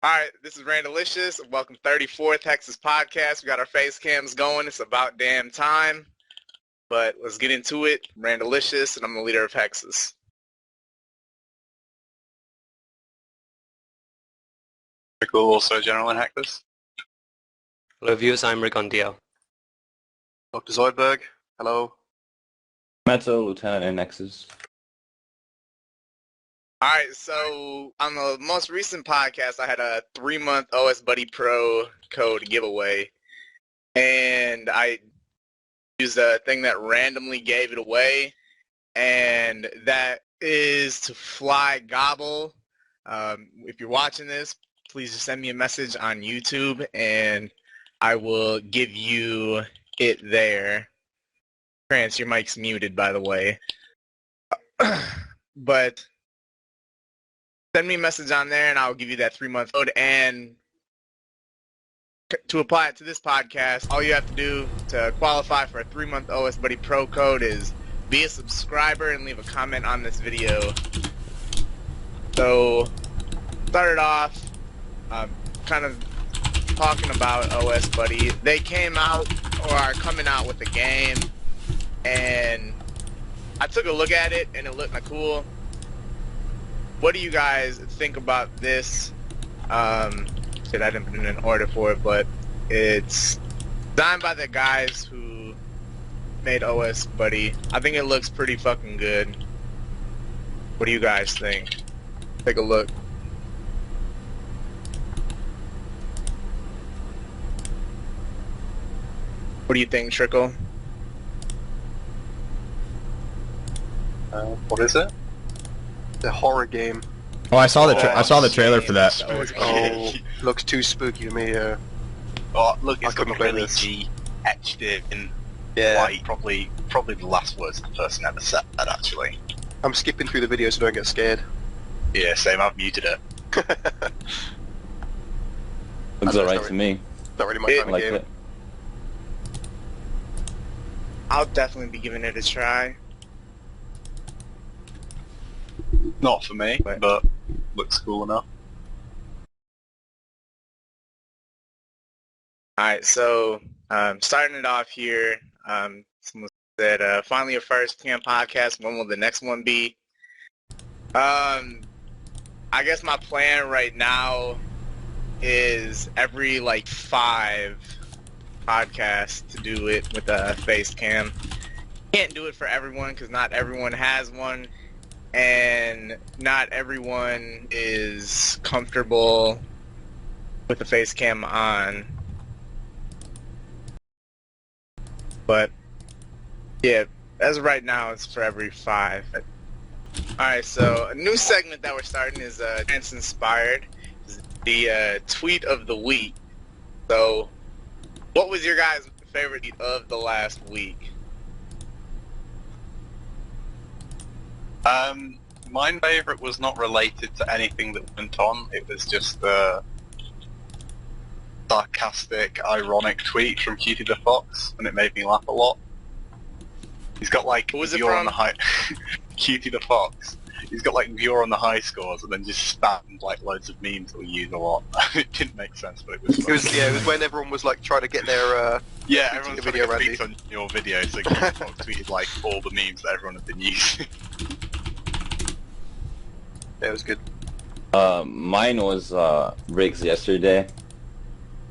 Alright, this is Randalicious. Welcome to 34th Hexis podcast. We got our face cams going. It's about damn time. But let's get into it. Randalicious, and I'm the leader of Hexis. Trickool, also general in Hexis. Hello viewers, I'm Rigondeaux. Dr. Zoydberg, hello. Matto, lieutenant in Hexis. Alright, so on the most recent podcast, I had a 3-month OS Buddy Pro code giveaway. And I used a thing that randomly gave it away. And that is to fly gobble. If you're watching this, please just send me a message on YouTube and I will give you it there. Trance, your mic's muted, by the way. But send me a message on there and I'll give you that 3-month code. And to apply it to this podcast, all you have to do to qualify for a 3-month OS Buddy Pro code is be a subscriber and leave a comment on this video. So, started off kind of talking about OS Buddy. They came out, or are coming out with a game, and I took a look at it and it looked cool. What do you guys think about this? Shit, I didn't put in an order for it, but it's designed by the guys who made OS Buddy. I think it looks pretty fucking good. What do you guys think? Take a look. What do you think, Trickool? What is it? The horror game. Oh, I saw the trailer for that. Oh, looks too spooky to me. Oh, look, it's got couldn't play really this. G etched in Yeah. white. Probably the last words the person ever said, actually. I'm skipping through the video so I don't get scared. Yeah, same, I've muted it. Looks alright to me. Not really my It- kind of Like game. it. I'll definitely be giving it a try. Not for me, Right. but looks cool enough. Alright, so starting it off here, someone said, finally your first cam podcast, when will the next one be? I guess my plan right now is every 5 podcasts to do it with a face cam. Can't do it for everyone because not everyone has one and not everyone is comfortable with the face cam on. But yeah, as of right now, it's for every 5. Alright, so a new segment that we're starting is Trance Inspired. It's the tweet of the week. So, what was your guys' favorite tweet of the last week? My favourite was not related to anything that went on. It was just a sarcastic, ironic tweet from Cutie the Fox, and it made me laugh a lot. He's got Who was it viewer on from? the high Cutie the Fox. He's got viewer on the high scores, and then just spammed loads of memes that we use a lot. It didn't make sense, but it was. It was when everyone was trying to get their Yeah, tweeting everyone's the trying video to get ready. tweets on your video, so Cutie the Fox tweeted all the memes that everyone had been using. Yeah, it was good. Mine was Riggs yesterday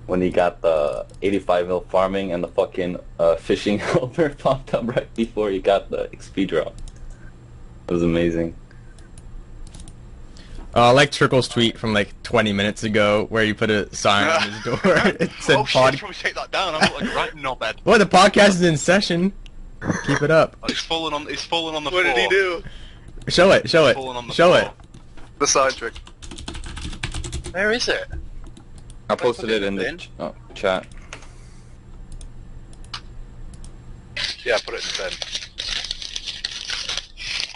when he got the 85 mil farming and the fucking fishing helper popped up right before he got the XP drop. It was amazing. I like Trickle's tweet from 20 minutes ago where you put a sign on his door. It said Oh shit, I pod. should probably take that down. I'm not right knobhead. Well, the podcast is in session. Keep it up. Oh, it's fallen on the What floor. did he do? Show it. Show it. Fallen on the Show floor. it. The side trick. Where is it? I posted it in the bin? chat. Yeah, put it in the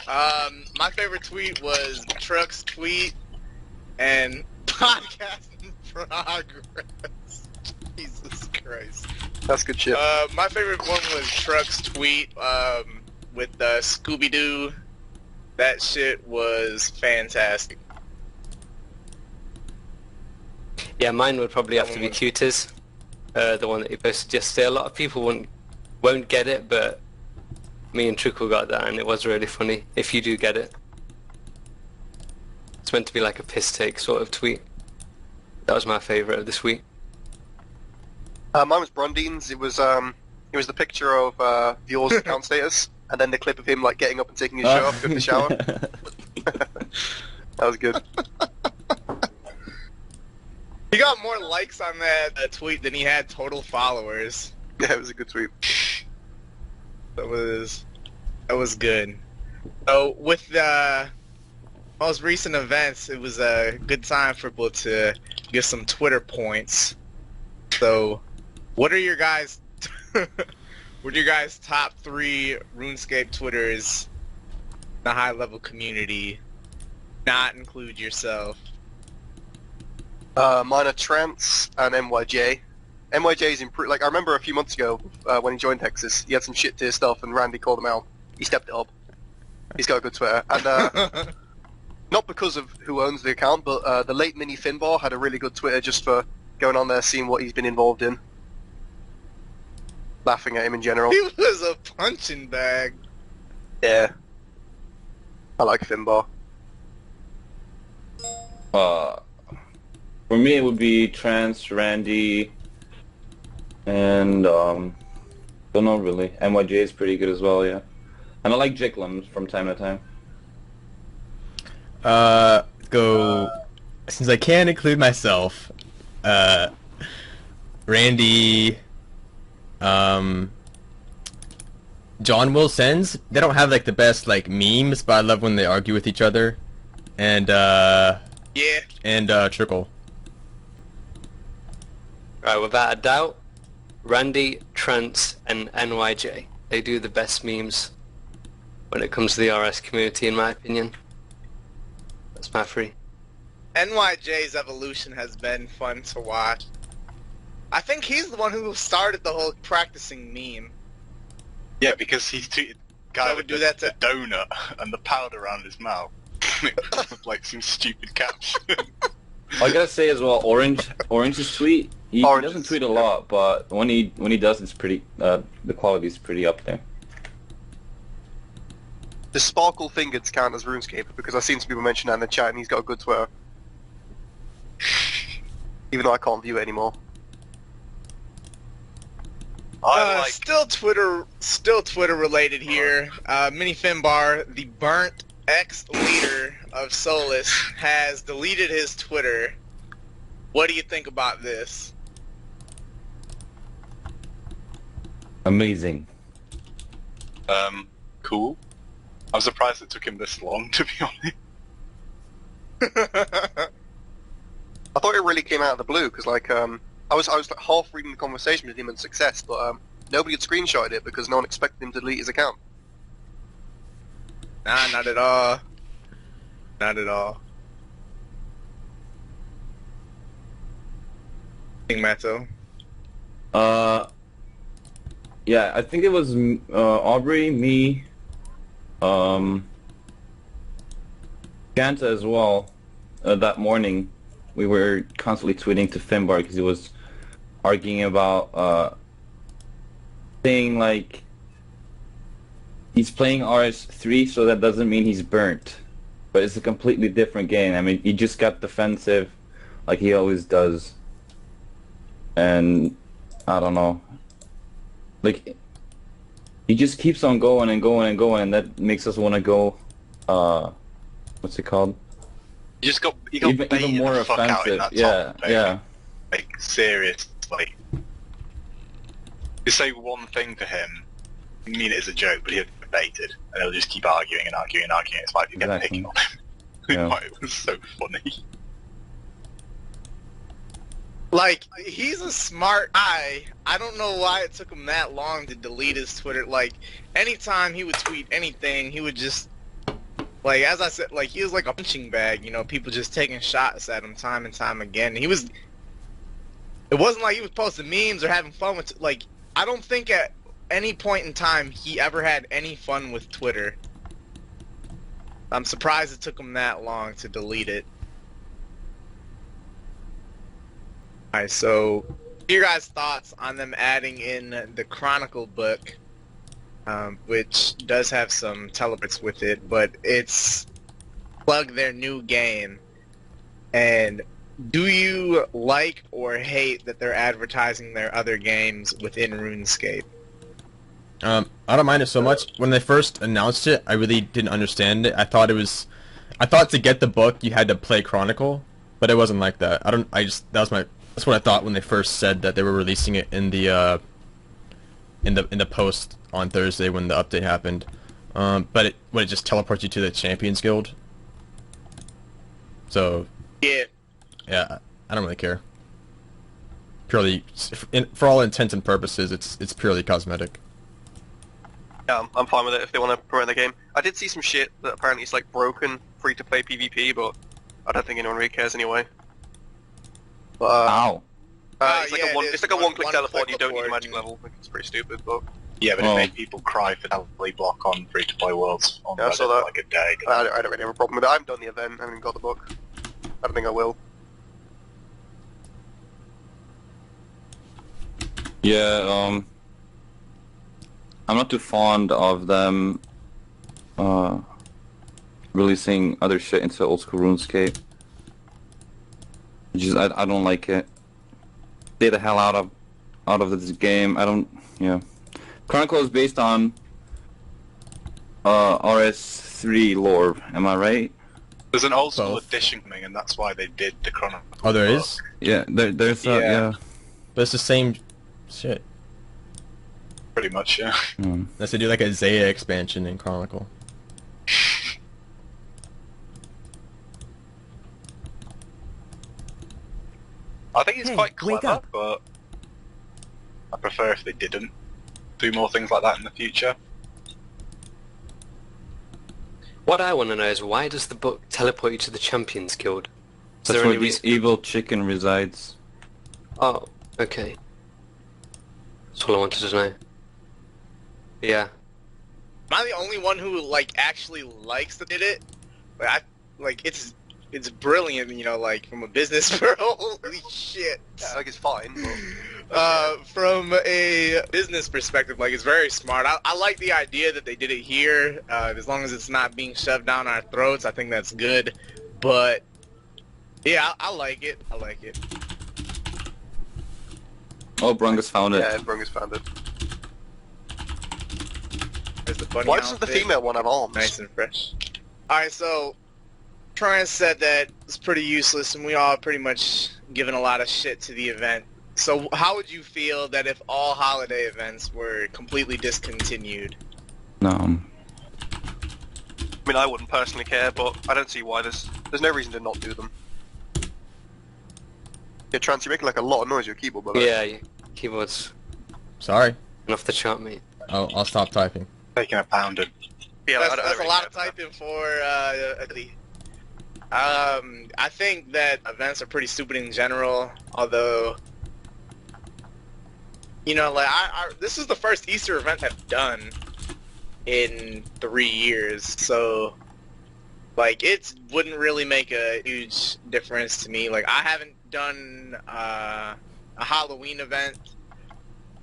bin. My favorite tweet was Truck's tweet and podcast in progress. Jesus Christ. That's good shit. My favorite one was Truck's tweet with Scooby-Doo. That shit was fantastic. Yeah, mine would probably have to be Tutors. The one that you posted yesterday. A lot of people won't get it, but me and Trickool got that, and it was really funny. If you do get it, it's meant to be like a piss take sort of tweet. That was my favourite of this week. Mine was Brondine's. It was the picture of Vior's account status, and then the clip of him like getting up and taking his shirt off to go to the shower. That was good. He got more likes on that tweet than he had total followers. Yeah, it was a good tweet. That was good. So with the most recent events, it was a good time for people to get some Twitter points. So, what are your guys' top 3 RuneScape Twitters in the high-level community? Not include yourself. Mine are Trance and MYJ. MYJ's improved. Like I remember a few months ago when he joined Hexis, he had some shit tier stuff, and Randy called him out. He stepped it up. He's got a good Twitter, and not because of who owns the account, but the late Mini Finbar had a really good Twitter just for going on there, seeing what he's been involved in, laughing at him in general. He was a punching bag. Yeah, I like Finbar. For me, it would be Trance, Randy, and don't know really. MYJ is pretty good as well, yeah. And I like Jigglim from time to time. Go. Since I can't include myself, Randy, John Wilsons. They don't have like the best like memes, but I love when they argue with each other. And Yeah. and Trickle. Right, without a doubt, Randy, Trance, and NYJ. They do the best memes when it comes to the RS community, in my opinion. That's my 3. NYJ's evolution has been fun to watch. I think he's the one who started the whole practicing meme. Yeah, because he's tweeted guy So we with do the that to- donut and the powder around his mouth. Like some stupid caption. I gotta say as well, Orange's tweet. He doesn't tweet a lot, but when he does, it's pretty. The quality's pretty up there. The Sparkle Fingered count as RuneScape because I've seen some people mention that in the chat, and he's got a good Twitter. Even though I can't view it anymore. Still Twitter related here. Mini Finbar, the burnt ex-leader of Solus, has deleted his Twitter. What do you think about this? Amazing. Cool. I'm surprised it took him this long, to be honest. I thought it really came out of the blue because like I was like half reading the conversation with him and Success, but nobody had screenshotted it because no one expected him to delete his account. Nah, not at all. Not at all. Matto. Yeah, I think it was Aubrey, me, Ganta as well. That morning, we were constantly tweeting to Finbar because he was arguing about saying like he's playing RS3, so that doesn't mean he's burnt, but it's a completely different game. I mean, he just got defensive, like he always does, and I don't know. Like, he just keeps on going and going and going, and that makes us want to go, what's it called? He got even more the fuck out in offensive. that Yeah, top thing. yeah. Like, seriously. You say one thing to him, you mean it as a joke, but he'll get baited, and he'll just keep arguing and arguing and arguing. It's like you get Exactly. picking on him. Yeah. It was so funny. Like, he's a smart guy. I don't know why it took him that long to delete his Twitter. Like, anytime he would tweet anything, he would just, like, as I said, like, he was like a punching bag, you know, people just taking shots at him time and time again. It wasn't like he was posting memes or having fun with, like, I don't think at any point in time he ever had any fun with Twitter. I'm surprised it took him that long to delete it. Alright, so what are your guys' thoughts on them adding in the Chronicle book, which does have some teleports with it, but it's plug their new game. And do you like or hate that they're advertising their other games within RuneScape? I don't mind it so much. When they first announced it, I really didn't understand it. I thought to get the book you had to play Chronicle, but it wasn't like that. That's what I thought when they first said that they were releasing it in the post on Thursday when the update happened. But it just teleports you to the Champions Guild. So yeah, I don't really care. Purely, for all intents and purposes, it's purely cosmetic. Yeah, I'm fine with it if they want to promote the game. I did see some shit that apparently it's like broken free-to-play PvP, but I don't think anyone really cares anyway. But, Ow. it's like a one-click teleport and you don't need a magic level. Like, it's pretty stupid, but... Yeah, but it made people cry for heavily block on free-to-play worlds on Yeah, I Reddit saw that. like a day. I don't really have a problem with it. I haven't done the event, I haven't got the book. I don't think I will. Yeah, I'm not too fond of them releasing other shit into old school RuneScape. I don't like it. Stay the hell out of this game. Chronicle is based on RS3 lore, am I right? There's an old school Both. edition coming, and that's why they did the Chronicle. Oh, there book. is? Yeah, there's Yeah. But it's the same shit. Pretty much, yeah. Unless they do like a Zaya expansion in Chronicle. I think it's Hey, quite wake clever, up. but I prefer if they didn't do more things like that in the future. What I want to know is why does the book teleport you to the Champions Guild? Is That's there where any this reason? evil chicken resides. Oh, okay. That's all I wanted to know. Yeah. Am I the only one who actually likes that did it? It's brilliant, like from a business world. Holy shit. Yeah, like it's fine, but... From a business perspective, it's very smart. I like the idea that they did it here. As long as it's not being shoved down our throats, I think that's good. But yeah, I like it. I like it. Oh, Brungus found it. Yeah, Brungus found it. There's the bunny Why doesn't the outfit. female one have arms? Nice and fresh. Alright, so Trance said that it's pretty useless and we all pretty much given a lot of shit to the event. So how would you feel that if all holiday events were completely discontinued? No. I mean, I wouldn't personally care, but I don't see why there's no reason to not do them. Yeah, Trance, you're making a lot of noise with your keyboard, brother. Yeah, your keyboard's Sorry. off the chart, mate. I'll stop typing. Taking a pounded. Yeah, That's, I don't that's a really lot of care for typing for I think that events are pretty stupid in general, although this is the first Easter event I've done in 3 years, so it wouldn't really make a huge difference to me. I haven't done a Halloween event.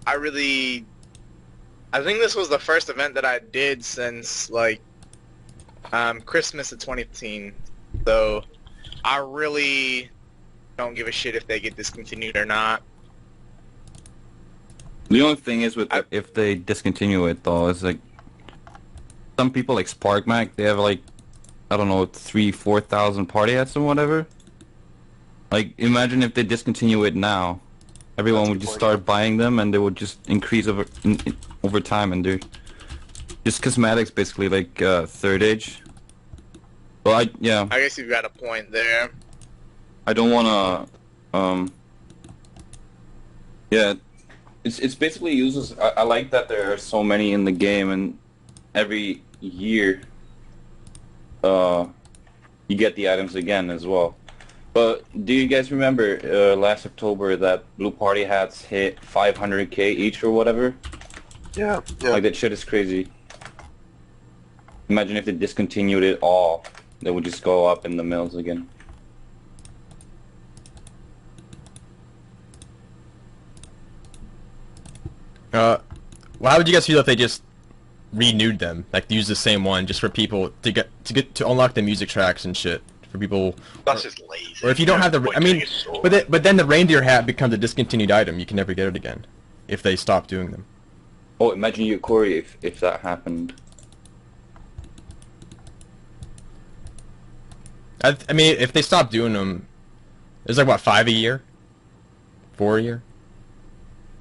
I think this was the first event that I did since Christmas of 2015. So I really don't give a shit if they get discontinued or not. The only thing is if they discontinue it though, is some people like SparkMac, they have I don't know, 3,000-4,000 party hats or whatever. Imagine if they discontinue it now. Everyone That's a would good just point. start buying them and they would just increase over time, and they're just cosmetics basically third age. Well, I guess you've got a point there. I don't wanna yeah, it's basically uses. I like that there are so many in the game, and every year you get the items again as well. But do you guys remember last October that blue party hats hit 500k each or whatever? Yeah, yeah. That shit is crazy. Imagine if they discontinued it all. They would just go up in the mills again. Well, how would you guys feel if they just renewed them, like use the same one, just for people to unlock the music tracks and shit for people? That's just lazy. Or if you don't have the, I mean, but then the reindeer hat becomes a discontinued item. You can never get it again if they stop doing them. Oh, imagine you, Corey, if that happened. I mean, if they stop doing them, there's like what, 5 a year, 4 a year.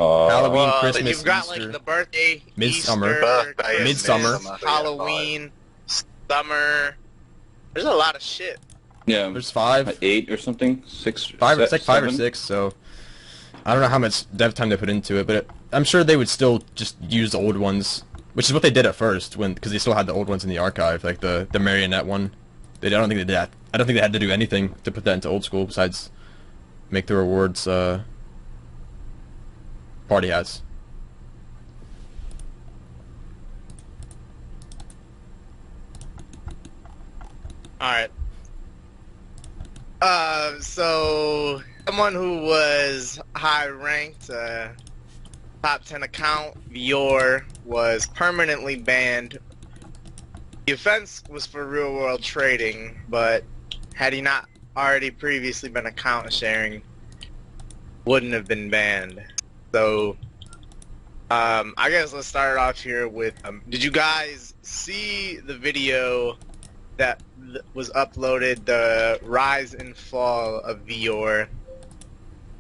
Halloween, Christmas, you've got Easter, like the birthday, Midsummer, Easter, Birthday, Midsummer, Halloween, summer. There's a lot of shit. Yeah, there's 5, 8 or something, 6, 5. It's like 5 or 7. 6. So I don't know how much dev time they put into it, but I'm sure they would still just use the old ones, which is what they did at first, because they still had the old ones in the archive, like the marionette one. I don't think they did that. I don't think they had to do anything to put that into old school besides make the rewards party hats. Alright. So someone who was high ranked, top 10 account, Vior, was permanently banned. The offense was for real world trading, but had he not already previously been account sharing, wouldn't have been banned. So I guess let's start off here with, did you guys see the video that was uploaded, the rise and fall of Vior?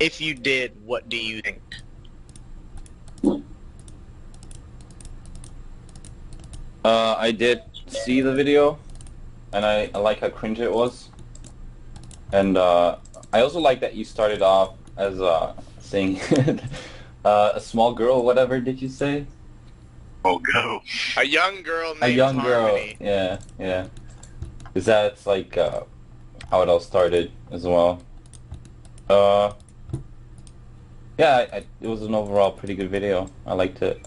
If you did, what do you think? I did see the video, and I like how cringe it was. And I also like that you started off as saying a small girl, whatever did you say? Oh, go. A young girl named A young Harmony. girl, yeah. Because that's like how it all started as well. Yeah, it was an overall pretty good video. I liked it.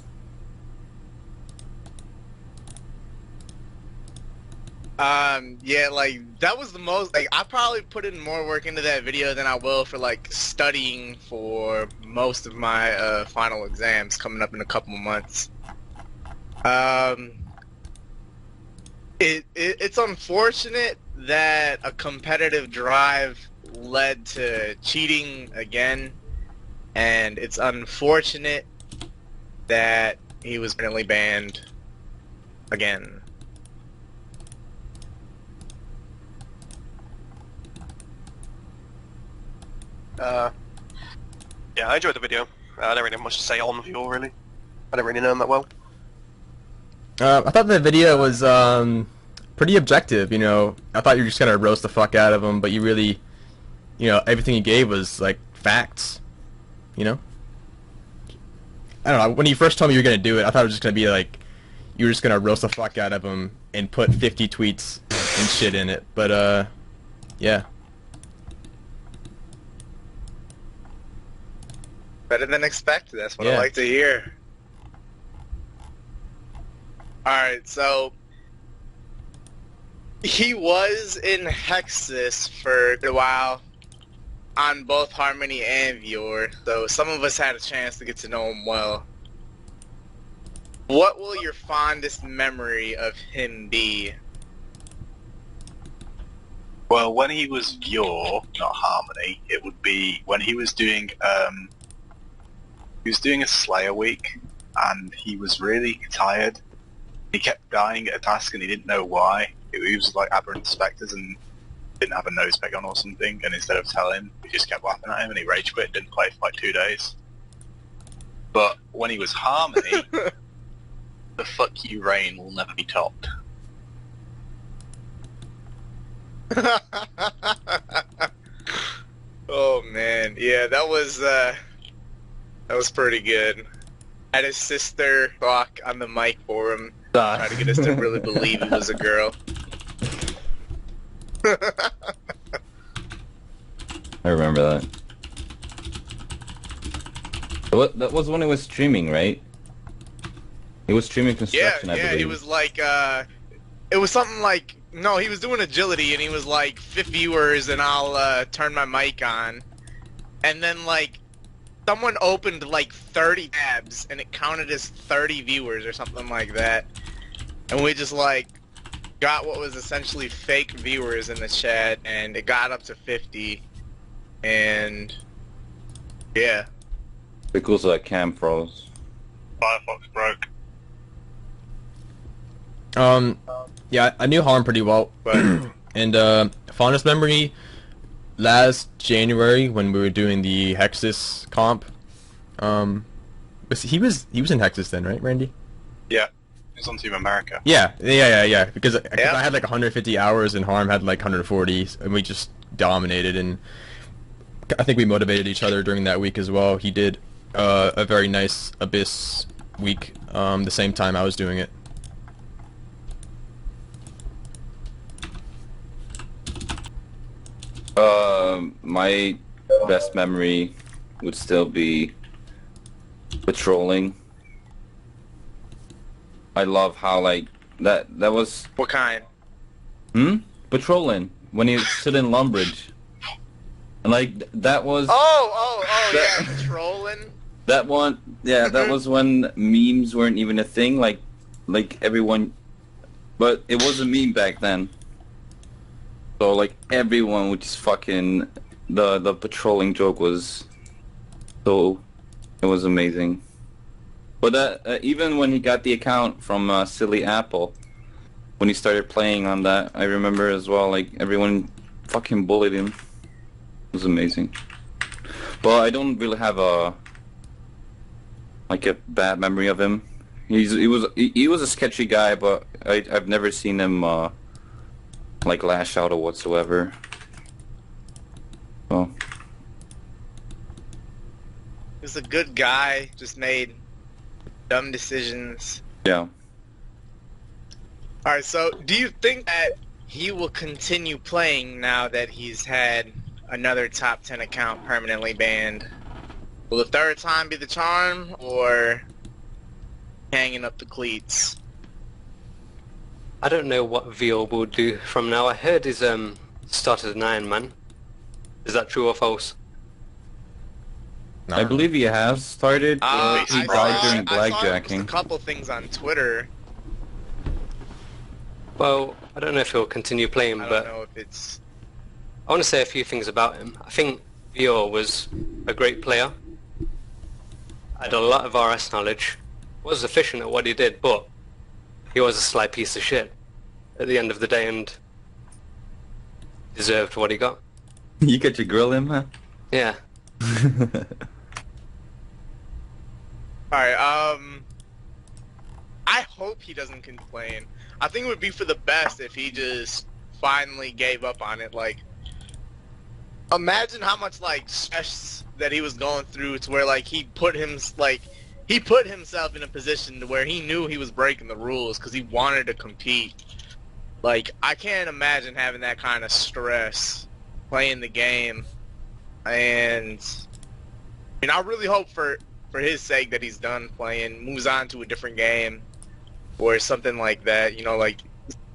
Yeah, like, that was the most, like, I probably put in more work into that video than I will for, like, studying for most of my, final exams coming up in a couple months. It's unfortunate that a competitive drive led to cheating again, and it's unfortunate that he was permanently banned again. Yeah, I enjoyed the video. I don't really have much to say on View, really. I don't really know him that well. I thought the video was pretty objective, you know. I thought you were just gonna roast the fuck out of him, but you really, you know, everything he gave was like facts, you know. I don't know. When you first told me you were gonna do it, I thought it was just gonna be like you were just gonna roast the fuck out of him and put 50 tweets and shit in it. But yeah. Better than expected, that's what I Yeah. like to hear. Alright, so he was in Hexis for a while on both Harmony and Vior, so some of us had a chance to get to know him well. What will your fondest memory of him be? Well, when he was Your, not Harmony, it would be when he was doing a Slayer week, and he was really tired. He kept dying at a task, and he didn't know why. He was like aberrant specters and didn't have a nose peg on or something, and instead of telling him, we just kept laughing at him, and he rage quit, didn't play for like 2 days. But when he was Harmony, the fuck you reign will never be topped. Oh man, yeah, that was pretty good. Had his sister talk on the mic for him, try to get us to really believe he was a girl. I remember that. That was when he was streaming, right? He was streaming construction, I believe. He was like, it was something like, no, he was doing agility, and he was like, 50 viewers, and I'll turn my mic on. And then, like, someone opened like 30 tabs and it counted as 30 viewers or something like that. And we just like got what was essentially fake viewers in the chat, and it got up to 50. And yeah. Trickool's cam froze. Firefox broke. Yeah, I knew Harm pretty well, But and fondest memory, last January when we were doing the Hexis comp, he was in Hexis then, right, Randy? Yeah, he's on Team America. Yeah, because I had like 150 hours and Harm had like 140, and we just dominated, and I think we motivated each other during that week as well. He did a very nice Abyss week the same time I was doing it. My best memory would still be patrolling. I love how like that was what kind? patrolling when he stood in Lumbridge, and like that was Yeah, trolling. that one. Yeah, that was when memes weren't even a thing. Like everyone, but it was a meme back then. So like everyone would just fucking the patrolling joke was so it was amazing. But that even when he got the account from Silly Apple, when he started playing on that, I remember as well. Like everyone fucking bullied him. It was amazing. But I don't really have a bad memory of him. He was a sketchy guy, but I've never seen him like lash out or whatsoever. So He's a good guy, just made dumb decisions. yeah. Alright, so do you think that he will continue playing now that he's had another top 10 account permanently banned? Will the third time be the charm, or hanging up the cleats? I don't know what VO will do from now. I heard he's started an Iron Man. Is that true or false? I believe he has started. He I died during saw a blackjacking. couple things on Twitter. Well, I don't know if he'll continue playing, I but don't know if it's... I want to say a few things about him. I think VO was a great player. Had a lot of RS knowledge. Was efficient at what he did, but he was a sly piece of shit at the end of the day, and deserved what he got. You get to grill him, huh? Yeah. Alright, I hope he doesn't complain. I think it would be for the best if he just finally gave up on it. Like, imagine how much, like, stress that he was going through to where, like, he put himself in a position to where he knew he was breaking the rules because he wanted to compete. Like, I can't imagine having that kind of stress playing the game. And I mean, I really hope for his sake that he's done playing, moves on to a different game or something like that. You know, like,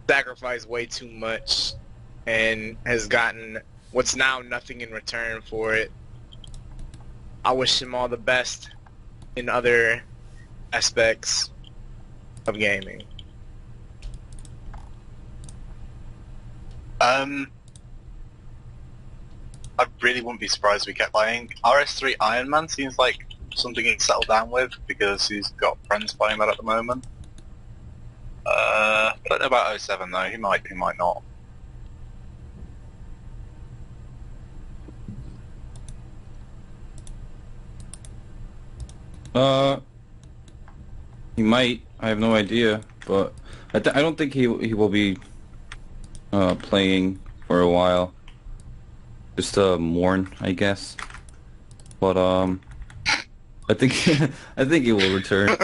sacrificed way too much and has gotten what's now nothing in return for it. I wish him all the best in other aspects of gaming. I really wouldn't be surprised if we kept playing. RS3 Iron Man seems like something he'd settle down with because he's got friends playing that at the moment. I don't know about 07 though. He might not. He might. I have no idea, but I don't think he will be playing for a while. Just to mourn, I guess. But I think I think he will return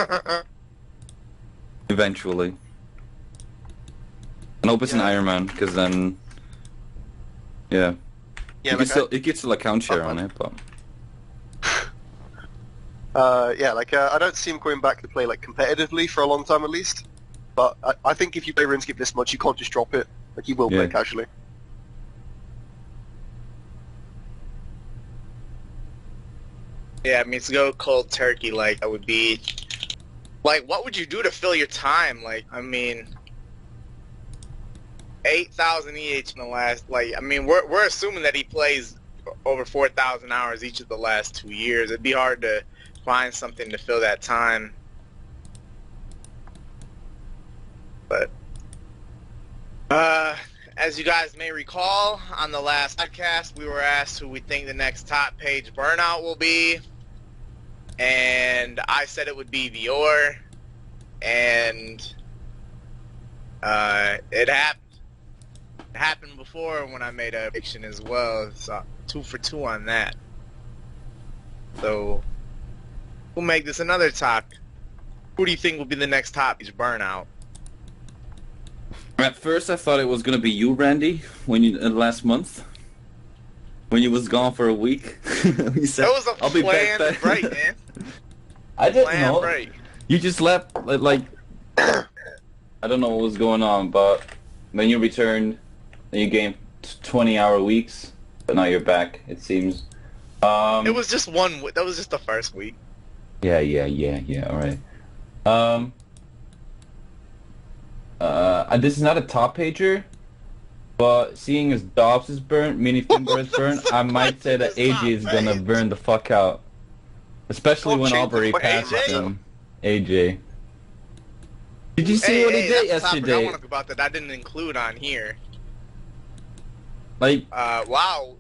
eventually. And hope it's an Iron Man, because then, yeah, Yeah, you can still it gets still account share on it, but I don't see him going back to play like competitively for a long time at least. But I think if you play RuneScape this much, you can't just drop it. Like, you will play casually. Yeah, I mean, to go cold turkey, like, that would be... Like, what would you do to fill your time? Like, I mean... 8,000 EH in the last... Like, I mean, we're assuming that he plays over 4,000 hours each of the last 2 years. It'd be hard to find something to fill that time. But... as you guys may recall, on the last podcast, we were asked who we think the next top page burnout will be. And I said it would be Vior. And it happened. It happened before when I made a prediction as well. So 2 for 2 on that. So we'll make this another top. Who do you think will be the next top page burnout? At first, I thought it was gonna be you, Randy, when you last month, when you was gone for a week. You said, That was a "I'll be back." planned break, man. I didn't Planned know. break. You just left, like, I don't know what was going on, but then you returned, and you gained 20-hour weeks, but now you're back. It seems. It was just one. That was just the first week. Yeah. All right. This is not a top pager, but seeing as Dobbs is burnt, Minifinger is burnt, I might say that AJ is gonna burn the fuck out. Especially when Aubrey passes him. AJ. Did you see what he did that's the topic yesterday? I want to talk about that I didn't include on here. Like, wow.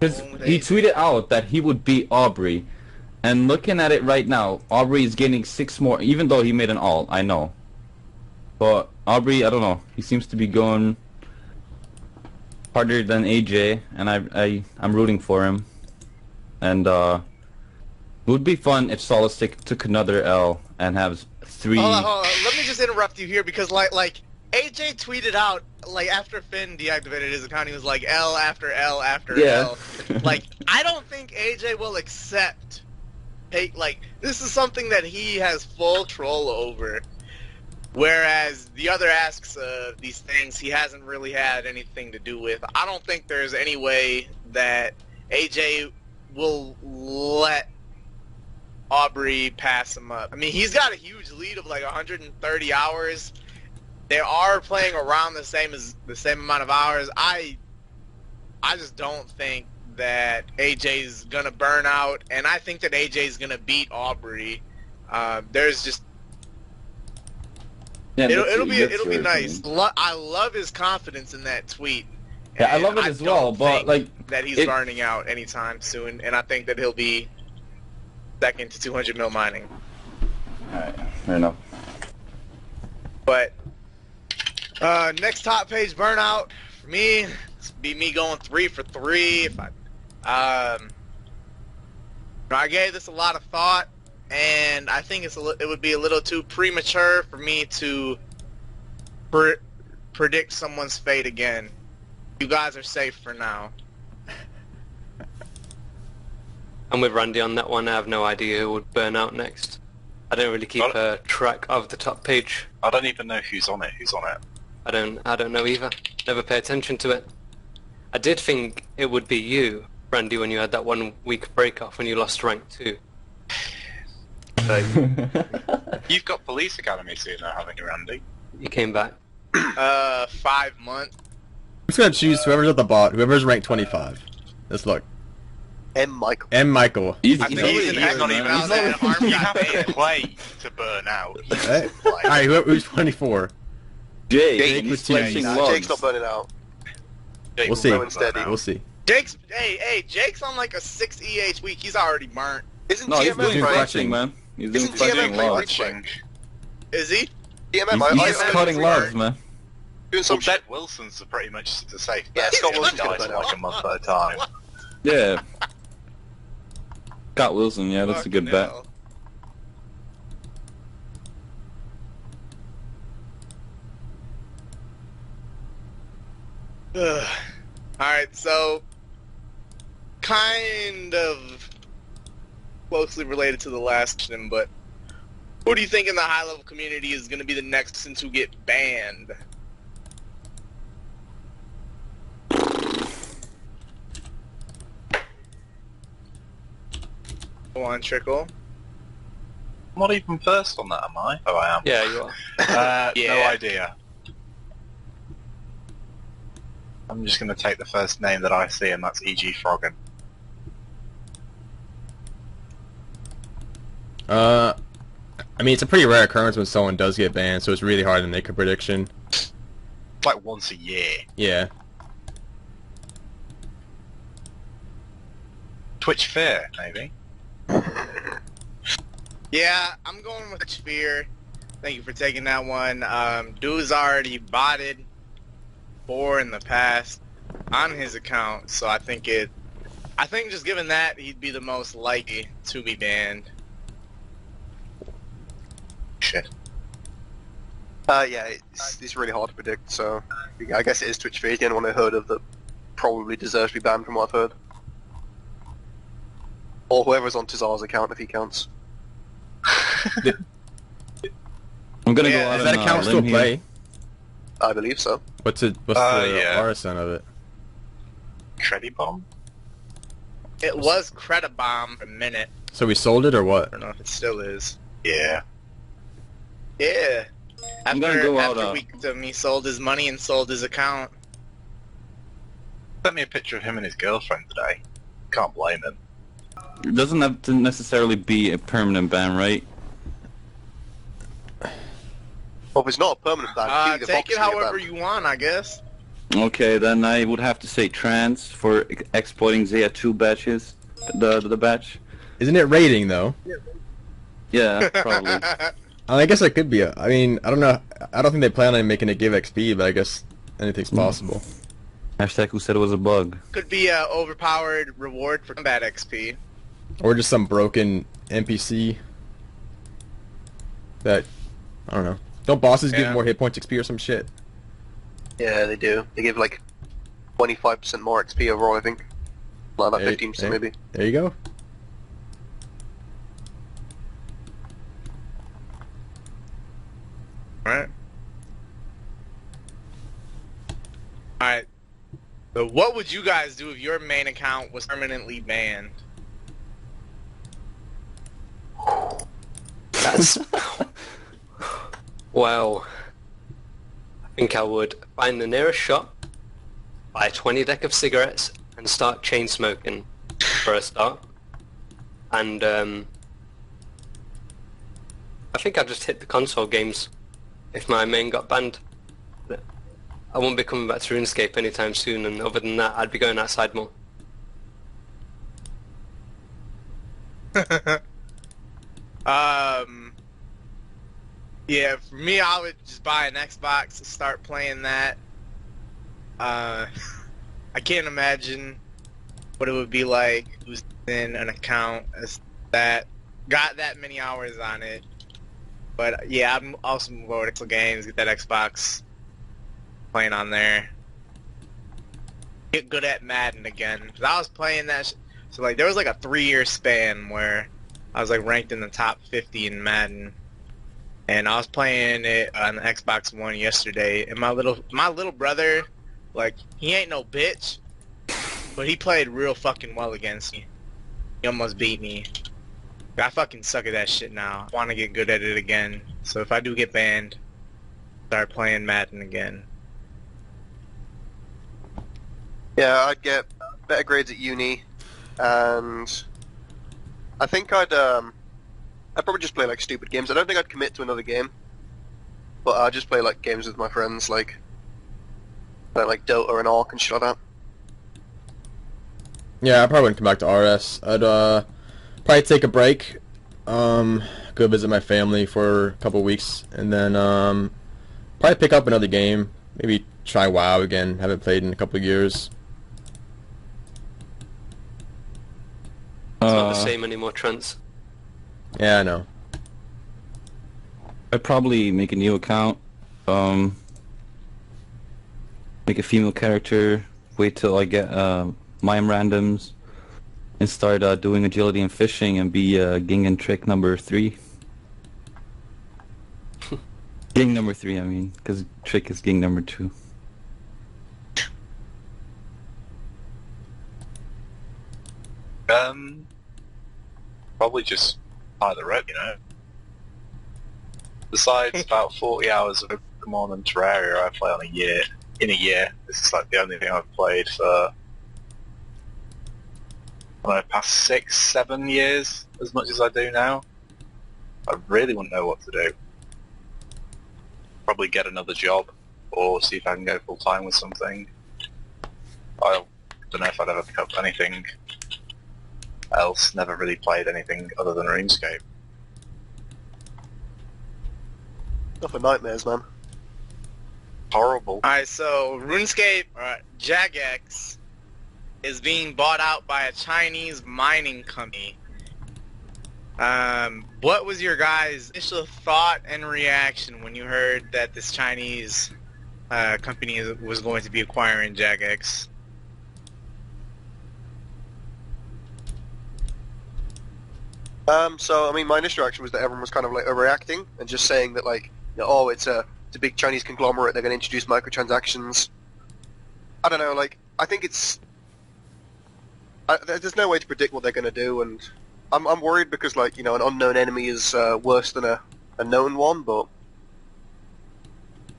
because he tweeted out that he would beat Aubrey, and looking at it right now, Aubrey is getting 6 more, even though he made an ult, I know. But Aubrey, I don't know, he seems to be going harder than AJ, and I'm rooting for him. And it would be fun if Solistic took another L and has 3... Hold on. Let me just interrupt you here because like AJ tweeted out like after Finn deactivated his account, he was like L after L after L. Like I don't think AJ will accept. Hey, like this is something that he has full control over. Whereas the other asks these things he hasn't really had anything to do with. I don't think there's any way that AJ will let Aubrey pass him up. I mean, he's got a huge lead of like 130 hours. They are playing around the same amount of hours. I just don't think that AJ's gonna burn out, and I think that AJ's gonna beat Aubrey. There's just it'll be nice. I love his confidence in that tweet. Yeah, I love it as well, but like that he's burning out anytime soon, and I think that he'll be second to 200 mil mining. Alright, fair enough. But next top page burnout for me, it's be me going 3 for 3. If I gave this a lot of thought, and I think it would be a little too premature for me to predict someone's fate again. You guys are safe for now. I'm with Randy on that one. I have no idea who would burn out next. I don't really keep track of the top page. I don't even know who's on it. I don't know either. Never pay attention to it. I did think it would be you, Randy, when you had that 1 week break off when you lost rank 2. You've got Police Academy soon now, haven't you, Randy? You came back. 5 months. I'm just gonna choose whoever's at the bot, whoever's ranked 25. Let's look. Michael. M. Michael. I think he's not even out there. Harm You got have banned. to play to burn out. Hey. Alright, who's 24? Jake with was flexing Nah, logs. Jake's not burning out. We'll see. Going steady. We'll see. Jake's on like a 6 EH week. He's already burnt. Isn't No, he's TMM doing right? flexing, man. He's doing Isn't flexing TMM logs. playing Is he? TMM, He's I just heard cutting he's logs, man. doing some Well, shit. Bed Wilson's pretty much the safe Yeah, bet. Scott He Wilson's dies gonna in like a month at a time. Yeah. Scott Wilson, yeah, that's a good bet. Fucking hell. Alright, so kind of closely related to the last question, but who do you think in the high level community is going to be the next person to get banned? Go on, Trickool. I'm not even first on that, am I? Oh, I am. Yeah, you are. Yeah. No idea. I'm just going to take the first name that I see, and that's E.G. Froggen. I mean, it's a pretty rare occurrence when someone does get banned, so it's really hard to make a prediction. It's like once a year. Yeah. Twitch Fear, maybe? Yeah, I'm going with Sphere. Thank you for taking that one. Dude's already botted 4 in the past on his account, so I think just given that, he'd be the most likely to be banned. Shit. Yeah, it's really hard to predict, so I guess it is Twitch Fear. The only one I heard of that probably deserves to be banned from what I've heard. Or whoever's on Tazar's account, if he counts. I'm gonna Yeah, go out Does that on account a still limb here. play? I believe so. What's the yeah. RSN of it? Credibomb? It was Credibomb for a minute. So we sold it or I what? don't know if it still is. Yeah. Yeah. I'm gonna go out, He sold his money and sold his account. Sent me a picture of him and his girlfriend today. Can't blame him. It doesn't have to necessarily be a permanent ban, right? Well, if it's not a permanent ban, the Take Fox it can get however banned. you want, I guess. Okay, then I would have to say Trance for exploiting Zaya 2 batches. The batch. Isn't it rating though? Yeah, probably. I guess it could be. I mean, I don't know. I don't think they plan on making it give XP, but I guess anything's possible. Hashtag who said it was a bug. Could be a overpowered reward for combat XP. Or just some broken NPC that, I don't know. Don't bosses give Yeah. more hit points XP or some shit? Yeah, they do. They give like 25% more XP overall, I think. Like that, There- 15% maybe. There you go. Alright. Alright. So what would you guys do if your main account was permanently banned? That's... Well, I think I would find the nearest shop, buy a 20 deck of cigarettes, and start chain smoking for a start. And I think I'd just hit the console games if my main got banned. I won't be coming back to RuneScape anytime soon, and other than that, I'd be going outside more. Yeah, for me, I would just buy an Xbox and start playing that. I can't imagine what it would be like using an account as that got that many hours on it. But yeah, I'm also move over to games, get that Xbox playing on there. Get good at Madden again. 'Cause I was playing that. So like, there was like a 3-year span where I was like ranked in the top 50 in Madden. And I was playing it on the Xbox One yesterday, and my little brother, like, he ain't no bitch, but he played real fucking well against me. He almost beat me. I fucking suck at that shit now. I want to get good at it again. So if I do get banned, start playing Madden again. Yeah, I'd get better grades at uni, and I think I'd probably just play like stupid games. I don't think I'd commit to another game, but I'd just play like games with my friends, like Dota and Ark and shit like that. Yeah, I probably wouldn't come back to RS. I'd probably take a break, go visit my family for a couple weeks, and then probably pick up another game. Maybe try WoW again. Haven't played in a couple of years. It's not the same anymore, Trance. Yeah, I know. I'd probably make a new account, make a female character, wait till I get mime randoms, and start doing agility and fishing and be Ging and Trick number 3. Ging number 3, I mean, because Trick is Ging number 2. Probably just high the rep, you know. Besides about 40 hours of Pokemon and Terraria I play on a year. In a year. This is like the only thing I've played for, I don't know, past 6-7 years, as much as I do now. I really wouldn't know what to do. Probably get another job, or see if I can go full time with something. I don't know if I'd ever pick up anything else. Never really played anything other than RuneScape. Nothing nightmares, man. Horrible. Alright, so RuneScape, Jagex, is being bought out by a Chinese mining company. What was your guys' initial thought and reaction when you heard that this Chinese company was going to be acquiring Jagex? So I mean, my initial reaction was that everyone was kind of like overreacting and just saying that like, you know, oh, it's a big Chinese conglomerate. They're going to introduce microtransactions. I don't know. Like, I think it's there's no way to predict what they're going to do, and I'm worried because like, you know, an unknown enemy is worse than a known one. But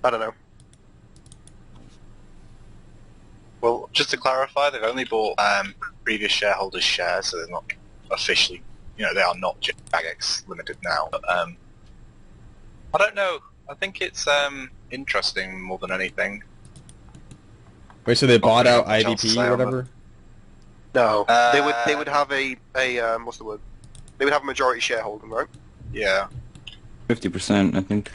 I don't know. Well, just to clarify, they've only bought previous shareholders' shares, so they're not officially, you know, they are not Jagex Limited now. But, I don't know. I think it's interesting more than anything. Wait, so they bought out really much else to IDP say or on whatever? No, they would have a what's the word? They would have a majority shareholding, right? Yeah. 50%, I think.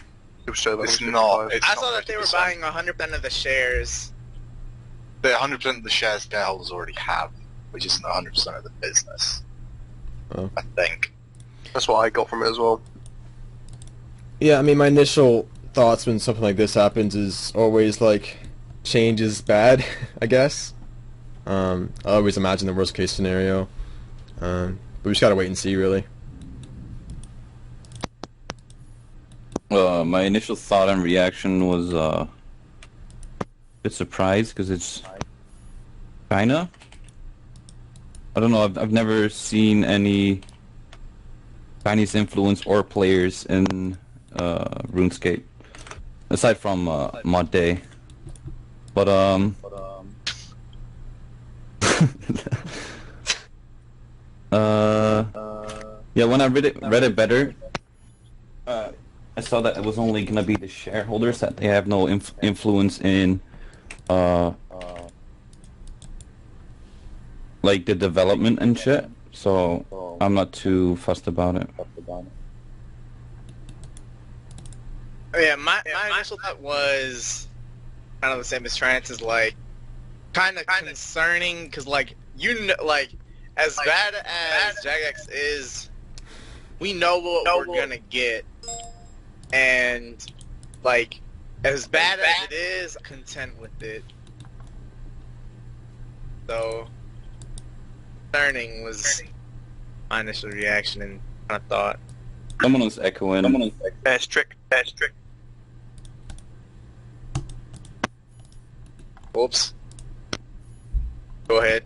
So It's not. It's I not saw that they were 50%. buying 100% of the shares. The 100% of the shares shareholders already have, which isn't 100% of the business. Oh. I think. That's what I got from it as well. Yeah, I mean, my initial thoughts when something like this happens is always like, change is bad, I guess. I always imagine the worst case scenario. But we just gotta wait and see, really. My initial thought and reaction was a bit surprised because it's China. I don't know. I've never seen any Chinese influence or players in RuneScape aside from Mod Day. But yeah, when I read it better, I saw that it was only gonna be the shareholders, that they have no influence in like the development and shit. So I'm not too fussed about it. Yeah, my initial thought was kind of the same as Trance, is like kind of concerning because like, you know, like as bad as Jagex is, we know what we're gonna get, and like as bad as it is, content with it. So concerning was my initial reaction and kind of thought. Someone was echoing. That's trick. Whoops. Go ahead.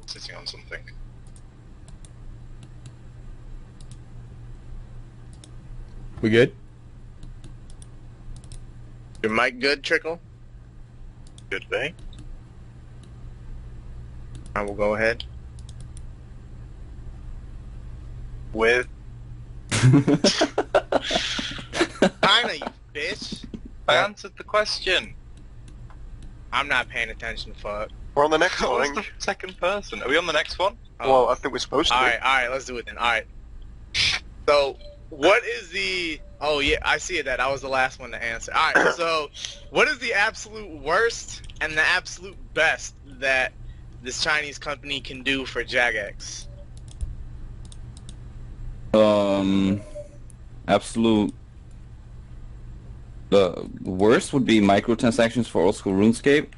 Sitting on something. We good? Your mic good, Trickle? Could be. I will go ahead. With Kinda, you bitch. I answered the question. I'm not paying attention, fuck. We're on the next What one. I was the think. second person? Are we on the next one? Well, I think we're supposed to. Alright, let's do it then. Alright. So, what is the... Oh, yeah, I see it, that I was the last one to answer. Alright, so, what is the absolute worst and the absolute best that this Chinese company can do for Jagex? Absolute. The worst would be microtransactions for old school RuneScape,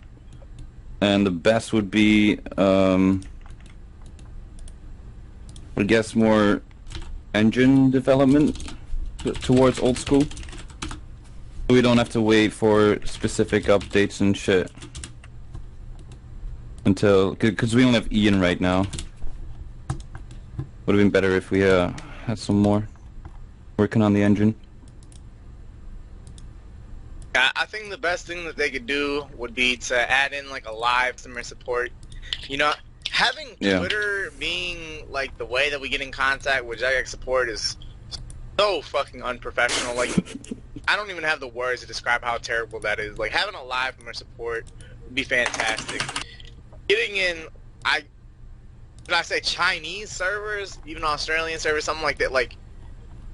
and the best would be, I guess, more engine development towards old school. We don't have to wait for specific updates and shit until, because we only have Ian right now. Would have been better if we had some more working on the engine. I think the best thing that they could do would be to add in like a live customer support. You know, having Yeah. Twitter being like the way that we get in contact with Jagex support is so fucking unprofessional. Like, I don't even have the words to describe how terrible that is. Like, having a live customer support would be fantastic. Getting in, did I say Chinese servers, even Australian servers, something like that. Like,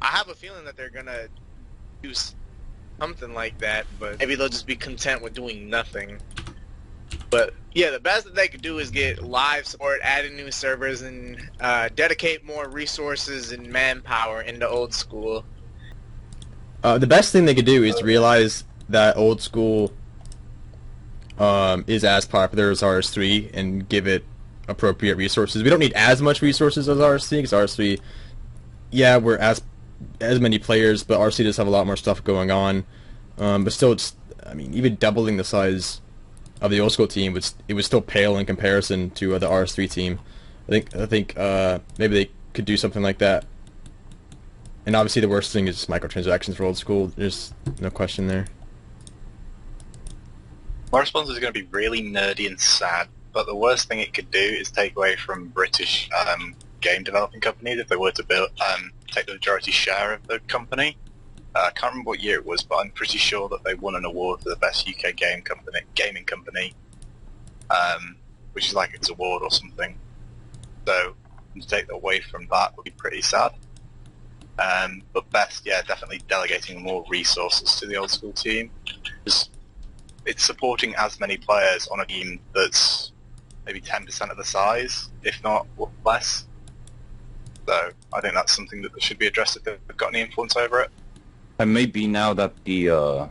I have a feeling that they're gonna do something like that, but maybe they'll just be content with doing nothing. But yeah, the best that they could do is get live support, add in new servers, and dedicate more resources and manpower into old school. The best thing they could do is realize that old school is as popular as RS3 and give it appropriate resources. We don't need as much resources as RS3 because RS3, yeah, we're as many players, but RS3 does have a lot more stuff going on. But still, it's, I mean, even doubling the size of the old school team was still pale in comparison to the RS3 team. I think maybe they could do something like that. And obviously, the worst thing is microtransactions for old school. There's no question there. My response is going to be really nerdy and sad, but the worst thing it could do is take away from British game developing companies if they were to take the majority share of the company. I can't remember what year it was, but I'm pretty sure that they won an award for the best UK gaming company, which is like its award or something. So to take that away from that would be pretty sad. But best, yeah, definitely delegating more resources to the old school team. It's supporting as many players on a team that's maybe 10% of the size, if not less. So I think that's something that should be addressed if they've got any influence over it. And maybe now that the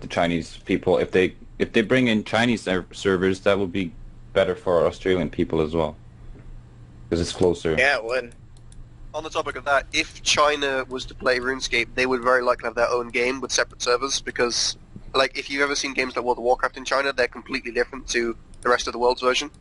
Chinese people, if they bring in Chinese servers, that would be better for Australian people as well, because it's closer. Yeah, it would. On the topic of that, if China was to play RuneScape, they would very likely have their own game with separate servers, because, like, if you've ever seen games like World of Warcraft in China, they're completely different to the rest of the world's version.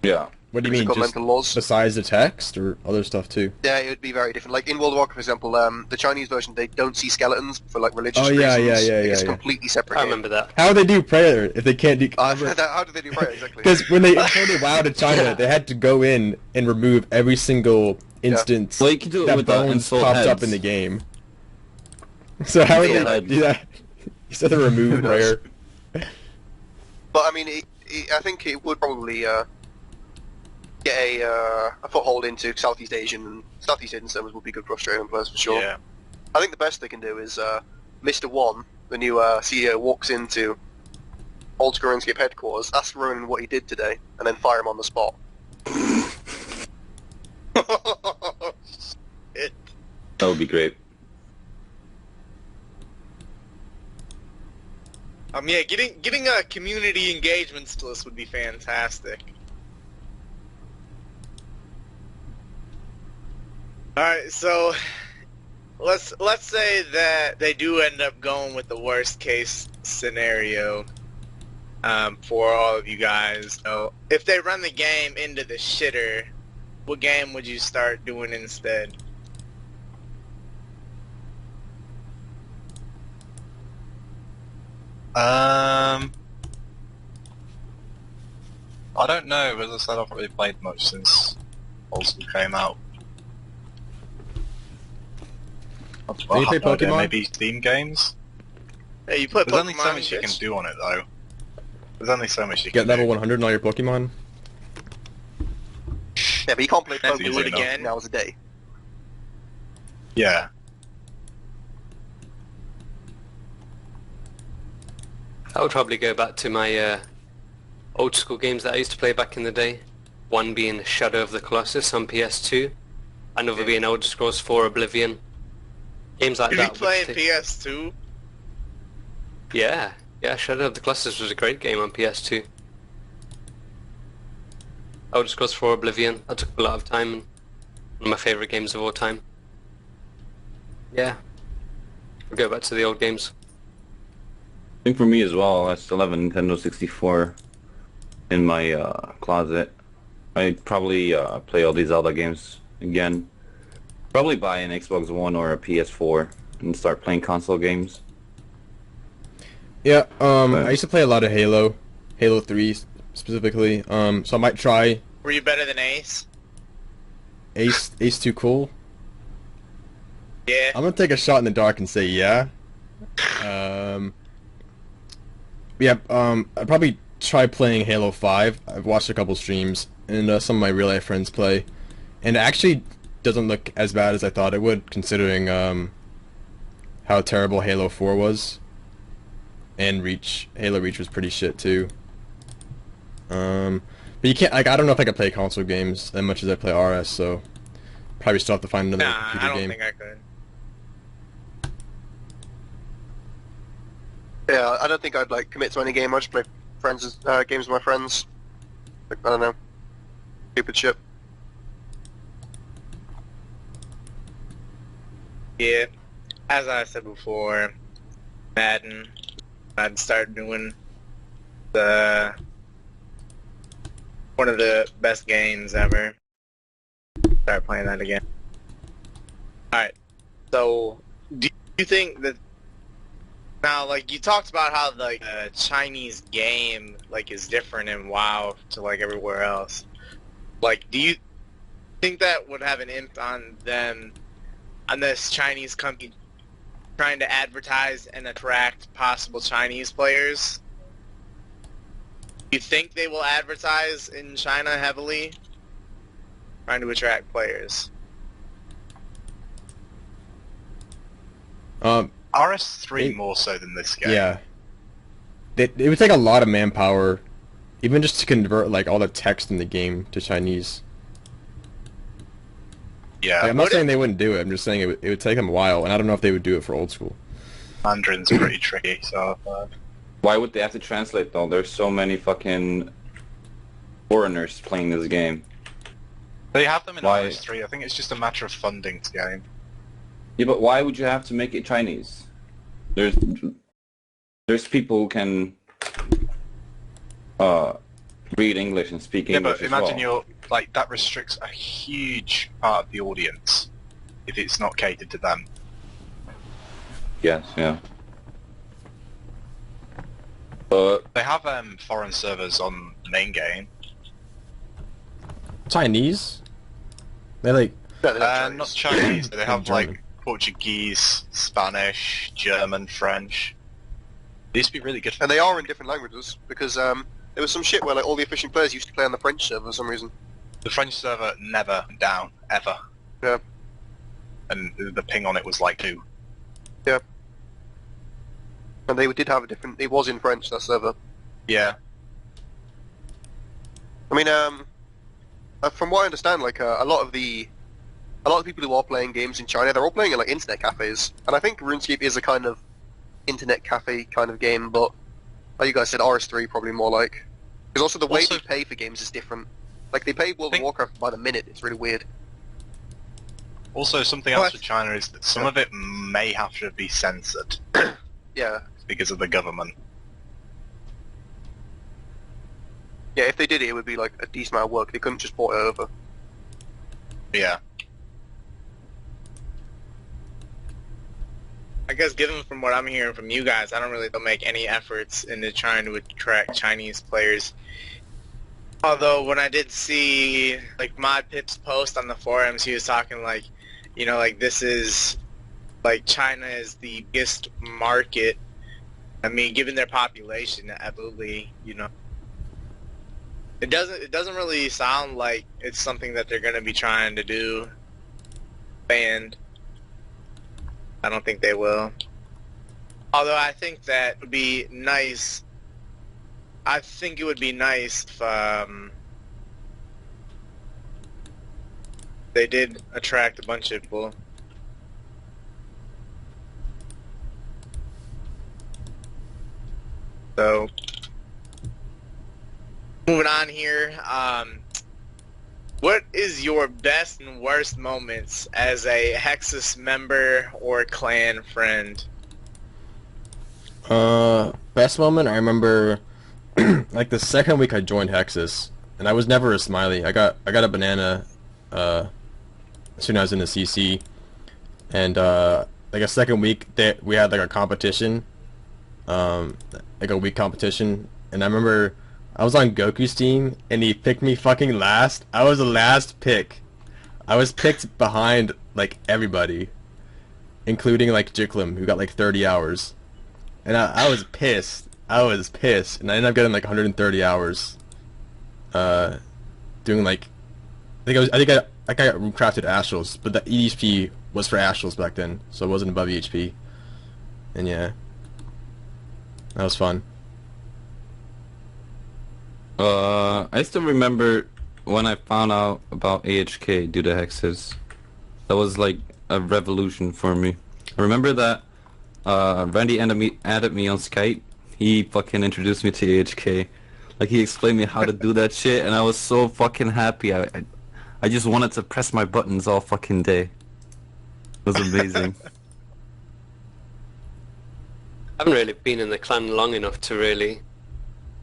Yeah. What do you mean, just Governmental laws. besides the text, or other stuff too? Yeah, it would be very different. Like, in World of Warcraft, for example, the Chinese version, they don't see skeletons for, like, religious Oh, yeah, reasons. yeah, It's yeah. completely separate I game. remember that. How would they do prayer if they can't do... How do they do prayer, exactly? Because when they imported WoW to China, they had to go in and remove every single instance Well, you can do it that with the bones insult popped up heads. in the game. So how would Yeah, they do that? You said the remove Who knows? prayer. But, I mean, I think it would probably get a foothold into Southeast Asian servers would be good for Australian players for sure. Yeah. I think the best they can do is Mr. One, the new CEO, walks into Old School RuneScape headquarters, asks Ronan what he did today, and then fire him on the spot. Shit. That would be great. Yeah, getting a community engagement list would be fantastic. All right, so let's say that they do end up going with the worst case scenario for all of you guys. So if they run the game into the shitter, what game would you start doing instead? I don't know, as I said, I've not really played much since Old School came out. you play No idea, Pokemon? maybe Steam games? Hey, you put There's only so Pokemon, much you can bitch. do on it, though. There's only so much you Get can level do. 100 in all your Pokemon? Yeah, but you can't play And Pokemon do it for again. 18 hours a day. Yeah. I would probably go back to my old school games that I used to play back in the day. One being Shadow of the Colossus on PS2, another being Elder Scrolls 4 Oblivion. Games like You that. be playing would PS2? Yeah, Shadow of the Colossus was a great game on PS2. Elder Scrolls 4 Oblivion, that took a lot of time, and one of my favourite games of all time. Yeah, we'll go back to the old games. I think for me as well, I still have a Nintendo 64 in my closet. I'd probably play all these Zelda games again. Probably buy an Xbox One or a PS4 and start playing console games. Yeah, I used to play a lot of Halo 3 specifically. So I might try Were you better than Ace? Ace Too Cool. Yeah. I'm gonna take a shot in the dark and say yeah. Yeah, I'd probably try playing Halo 5. I've watched a couple streams, and some of my real-life friends play. And it actually doesn't look as bad as I thought it would, considering how terrible Halo 4 was. And Halo Reach was pretty shit, too. But you can't, like, I don't know if I could play console games as much as I play RS, so probably still have to find another Nah, computer I don't game. think I could. Yeah, I don't think I'd like commit to any game. I just play games with my friends. Like, I don't know, stupid shit. Yeah. As I said before, Madden. I'd start doing one of the best games ever. Start playing that again. Alright. So, do you think that now, like, you talked about how the Chinese game, like, is different in WoW to, like, everywhere else. Like, do you think that would have an impact on them, on this Chinese company trying to advertise and attract possible Chinese players? Do you think they will advertise in China heavily, trying to attract players? RS3 more so than this game. Yeah. It would take a lot of manpower, even just to convert like all the text in the game to Chinese. Yeah, Like, I'm not saying they wouldn't do it. I'm just saying it would take them a while, and I don't know if they would do it for old school. Mandarin's pretty tricky, so... Why would they have to translate though? There's so many fucking foreigners playing this game. They have them in Why? RS3. I think it's just a matter of funding the game. Yeah, but why would you have to make it Chinese? There's people who can read English and speak Yeah, English but as imagine well. you're like that restricts a huge part of the audience if it's not catered to them. Yes, yeah. They have foreign servers on the main game. Chinese? They like Yeah, they have Not Chinese. Chinese, but they have German. like Portuguese, Spanish, German, French. They used to be really good. And they are in different languages, because there was some shit where like all the efficient players used to play on the French server for some reason. The French server never went down, ever. Yeah. And the ping on it was like 2. Yeah. And they did have a different... It was in French, that server. Yeah. I mean, from what I understand, like, a lot of the people who are playing games in China, they're all playing in, like, internet cafes. And I think RuneScape is a kind of internet cafe kind of game, but, like you guys said, RS3 probably more like... Because also the way Also- they pay for games is different. Like, they pay World of Think- Warcraft by the minute, it's really weird. Also, something else with China is that some of it may have to be censored Yeah. because of the government. Yeah, if they did it, it would be, like, a decent amount of work. They couldn't just port it over. Yeah. I guess given from what I'm hearing from you guys, I don't really make any efforts into trying to attract Chinese players. Although when I did see like Mod Pip's post on the forums, he was talking like, you know, like this is like China is the biggest market. I mean, given their population, absolutely, you know. It doesn't really sound like it's something that they're going to be trying to do. And I don't think they will. Although I think that would be nice. I think it would be nice if they did attract a bunch of people. So, moving on here, what is your best and worst moments as a Hexis member or clan friend? best moment I remember like the second week I joined Hexis, and I was never a smiley. I got a banana as soon as I was in the CC, and like a second week we had like a competition, like a week competition, and I remember I was on Goku's team and he picked me fucking last. I was the last pick. I was picked behind like everybody, including like Jiklim, who got like 30 hours, and I was pissed. I was pissed, and I ended up getting like 130 hours. Doing like, I got room crafted Astrals, but the EHP was for Astrals back then, so it wasn't above EHP. And yeah, that was fun. I still remember when I found out about AHK due to Hexis. That was like a revolution for me. I remember that Randy added me on Skype. He fucking introduced me to AHK. Like, he explained me how to do that shit, and I was so fucking happy. I just wanted to press my buttons all fucking day. It was amazing. I haven't really been in the clan long enough to really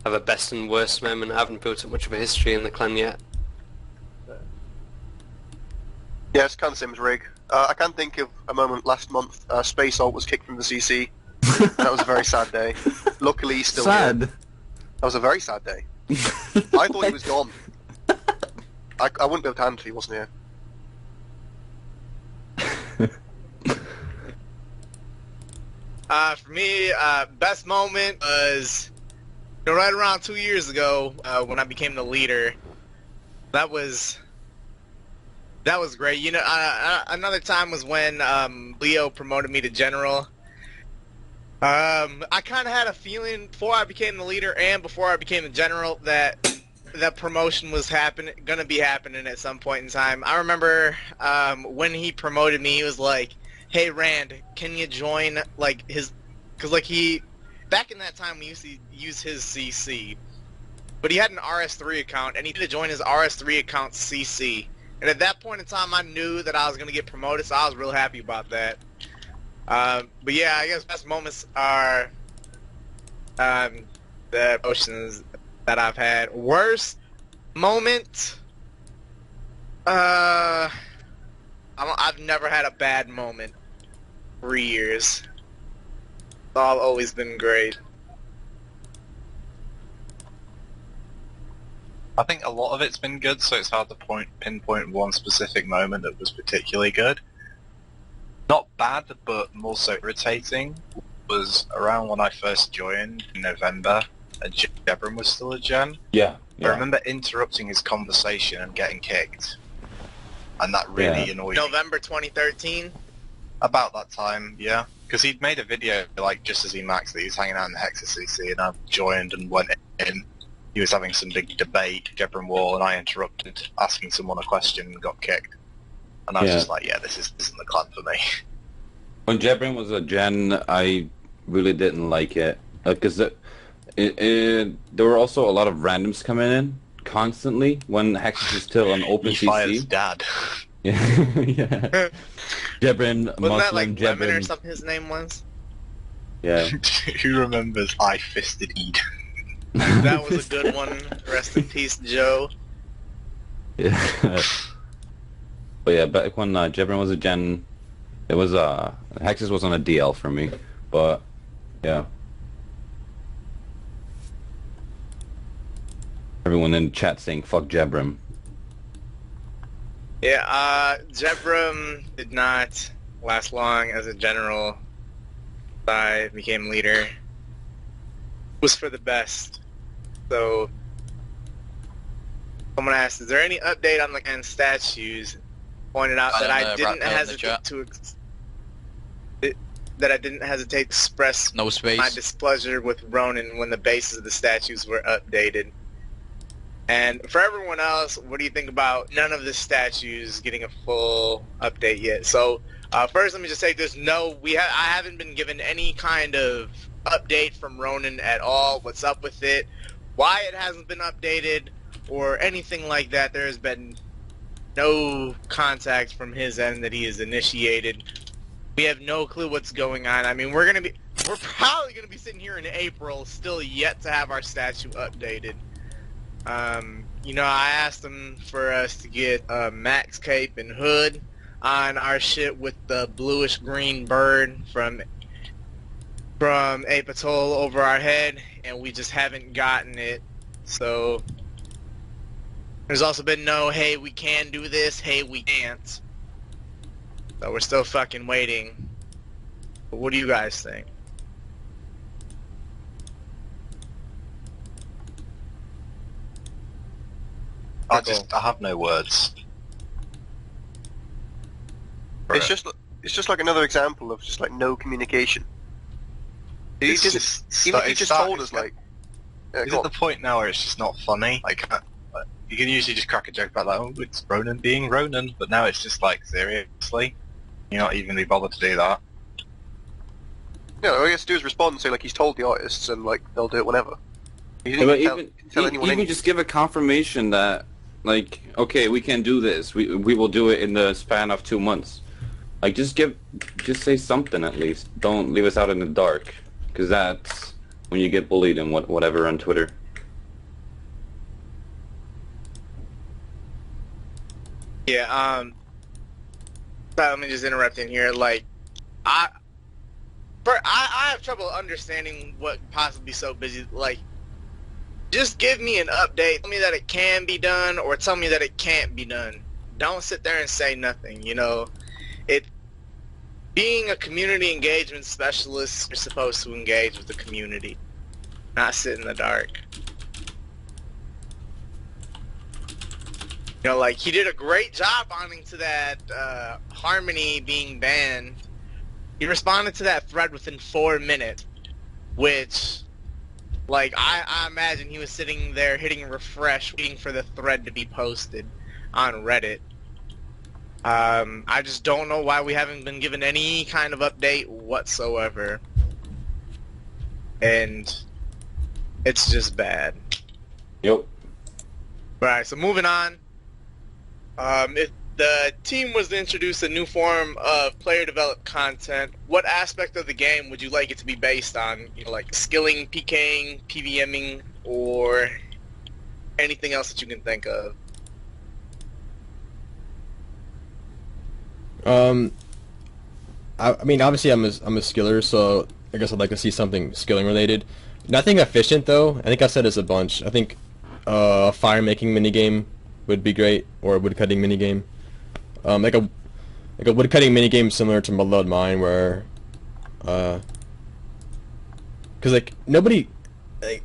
have a best and worst moment. I haven't built up much of a history in the clan yet. Yeah, it's kind of same as Rig. I can think of a moment last month. Space Alt was kicked from the CC. That was a very sad day. Luckily, he's still sad. here. That was a very sad day. I thought he was gone. I wouldn't be able to handle if he wasn't here. For me, best moment was right around 2 years ago when I became the leader. That was great. You know, another time was when Leo promoted me to general. I kind of had a feeling before I became the leader and before I became the general that that promotion was gonna be happening at some point in time. I remember when he promoted me, he was like, "Hey Rand, can you join like his?" Because like back in that time we used to use his CC, but he had an RS3 account and he needed to join his RS3 account CC. And at that point in time, I knew that I was gonna get promoted, so I was real happy about that. But yeah, I guess best moments are the promotions that I've had. Worst moment? I've never had a bad moment. 3 years. It's all always been great. I think a lot of it's been good, so it's hard to pinpoint one specific moment that was particularly good. Not bad, but more so irritating, was around when I first joined in November, and Jebron was still a gen. Yeah. I remember interrupting his conversation and getting kicked. And that really annoyed me. November 2013? About that time, yeah. Because he'd made a video, like, just as he maxed it, he was hanging out in the Hexis CC, and I joined and went in. He was having some big debate, Jebron Wall, and I interrupted, asking someone a question and got kicked. And I was just like, yeah, this isn't the clan for me. When Jebron was a gen, I really didn't like it. Because there were also a lot of randoms coming in constantly when Hexis was still an open CC. Fired his dad. Yeah. Yeah. Jebron, Wasn't Muslim, that like Jebron. Lemon or something his name was? Yeah. Who remembers I Fisted Eden? That was a good one. Rest in peace, Joe. Yeah. But yeah, back when Jebron was a gen, it was Hexis was on a DL for me. But yeah. Everyone in chat saying fuck Jebron. Yeah, Jebron did not last long as a general. I became leader. It was for the best. So, someone asked, is there any update on the clan statues? Pointed out that I didn't hesitate to express No space. my displeasure with Ronin when the bases of the statues were updated. And for everyone else, what do you think about none of the statues getting a full update yet? So first, let me just say this: no, I haven't been given any kind of update from Ronin at all. What's up with it? Why it hasn't been updated or anything like that? There has been no contact from his end that he has initiated. We have no clue what's going on. I mean, we're probably gonna be sitting here in April, still yet to have our statue updated. you know, I asked him for us to get Max Cape and Hood on our shit with the bluish green bird from Ape Atoll over our head, and we just haven't gotten it. So there's also been no, hey, we can do this, hey, we can't. So we're still fucking waiting. But what do you guys think? I have no words. It's just like another example of just like no communication. He It's just just- even if he it's just that- told us like. Yeah, Is go it on. the point now where it's just not funny? Like, you can usually just crack a joke about like, oh, it's Ronan being Ronan, but now it's just like, seriously? You're not even really bothered to do that. Yeah, all he has to do is respond and say like he's told the artists and like they'll do it whenever. He Yeah, didn't but even tell anyone even anything. just give a confirmation that, like, okay, we can do this. We will do it in the span of 2 months. Like, just say something at least. Don't leave us out in the dark, because that's when you get bullied and whatever on Twitter. Yeah, let me just interrupt in here. Like, I have trouble understanding what could possibly be so busy. Like, just give me an update. Tell me that it can be done, or tell me that it can't be done. Don't sit there and say nothing. You know, being a community engagement specialist, you're supposed to engage with the community, not sit in the dark. You know, like, he did a great job owning to that Harmony being banned. He responded to that thread within 4 minutes, which, like, I imagine he was sitting there hitting refresh, waiting for the thread to be posted on Reddit. I just don't know why we haven't been given any kind of update whatsoever. And it's just bad. Yep. Alright, so moving on. If the team was to introduce a new form of player-developed content, what aspect of the game would you like it to be based on? You know, like skilling, PKing, PVMing, or anything else that you can think of? I mean, obviously, I'm a skiller, so I guess I'd like to see something skilling related. Nothing efficient though. I think I said this a bunch. I think a fire making minigame would be great, or a wood cutting minigame. Like a wood cutting minigame similar to Mudload Mine, where, cause like nobody,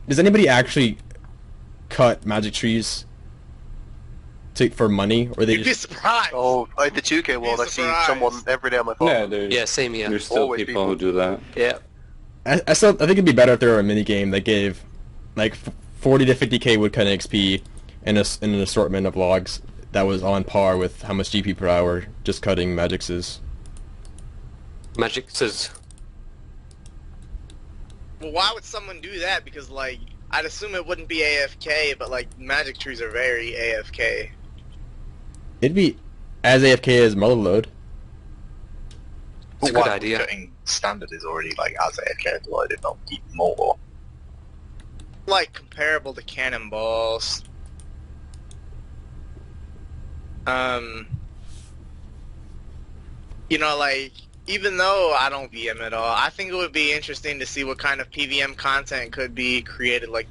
does anybody actually cut magic trees for money, or they You'd be just? surprised! Oh, like the 2K world, I see surprised. someone every day on my phone. Yeah, Yeah, same here. there's still Always people who do that. Yeah. I think it'd be better if there were a minigame that gave like 40 to 50k woodcutting XP and an assortment of logs that was on par with how much GP per hour just cutting magics is. Magic says, Well, why would someone do that? Because, like, I'd assume it wouldn't be AFK, but, like, magic trees are very AFK. It'd be as AFK as Motherload. it's a But good why idea. Cutting standard is already like as AFK, why did not even more? Like, comparable to cannonballs. You know, like, even though I don't VM at all, I think it would be interesting to see what kind of PVM content could be created. Like,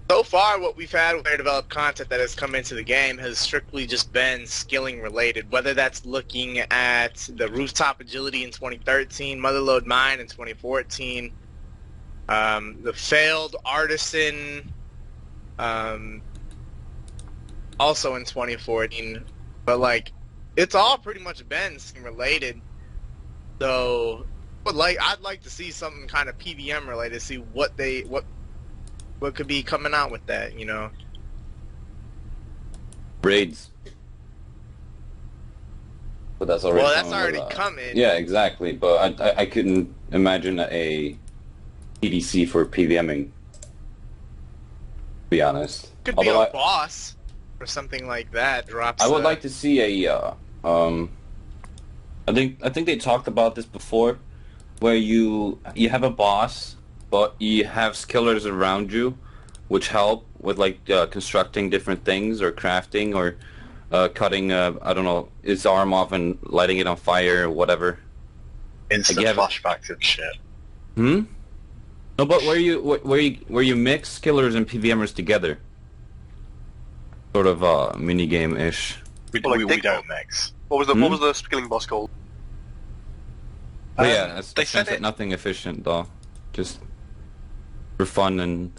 so far what we've had with player developed content that has come into the game has strictly just been skilling related, whether that's looking at the rooftop agility in 2013, Motherload Mine in 2014, the failed artisan also in 2014, but like it's all pretty much been related. So, but like I'd like to see something kind of PVM related, see what could be coming out with that, you know. Raids. But that's already Well, that's coming already with, coming. Yeah, exactly. But I couldn't imagine a EDC for PVMing. To be honest. Could be Although a boss or something like that. Drops. I would like to see a. I think they talked about this before, where you have a boss, but you have skillers around you, which help with like constructing different things or crafting or cutting, I don't know, his arm off and lighting it on fire or whatever. Instant Like, flashbacks and shit. Hmm? No, but where you mix killers and PVMers together. Sort of minigame-ish. We Well, like don't mix. What was the skilling boss called? But yeah, They said it. nothing efficient though. Just for fun and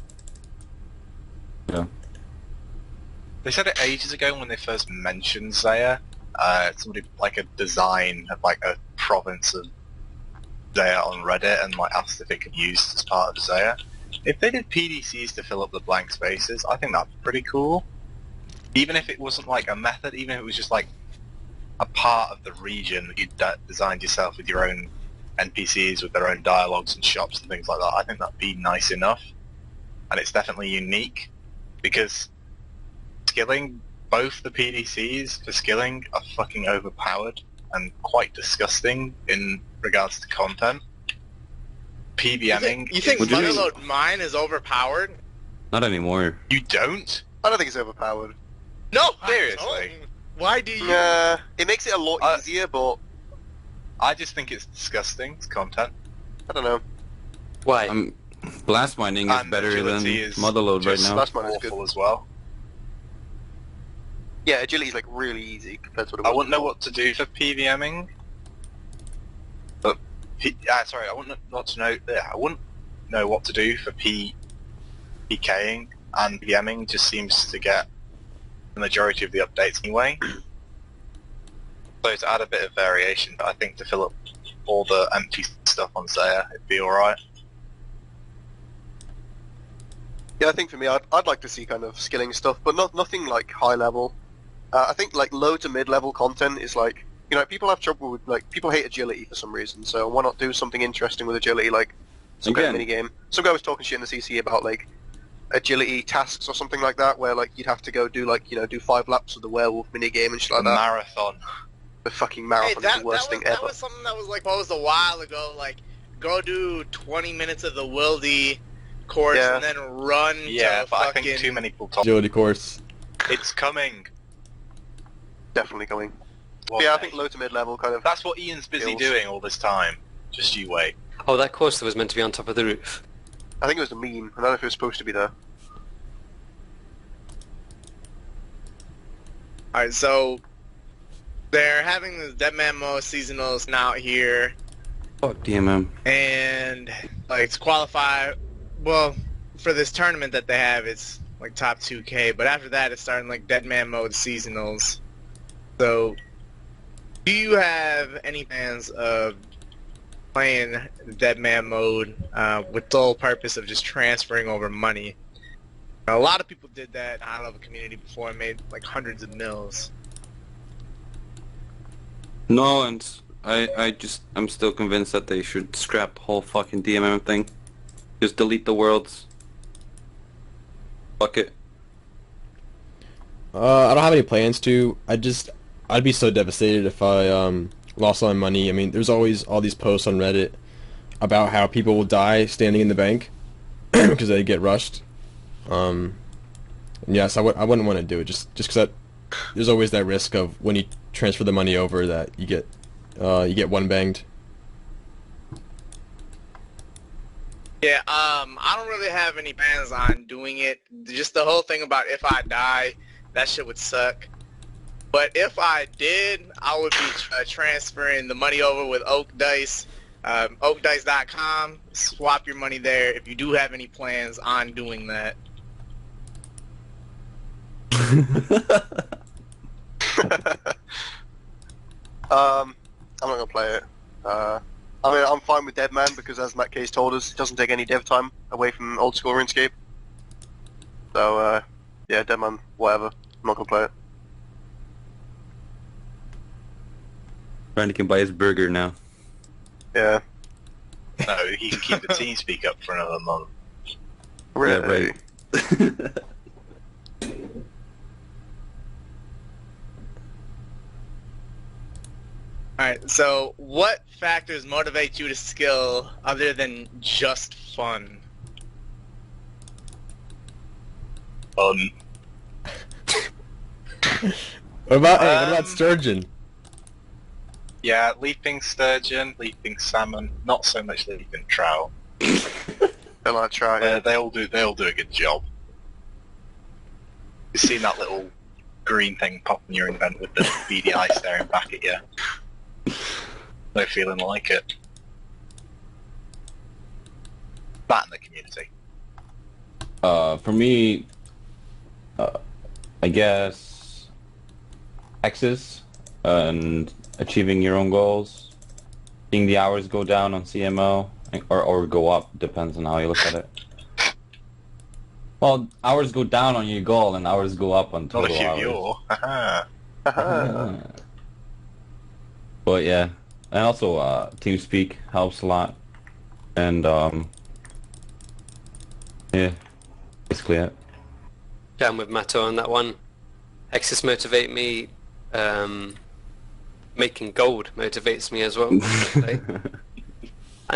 yeah. They said it ages ago when they first mentioned Zaya. Somebody like a design of like a province of Zaya on Reddit and like asked if it could be used as part of Zaya. If they did PDCs to fill up the blank spaces, I think that'd be pretty cool. Even if it wasn't like a method, even if it was just like a part of the region that you designed yourself with your own NPCs with their own dialogues and shops and things like that, I think that'd be nice enough. And it's definitely unique because skilling, both the PDCs for skilling are fucking overpowered and quite disgusting in regards to content. PBMing. You think Would you- Motherload Mine is overpowered? Not anymore. You don't? I don't think it's overpowered. No, Seriously? I don't. Why do you? It makes it a lot easier, but I just think it's disgusting. It's content. I don't know. Why? Blast mining is And better than agility is Motherload right just now. Blast mine is awful good. as well. Yeah, agility is like really easy compared to what it was. I wouldn't know before. what to do for PVMing, but I wouldn't I wouldn't know what to do for PKing, and PVMing just seems to get the majority of the updates anyway. So to add a bit of variation, I think to fill up all the empty stuff on Zaya, it'd be alright. Yeah, I think for me, I'd like to see kind of skilling stuff, but nothing like high level. I think like low to mid level content is like, you know, people have trouble with like people hate agility for some reason. So why not do something interesting with agility, like some kind of mini game? Some guy was talking shit in the CC about like agility tasks or something like that, where like you'd have to go do like do 5 laps of the werewolf mini game and shit like that. Marathon. The fucking Hey, marathon is the worst thing that ever. was something that was like posed a while ago. Like, go do 20 minutes of the Wildy course Yeah. and then run Yeah, to but I fucking... think too many people talk. Agility course. It's coming. Definitely going. One Yeah, I day. think low to mid level kind of. That's what Ian's busy skills. doing all this time. Just you wait. Oh, that course that was meant to be on top of the roof. I think it was a meme. I don't know if it was supposed to be there. Alright, so they're having the Deadman Mode seasonals now here, Fuck DMM. and like to qualify, well, for this tournament that they have, it's like top 2K, but after that it's starting like Deadman Mode seasonals. So, do you have any plans of playing Deadman Mode with the sole purpose of just transferring over money? A lot of people did that in High Level Community before and made like hundreds of mils. No, and I'm still convinced that they should scrap the whole fucking DMM thing. Just delete the worlds. Fuck it. I don't have any plans to. I'd be so devastated if I lost all my money. I mean, there's always all these posts on Reddit about how people will die standing in the bank because they get rushed. Yes, I wouldn't want to do it just because there's always that risk of when you transfer the money over that you get one banged. Yeah, I don't really have any plans on doing it. Just the whole thing about if I die, that shit would suck. But if I did, I would be transferring the money over with Oak Dice, oakdice.com. Swap your money there if you do have any plans on doing that. I'm not gonna play it. I mean, I'm fine with Deadman because, as Matt Case told us, it doesn't take any dev time away from old school RuneScape. So, yeah, Deadman, whatever. I'm not gonna play it. Randy can buy his burger now. Yeah. No, he can keep the TeamSpeak up for another month. Really? Yeah, right. Alright, so what factors motivate you to skill other than just fun? What about sturgeon? Yeah, leaping sturgeon, leaping salmon, not so much leaping trout. Don't like trout. Yeah. They all do a good job. You've seen that little green thing pop in your invent with the beady eye staring back at you. No feeling like it. That in the community. For me, I guess Hexis and achieving your own goals, seeing the hours go down on CMO or go up, depends on how you look at it. Well, hours go down on your goal and hours go up on Not total if hours. you're. But yeah, and also TeamSpeak helps a lot, and yeah, basically it. Yeah, I'm with Matto on that one. Hexis motivate me. Making gold motivates me as well. And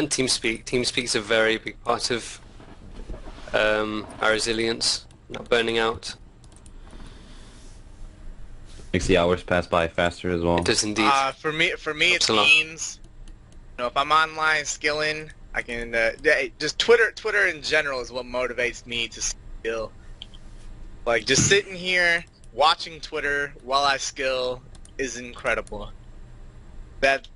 TeamSpeak. TeamSpeak's a very big part of our resilience, not burning out. Makes the hours pass by faster as well. It does indeed. For me, it's Helps a lot. memes. You know, if I'm online skilling, I can just Twitter in general is what motivates me to skill. Like just sitting here watching Twitter while I skill is incredible. That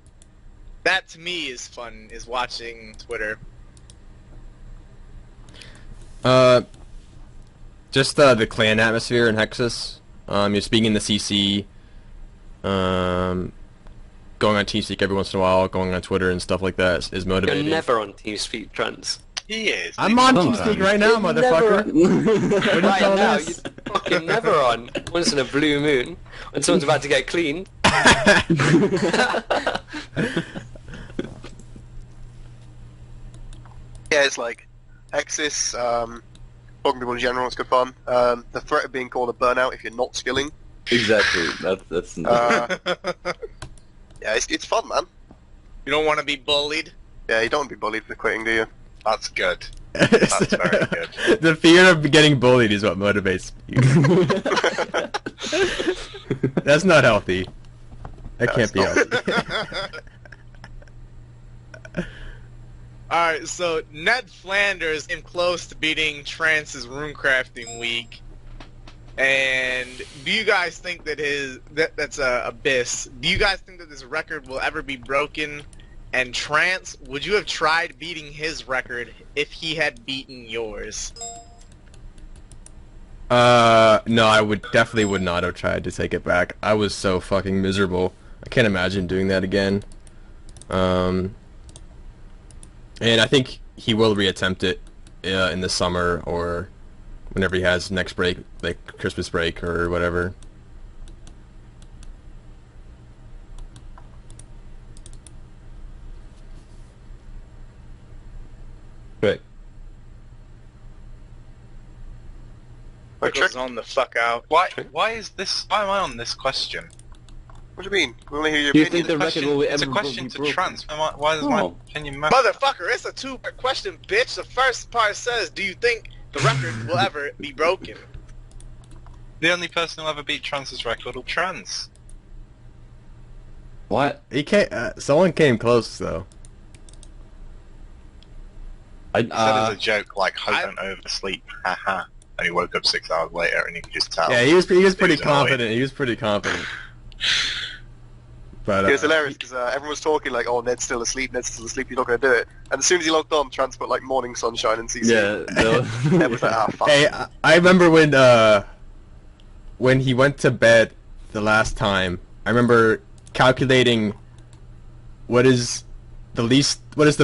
to me is fun, is watching Twitter. Just the clan atmosphere in Hexis. You're speaking in the CC, going on TeamSpeak every once in a while, going on Twitter and stuff like that is motivating. You're never on TeamSpeak, Trance. He is. I'm on TeamSpeak right now, motherfucker. What do you Right call now, this? you're fucking never on. Once in a blue moon, when someone's about to get cleaned. Yeah, it's like Hexis, talking to people in general, it's good fun. The threat of being called a burnout if you're not skilling. Exactly. That's Yeah, it's fun, man. You don't want to be bullied. Yeah, you don't want to be bullied for quitting, do you? That's good. That's very good. The fear of getting bullied is what motivates you. That's not healthy. That can't be healthy. Alright, so Ned Flanders came close to beating Trance's runecrafting week. And do you guys think that that's Abyss? Do you guys think that this record will ever be broken? And Trance, would you have tried beating his record if he had beaten yours? No, I definitely would not have tried to take it back. I was so fucking miserable. I can't imagine doing that again. And I think he will reattempt it in the summer or whenever he has next break, like Christmas break or whatever. Right. Trickles on the fuck out. Why is this? Why am I on this question? What do you mean? We want to hear your Do you opinion. think the record will It's a ever question be to broken? Trance. Why does my No. opinion matter? Motherfucker, it's a two-part question, bitch. The first part says, do you think the record will ever be broken? The only person who'll ever beat Trance's record will Trance. What? He can't. Someone came close though. He said as a joke, like, I don't oversleep, haha. And he woke up 6 hours later, and you can just tell. Yeah, he was pretty was confident. annoyed. He was pretty confident. But It was hilarious because everyone was talking like, "Oh, Ned's still asleep. Ned's still asleep. You're not going to do it." And as soon as he logged on, Trance put like "Morning Sunshine" and CC. Yeah. Ned was like, "Ah, fuck." Hey, I remember when he went to bed the last time. I remember calculating what is the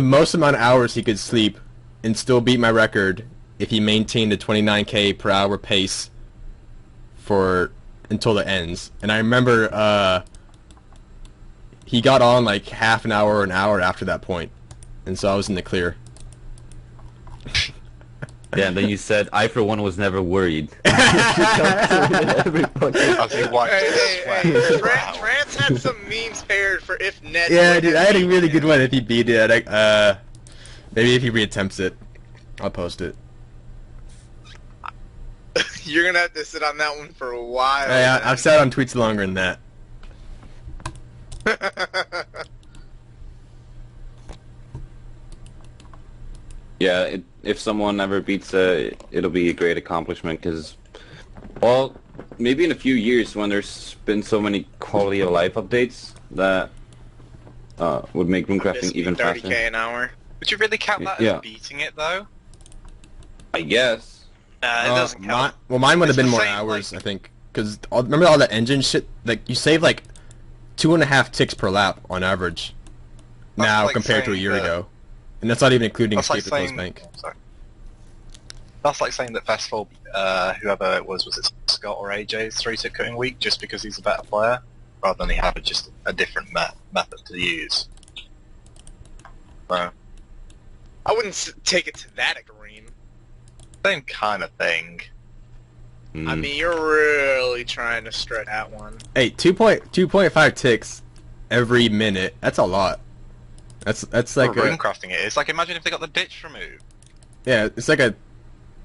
most amount of hours he could sleep and still beat my record if he maintained a 29k per hour pace until it ends. And I remember he got on like half an hour or an hour after that point, and so I was in the clear. Yeah, and then you said, I for one was never worried. I think why? Hey, Trance had some memes paired for if Ned. Yeah, would dude, I have had a beaten really him. good one if he beat it. Maybe if he reattempts it, I'll post it. You're gonna have to sit on that one for a while. Hey, I've sat on tweets longer than that. Yeah, if someone ever beats it, it'll be a great accomplishment, because, well, maybe in a few years when there's been so many quality of life updates that would make runecrafting even 30k faster. an hour. Would you really count that Yeah. as beating it though? I guess. Nah, it doesn't count. Mine would have It's been the more same, hours, like- I think. Because remember all that engine shit? Like, you save like 2.5 ticks per lap on average That's now like compared to a saying year that- ago. And that's not even including That's like escape the close saying. bank. Sorry. That's like saying that Festival, whoever it was it Scott or AJ's 3-tick cutting week just because he's a better player, rather than he had just a different method to use. So, I wouldn't take it to that extreme. same kind of thing. I mean, you're really trying to stretch that one. Hey, 2.5 ticks every minute. That's a lot. That's like For runecrafting it is. Like, imagine if they got the ditch removed. yeah, it's like a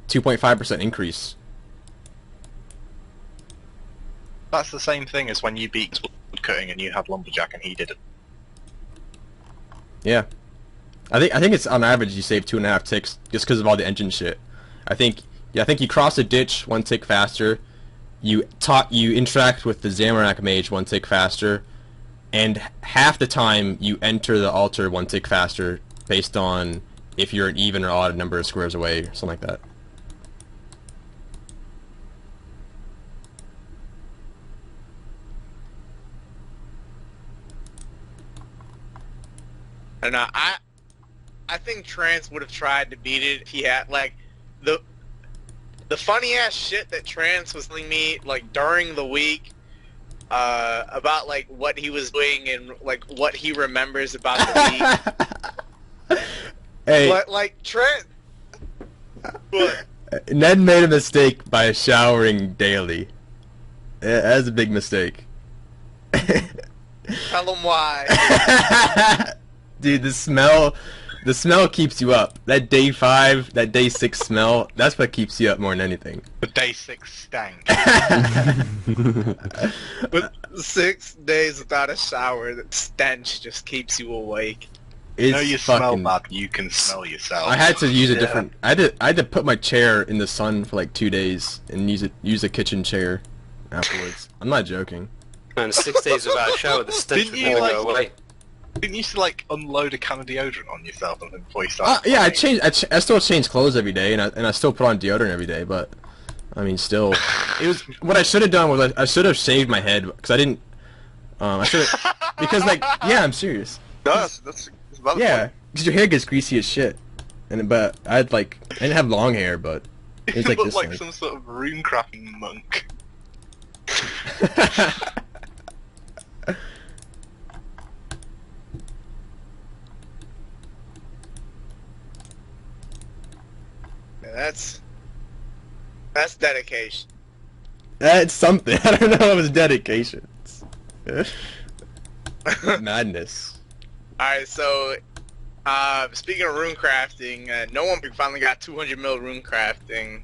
2.5% increase. That's the same thing as when you beat wood cutting and you had lumberjack and he didn't. Yeah. I think it's on average you save 2.5 ticks just because of all the engine shit. I think you cross a ditch 1 tick faster. You interact with the Zamorak mage 1 tick faster, and half the time you enter the altar 1 tick faster based on if you're an even or odd number of squares away or something like that. And I think Trance would have tried to beat it if he had like the funny ass shit that Trance was telling me like during the week about like what he was doing and like what he remembers about the week. Hey, But like Trance, what? Ned made a mistake by showering daily. That's a big mistake. Tell him why. Dude, the smell keeps you up. That day 5, that day 6 smell, that's what keeps you up more than anything. The day 6 stank. But 6 days without a shower, the stench just keeps you awake. You know It's you smell fucking... bad, you can smell yourself. I had to use a Yeah. different... I had to put my chair in the sun for like 2 days and use a kitchen chair afterwards. I'm not joking. Man, 6 days without a shower, the stench Didn't would you, never like, go away. Didn't you used to like unload a can of deodorant on yourself and then before you started? Yeah, I playing? I still change clothes every day, and I still put on deodorant every day. But I mean, still, it was what I should have done was I should have shaved my head because I didn't. I should because like yeah, I'm serious. No, that's a valid Yeah, point. because your hair gets greasy as shit, but I didn't have long hair, but it was You like look this. like length. some sort of runecrafting monk. Yeah, that's dedication. That's something. I don't know if it was dedication. Madness. Alright, so speaking of rune crafting, no one finally got 200 mil rune crafting.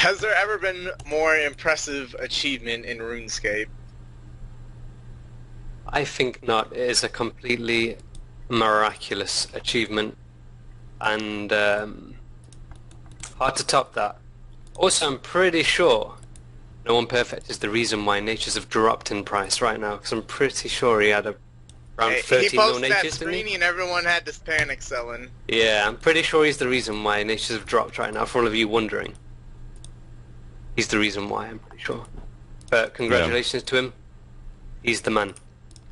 Has there ever been more impressive achievement in RuneScape? I think not. It is a completely miraculous achievement, and hard to top that. Also, I'm pretty sure No One Perfect is the reason why natures have dropped in price right now, because I'm pretty sure he had around Hey, 13 he mil posted that natures, didn't he? screening and everyone had this panic selling. Yeah, I'm pretty sure he's the reason why natures have dropped right now, for all of you wondering. He's the reason why, I'm pretty sure. But congratulations to him. He's the man.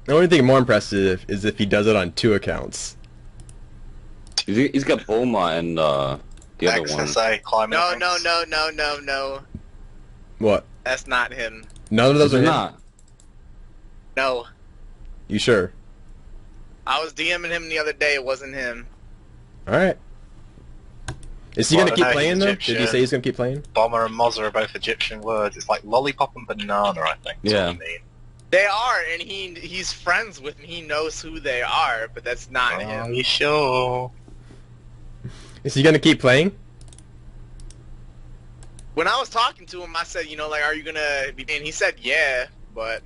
The only thing more impressive is if he does it on 2 accounts. He's got Bulma and the other one. XSA, climate No, ranks. no. What? That's not him. None of those Is are it him? not? No. You sure? I was DMing him the other day, it wasn't him. Alright. Is he Well, gonna keep I know playing he's though? Egyptian. Did he say he's gonna keep playing? Bomber and Mozza are both Egyptian words. It's like lollipop and banana, I think. That's Yeah. what you mean. They are, and he's friends with me. He knows who they are, but that's not Are him. you sure? Is he gonna keep playing? When I was talking to him, I said, you know, like, are you gonna be? And he said, yeah, but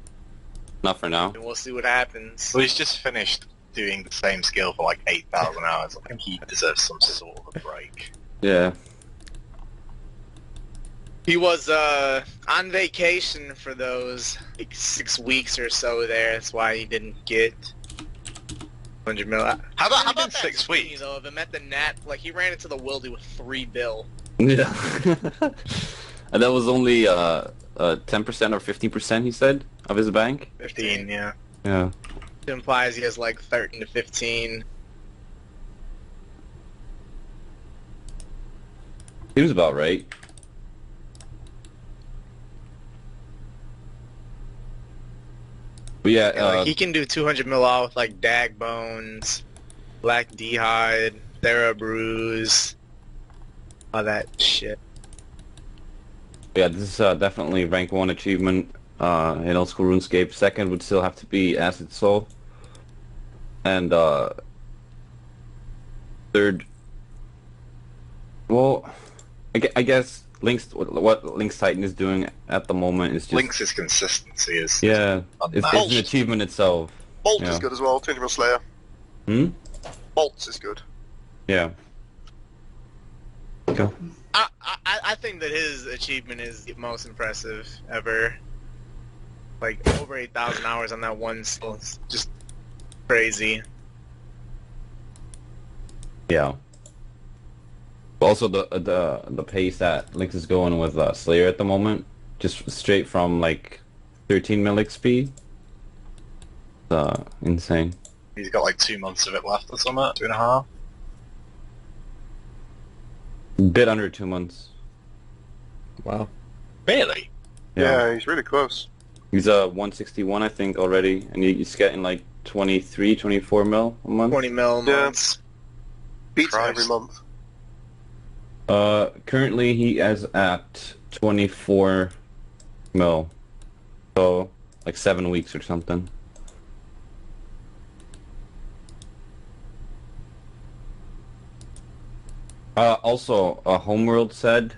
Not for now. we'll see what happens. Well, he's just finished doing the same skill for like 8,000 hours. I think he deserves some sort of a break. Yeah. He was on vacation for those like 6 weeks or so there. That's why he didn't get 100 mil. How about that 6 screening, weeks? though, of him at the Nat? Like, he ran into the Wildy with 3 bill. Yeah. And that was only 10% or 15%, he said, of his bank. 15, yeah. Yeah. It implies he has like 13 to 15. Seems about right. But yeah, Yeah, like, he can do 200 mil out with like Dag Bones, Black D-Hide, Therabruise, all that shit. yeah, this is definitely rank 1 achievement in Old School RuneScape. Second would still have to be Acid Soul. And third, well, I guess what Link's Titan is doing at the moment is just... Lynx's consistency is Yeah, it's unmatched. an achievement itself. Bolt Yeah. is good as well, 200 mil Slayer. Hmm? Bolts is good. Yeah. Okay. I think that his achievement is the most impressive ever. Like, over 8,000 hours on that one skill. It's just crazy. Yeah. Also, the pace that Lynx is going with Slayer at the moment, just straight from like 13 mil XP, insane. He's got like 2 months of it left or something, 2.5. Bit under 2 months. Wow. Really? Yeah, he's really close. He's 161, I think, already, and he's getting like 23, 24 mil a month. 20 mil Yeah. months. Beats it Christ. every month. Currently he is at 24 mil, so like 7 weeks or something. Also, Homeworld said,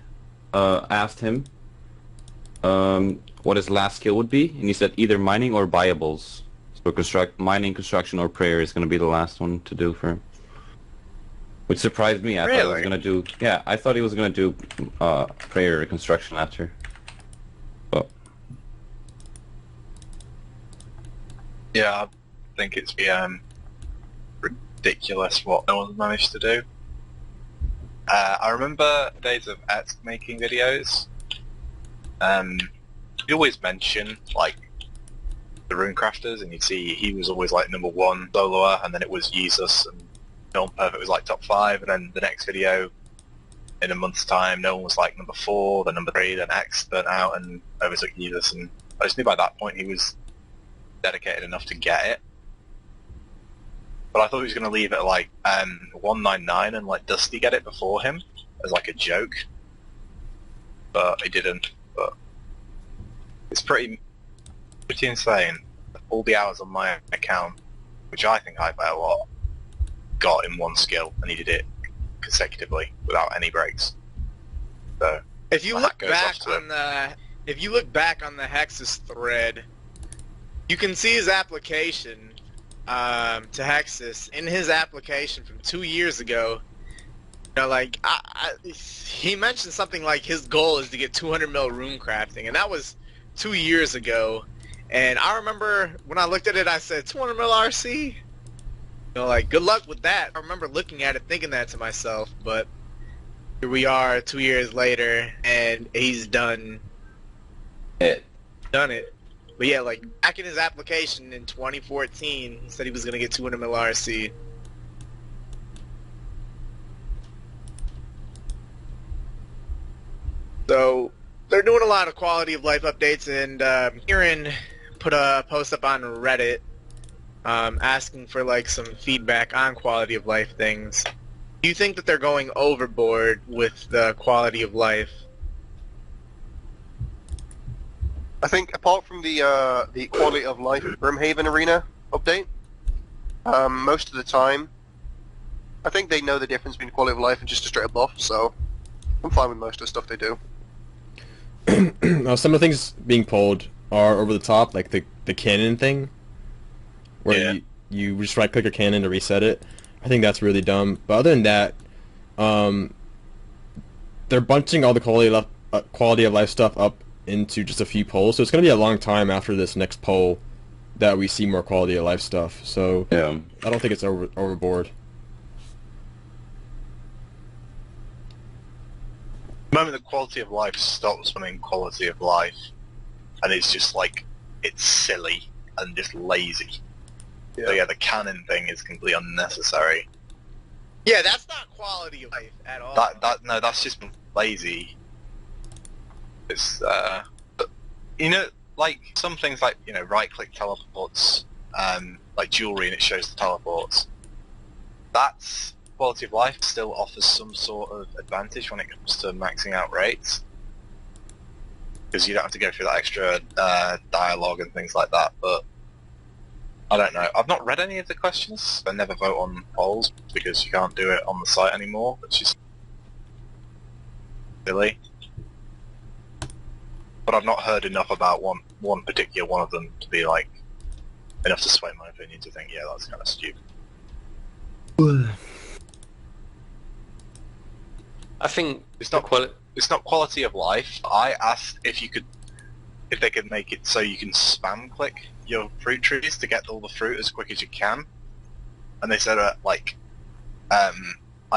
asked him, what his last skill would be, and he said either mining or buyables. So mining, construction, or prayer is going to be the last one to do for him. Which surprised me. I thought he was Really? going to do... Yeah, I thought he was going to do prayer or construction after. But Yeah, I think it's ridiculous what no one's managed to do. I remember days of Etz making videos. He'd always mention like the rune crafters, and you'd see he was always like number 1 soloer, and then it was Jesus, and No One Perfect was like top 5, and then the next video in a month's time, no one was like number 4, then number 3, then X burnt out and overtook Jesus, and I just knew by that point he was dedicated enough to get it. But I thought he was going to leave it at like 199 and let Dusty get it before him as like a joke. But he didn't. But it's pretty insane. All the hours on my account, which I think I bet a lot, got in one skill, and he did it consecutively without any breaks. So If you my look hat goes back off to him. on the Hexis thread, you can see his application to Hexis. In his application from 2 years ago, you know, like he mentioned something like his goal is to get 200 mil rune crafting, and that was 2 years ago. And I remember when I looked at it, I said 200 mil RC. You know, like, good luck with that. I remember looking at it, thinking that to myself, but here we are 2 years later, and he's done it. But yeah, like, back in his application in 2014, he said he was going to get 200 mil RC. So, they're doing a lot of quality of life updates, and Kieran put a post up on Reddit asking for like some feedback on quality of life things. Do you think that they're going overboard with the quality of life? I think apart from the quality of life Brimhaven Arena update, most of the time, I think they know the difference between quality of life and just a straight up buff, so I'm fine with most of the stuff they do. Some of the things being pulled are over the top, like the cannon thing, where Yeah. you just right click a cannon to reset it. I think that's really dumb. But other than that, they're bunching all the quality of life stuff up into just a few polls. So it's gonna be a long time after this next poll that we see more quality of life stuff. So Yeah. I don't think it's overboard. The moment the quality of life stops being quality of life, and it's just like, it's silly and just lazy. So yeah, the cannon thing is completely unnecessary. Yeah, that's not quality of life at all. No, that's just lazy. It's but, you know, like some things like, you know, right-click teleports, like jewelry, and it shows the teleports. That's quality of life still offers some sort of advantage when it comes to maxing out rates, because you don't have to go through that extra dialogue and things like that. But I don't know. I've not read any of the questions. I never vote on polls because you can't do it on the site anymore, which is silly. But I've not heard enough about one particular one of them to be like enough to sway my opinion to think, yeah, that's kind of stupid. I think It's the not quality. It's not quality of life. I asked if they could make it so you can spam click your fruit trees to get all the fruit as quick as you can, and they said I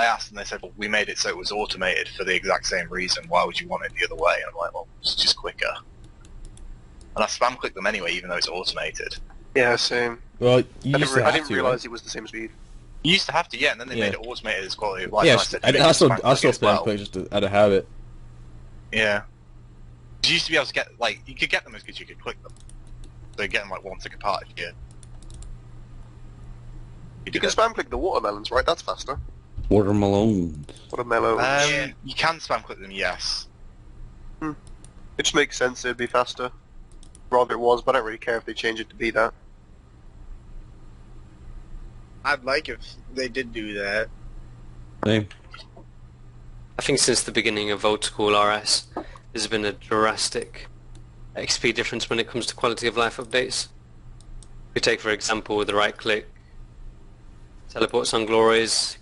asked and they said, well, we made it so it was automated for the exact same reason. Why would you want it the other way? And I'm like, well, it's just quicker. And I spam click them anyway, even though it's automated. Yeah, same. Well, you I used didn't, to I have didn't to, realise right? it was the same speed. You used to have to, yeah, and then they Yeah. made it automated as quality of life. Yeah, and I said, you I need to spam still click it as spam click just out of habit. Yeah. You used to be able to get, like, you could get them because you could click them. So you get them like one tick apart if you You can spam click the watermelons, right? That's faster. Watermelons. Watermelons. You can spam click them, yes. It just makes sense it'd be faster. Rather it was, but I don't really care if they change it to be that. I'd like if they did do that. Hey. I think since the beginning of old school RS, there's been a drastic XP difference when it comes to quality of life updates. We take for example the right click, teleports on glories,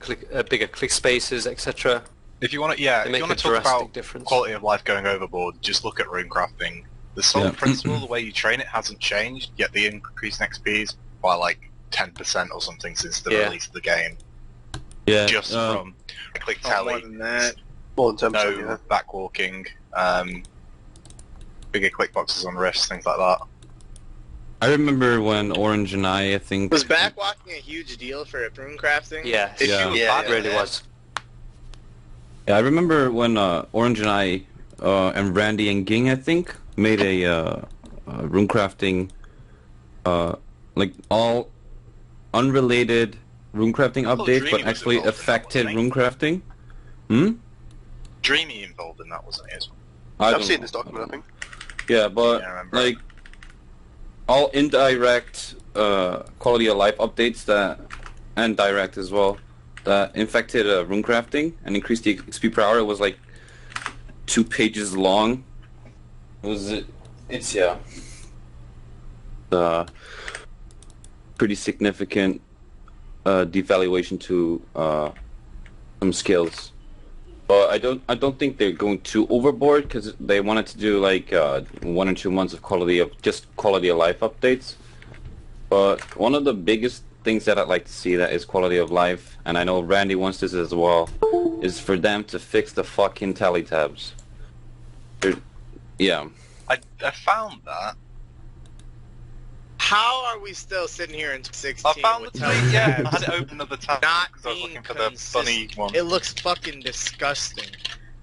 bigger click spaces, etc. If you want to, yeah, They if make you want a to talk drastic about difference. quality of life going overboard, just look at rune crafting. The sole Yeah. principle, the way you train it, hasn't changed, yet the increase in XP is by like 10% or something since the Yeah. release of the game. Yeah. Just from click Not more tally, than that. More than 10%, no yeah. backwalking, bigger click boxes on rifts, things like that. I remember when Orange and I think... Was backwalking a huge deal for rune crafting? Yeah, If Yeah. you were Yeah, bad it at really it, was. Yeah, I remember when Orange and I and Randy and Ging, I think, made a rune crafting, like all unrelated rune crafting thought updates, Dreamy but was actually involved in that, affected wasn't rune crafting. Hmm? Dreamy involved in that, wasn't he? As well? I I've don't seen know. this document, I think. Yeah, but Yeah, I remember. like all indirect quality of life updates that, and direct as well, that infected rune crafting and increased the XP per hour. It was like 2 pages long. It's yeah. Pretty significant devaluation to some skills. But I don't think they're going too overboard because they wanted to do like 1 or 2 months of quality of life updates. But one of the biggest things that I'd like to see that is quality of life, and I know Randy wants this as well, is for them to fix the fucking tally tabs. Yeah. I found that. How are we still sitting here in 2016 I found the with tweet, tab yeah. I tabs had it open another tab not because I was being looking for the funny one. It looks fucking disgusting.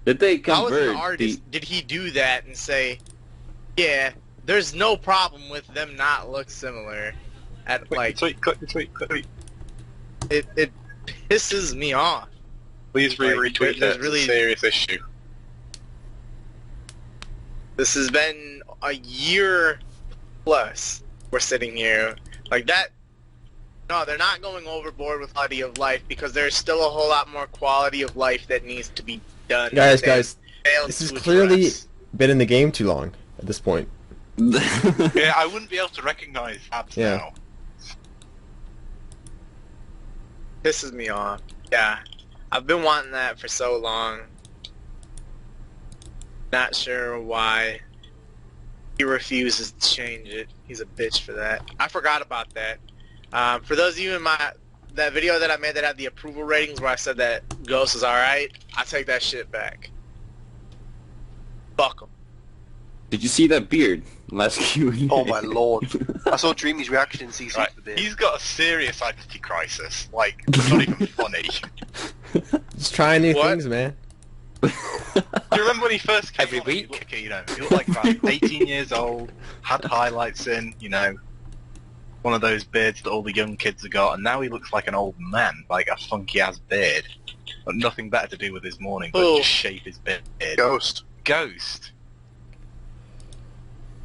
Did they How as an convert artist did he do that and say, yeah, there's no problem with them not look similar? At Click the tweet, click the tweet. it pisses me off. Please Like, retweet there's it. really- It's a serious issue. This has been a year plus. We're sitting here like that. No, they're not going overboard with quality of life because there's still a whole lot more quality of life that needs to be done. Guys, that guys, failed this is to clearly address. been in the game too long at this point. Yeah, I wouldn't be able to recognize abs Yeah. now. Pisses me off. Yeah. I've been wanting that for so long. Not sure why he refuses to change it. He's a bitch for that. I forgot about that. For those of you in that video that I made that had the approval ratings where I said that Ghost is alright, I take that shit back. Fuck him. Did you see that beard? Last Q&A. Oh my lord. I saw Dreamy's reaction in CC Right. for the beard. He's got a serious identity crisis. Like, it's not even funny. Just trying new What? things, man. Do you remember when he first came Every on, week? He looked like about 18 years old, had highlights in, one of those beards that all the young kids have got, and now he looks like an old man, like a funky-ass beard. But nothing better to do with his morning but Who? just shape his beard. Ghost. Ghost.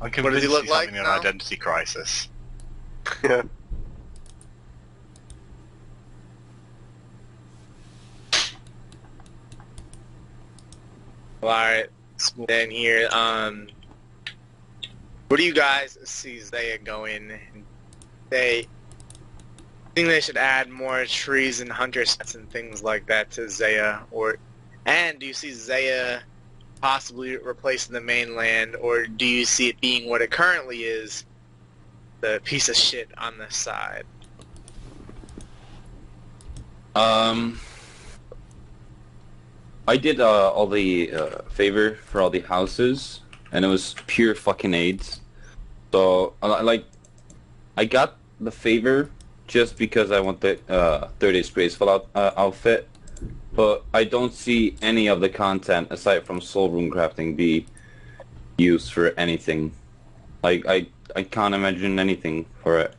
I'm What does convinced he look he's like having an now? identity crisis. Yeah. Alright, smooth in here. Where do you guys see Zaya going? They think they should add more trees and hunter sets and things like that to Zaya, and do you see Zaya possibly replacing the mainland, or do you see it being what it currently is, the piece of shit on the side? I did all the favor for all the houses, and it was pure fucking AIDS. So I got the favor just because I want the 30 Days Graceful outfit, but I don't see any of the content aside from soul rune crafting be used for anything. Like I can't imagine anything for it.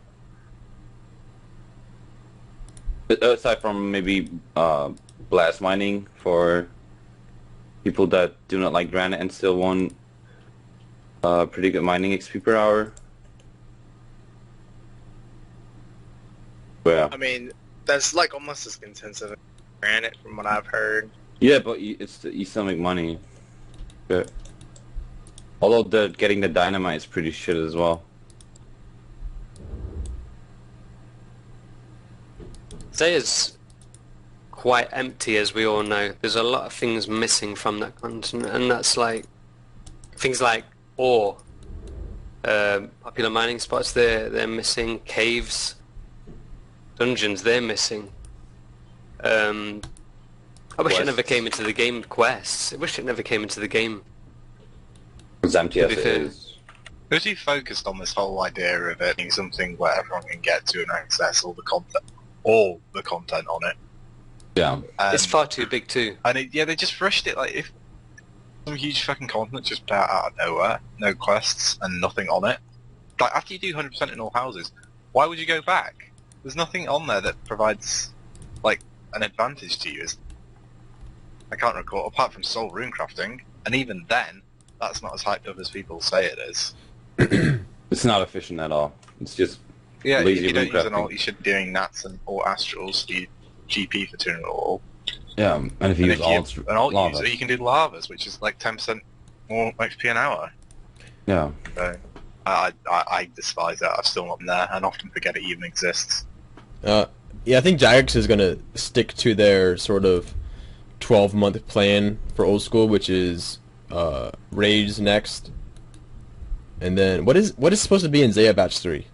Aside from maybe blast mining for people that do not like granite and still want pretty good mining XP per hour. But yeah. I mean, that's like almost as intensive as granite from what I've heard. Yeah, but you still make money. But although getting the dynamite is pretty shit as well. Zaya's quite empty, as we all know. There's a lot of things missing from that continent, and that's like things like ore, popular mining spots. They're missing, caves, dungeons. They're missing. I wish it never came into the game. Quests. I wish it never came into the game. As empty as To be it fair. is. Who's he focused on this whole idea of it being something where everyone can get to and access all the content on it? Yeah. It's far too big too. And they just rushed it. Like, if some huge fucking continent just put out of nowhere, no quests and nothing on it. Like, after you do 100% in all houses, why would you go back? There's nothing on there that provides, like, an advantage to you. I can't recall, apart from soul rune crafting, and even then, that's not as hyped up as people say it is. It's not efficient at all. It's just Yeah, lazy if you don't rune use an crafting. alt, you should be doing nats or astrals, you GP for tuning all. Yeah, and if you And use if you're alts, an alt lava. user, you can do lavas, which is like 10% more XP an hour. Yeah. So, I despise that. I've still not been there, and often forget it even exists. Yeah, I think Jagex is gonna stick to their sort of 12-month plan for old school, which is raids next, and then what is supposed to be in Zaya Batch 3?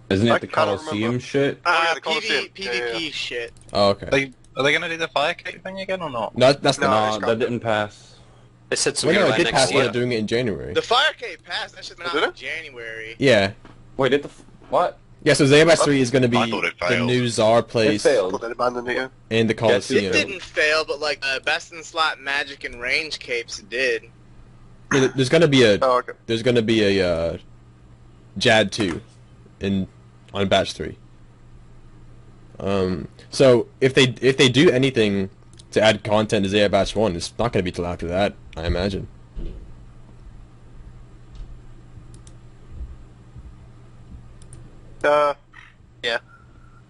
Isn't I it the kinda Colosseum remember. shit? yeah, the Colosseum. PvP shit. Oh, okay. Are they going to do the fire cake thing again or not? No, that's No, not. it's No, got- that didn't pass. They said Well, something no, it about did next pass. year. They're doing it in January. The fire cave passed. That should have been Did out in January. Yeah, Wait, what? yeah. So Zaya Batch 3 is gonna be I thought it the failed. new Czar It place failed. Thought they'd abandoned it, yeah. and the It Coliseum. didn't fail, but like best in slot magic and range capes did. Yeah, there's gonna be a Oh, okay. Jad 2 on Batch 3. So if they do anything to add content to Zaya Batch 1, it's not gonna be till after that, I imagine. Yeah.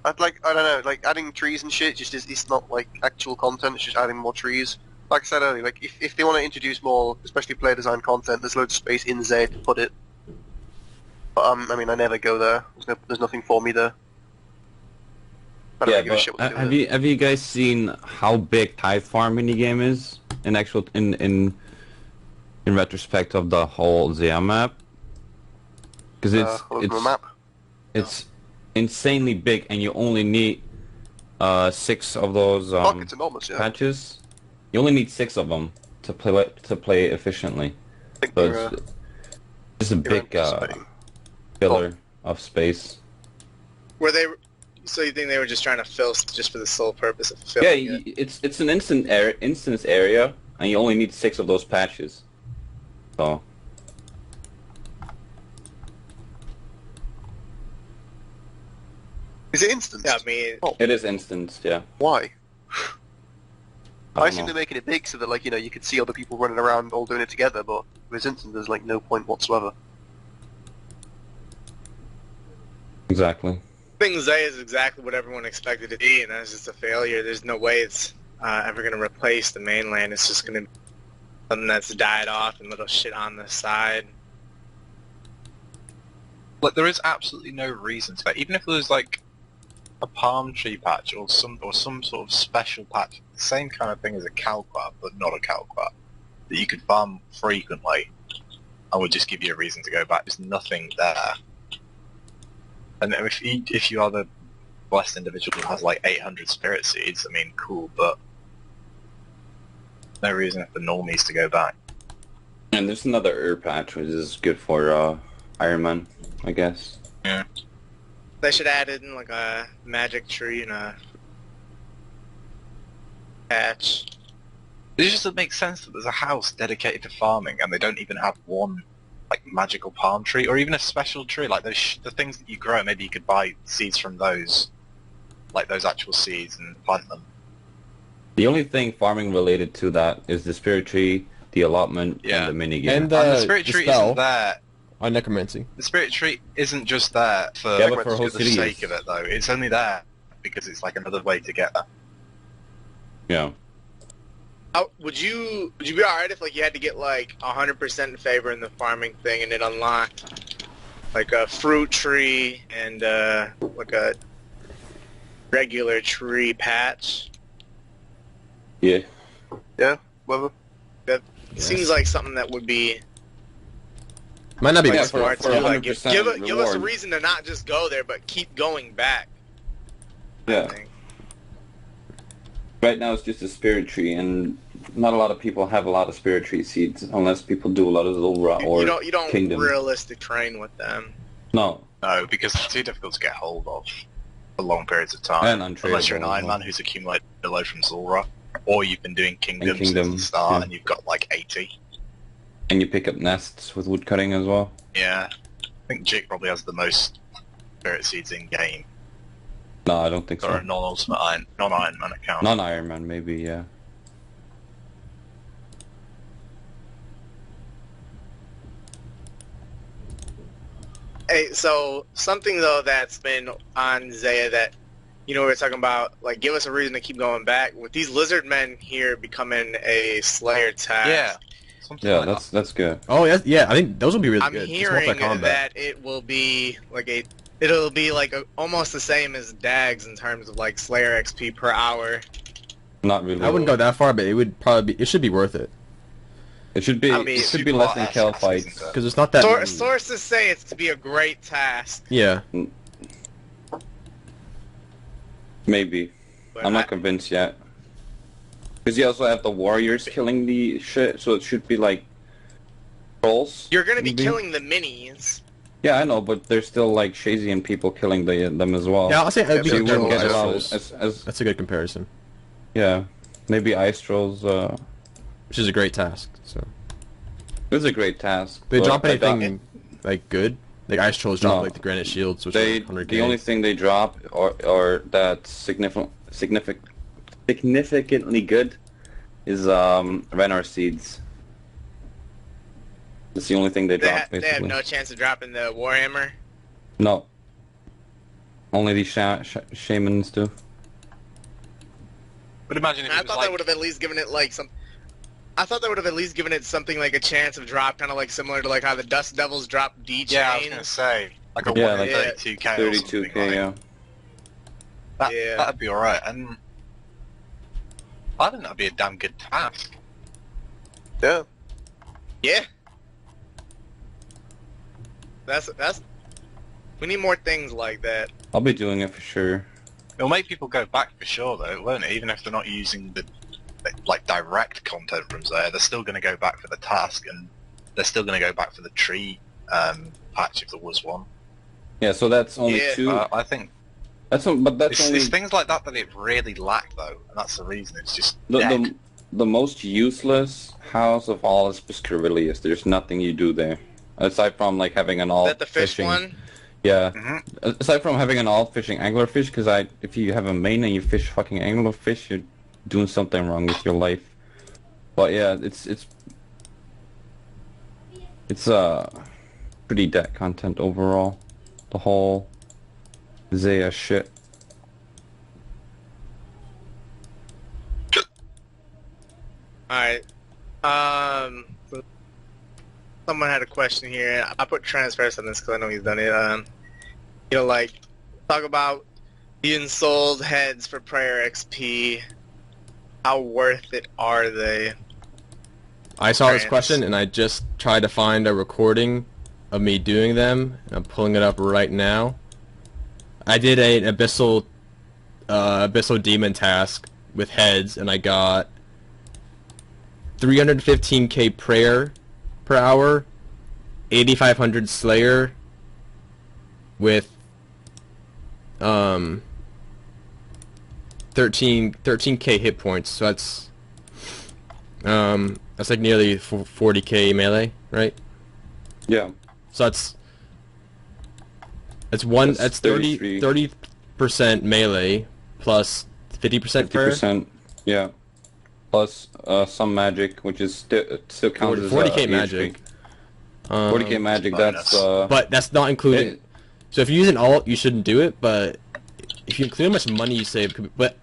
I don't know, like adding trees and shit just is, it's not like actual content, it's just adding more trees. Like I said earlier, like if they want to introduce more, especially player design content, there's loads of space in Z to put it. But I mean, I never go there. There's nothing for me there. I don't Yeah, really give a but shit what they do with have you guys seen how big Tithe Farm minigame is in retrospect of the whole Zia map? Because look at the map. it's insanely big, and you only need 6 of those Fuck, it's enormous, yeah. patches. You only need 6 of them to play efficiently. I think So they're, it's a big filler of space. Were they? So you think they were just trying to fill just for the sole purpose of filling? Yeah, it's an instance area, and you only need 6 of those patches. So is it instant? Yeah, I mean, it is instance, yeah. Why? I don't assume know. they're making it big so that, like, you know, you could see other people running around all doing it together, but with instant there's, like, no point whatsoever. Exactly. I think Zay is exactly what everyone expected it to be, and that's just a failure. There's no way it's ever going to replace the mainland. It's just going to be something that's died off and little shit on the side. Like, there is absolutely no reason to that. Even if there was, like, a palm tree patch or some sort of special patch, the same kind of thing as a Calquat, but not a Calquat, that you could farm frequently, I would just give you a reason to go back. There's nothing there. And if you are the blessed individual who has like 800 spirit seeds, I mean, cool, but no reason for normies to go back. And there's another herb patch, which is good for Iron Man, I guess. Yeah. They should add in like a magic tree and a patch. It just doesn't make sense that there's a house dedicated to farming and they don't even have one like magical palm tree or even a special tree. Like those the things that you grow, maybe you could buy seeds from those, like those actual seeds, and plant them. The only thing farming related to that is the spirit tree, the allotment, Yeah. and the minigame. And And the spirit the tree spell isn't there. on necromancy. The spirit tree isn't just there for, Yeah, but for the Hosidius. sake of it, though. It's only there because it's like another way to get there. Yeah. Would you be alright if like you had to get like 100% in favor in the farming thing and it unlocked like a fruit tree and like a regular tree patch? Yeah. Yeah, whatever. That Yes. seems like something that would be Might not be like worth for- smart it. to for do. Like, 100% give us a reward. reason to not just go there, but keep going back. I Yeah. think. Right now it's just a spirit tree, and not a lot of people have a lot of spirit tree seeds, unless people do a lot of Zulra or You don't Kingdom. realistic train with them. No. No, because it's too difficult to get hold of for long periods of time. And untradeable Unless you're an as Iron well. Man who's accumulated a load from Zulra. Or you've been doing Kingdoms since Kingdom, the start yeah. and you've got like 80. And you pick up nests with woodcutting as well. Yeah. I think Jake probably has the most spirit seeds in game. No, I don't think Or a so. non-Iron Man account. Non-Iron Man, maybe, yeah. Hey, so something though that's been on Zaya that, you know, we were talking about, like, give us a reason to keep going back. With these lizard men here becoming a Slayer task, Yeah. Something Yeah, like that's good. Oh yeah, I think those will be really I'm good. Just hearing multi-combat. that it will be like it'll be like almost the same as Dags in terms of like Slayer XP per hour. Not really. I wouldn't go that far, but it would probably be. It should be worth it It should be. I mean, It should be super less than ass Kel asses, fights. isn't it? because it's not that. many. Sources say it's to be a great task. Yeah, Maybe. But I'm not convinced yet. Because you also have the warriors killing the shit, so it should be like trolls. You're gonna be maybe? killing the minis. Yeah, I know, but there's still like Shazian people killing them as well. yeah. I'll say it'd be so you wouldn't comparable get to a lot Ice Trolls. as That's a good comparison, yeah. Maybe Ice Trolls. which is a great task. So, It's a great task. they but drop I doubt- anything like good? Like Ice Trolls drop No. like the granite shields, which They are 100 the only thing they drop or that's significantly good is Renar seeds. That's the only thing they They, drop they have basically. no chance of dropping the Warhammer. No. Only these shamans do. But imagine if I it was thought like... that would have at least given it like some. I thought they would have at least given it something like a chance of drop, kind of like similar to like how the Dust Devils drop D chains. Yeah, I was gonna say like a Yeah, 132k or something. 32k, Like. yeah. That'd be alright, and I think that'd be a damn good task. Yeah. Yeah. That's. We need more things like that. I'll be doing it for sure. It'll make people go back for sure, though, won't it? Even if they're not using the like direct content from there, they're still going to go back for the task, and they're still going to go back for the tree patch if there was one. Yeah, so that's only Yeah. 2. I think But that's only it's things like that that it really lacked, though, and that's the reason. It's just the most useless house of all is Piscarilius. There's nothing you do there aside from like having an all Is that the fish fishing. one? Yeah. Mhm. Aside from having an all fishing anglerfish, because if you have a main and you fish fucking anglerfish, you're doing something wrong with your life. But yeah, it's pretty dead content overall. The whole Zaya shit. Alright. Someone had a question here. I put Trance first on this because I know he's done it. You know, like, talk about the ensouled heads for prayer XP. How worth it are they? I saw this Trance. question and I just tried to find a recording of me doing them. I'm pulling it up right now. I did an abyssal demon task with heads, and I got 315k prayer per hour, 8,500 slayer with 13k hit points. So that's like nearly 40k melee, right? Yeah. So that's 33. 30% melee plus 50% prayer. 50%, yeah. Plus some magic, which is still counts as 40k HP. magic. 40k magic. That's But that's not included. So if you use an alt, you shouldn't do it. But if you include how much money you save, but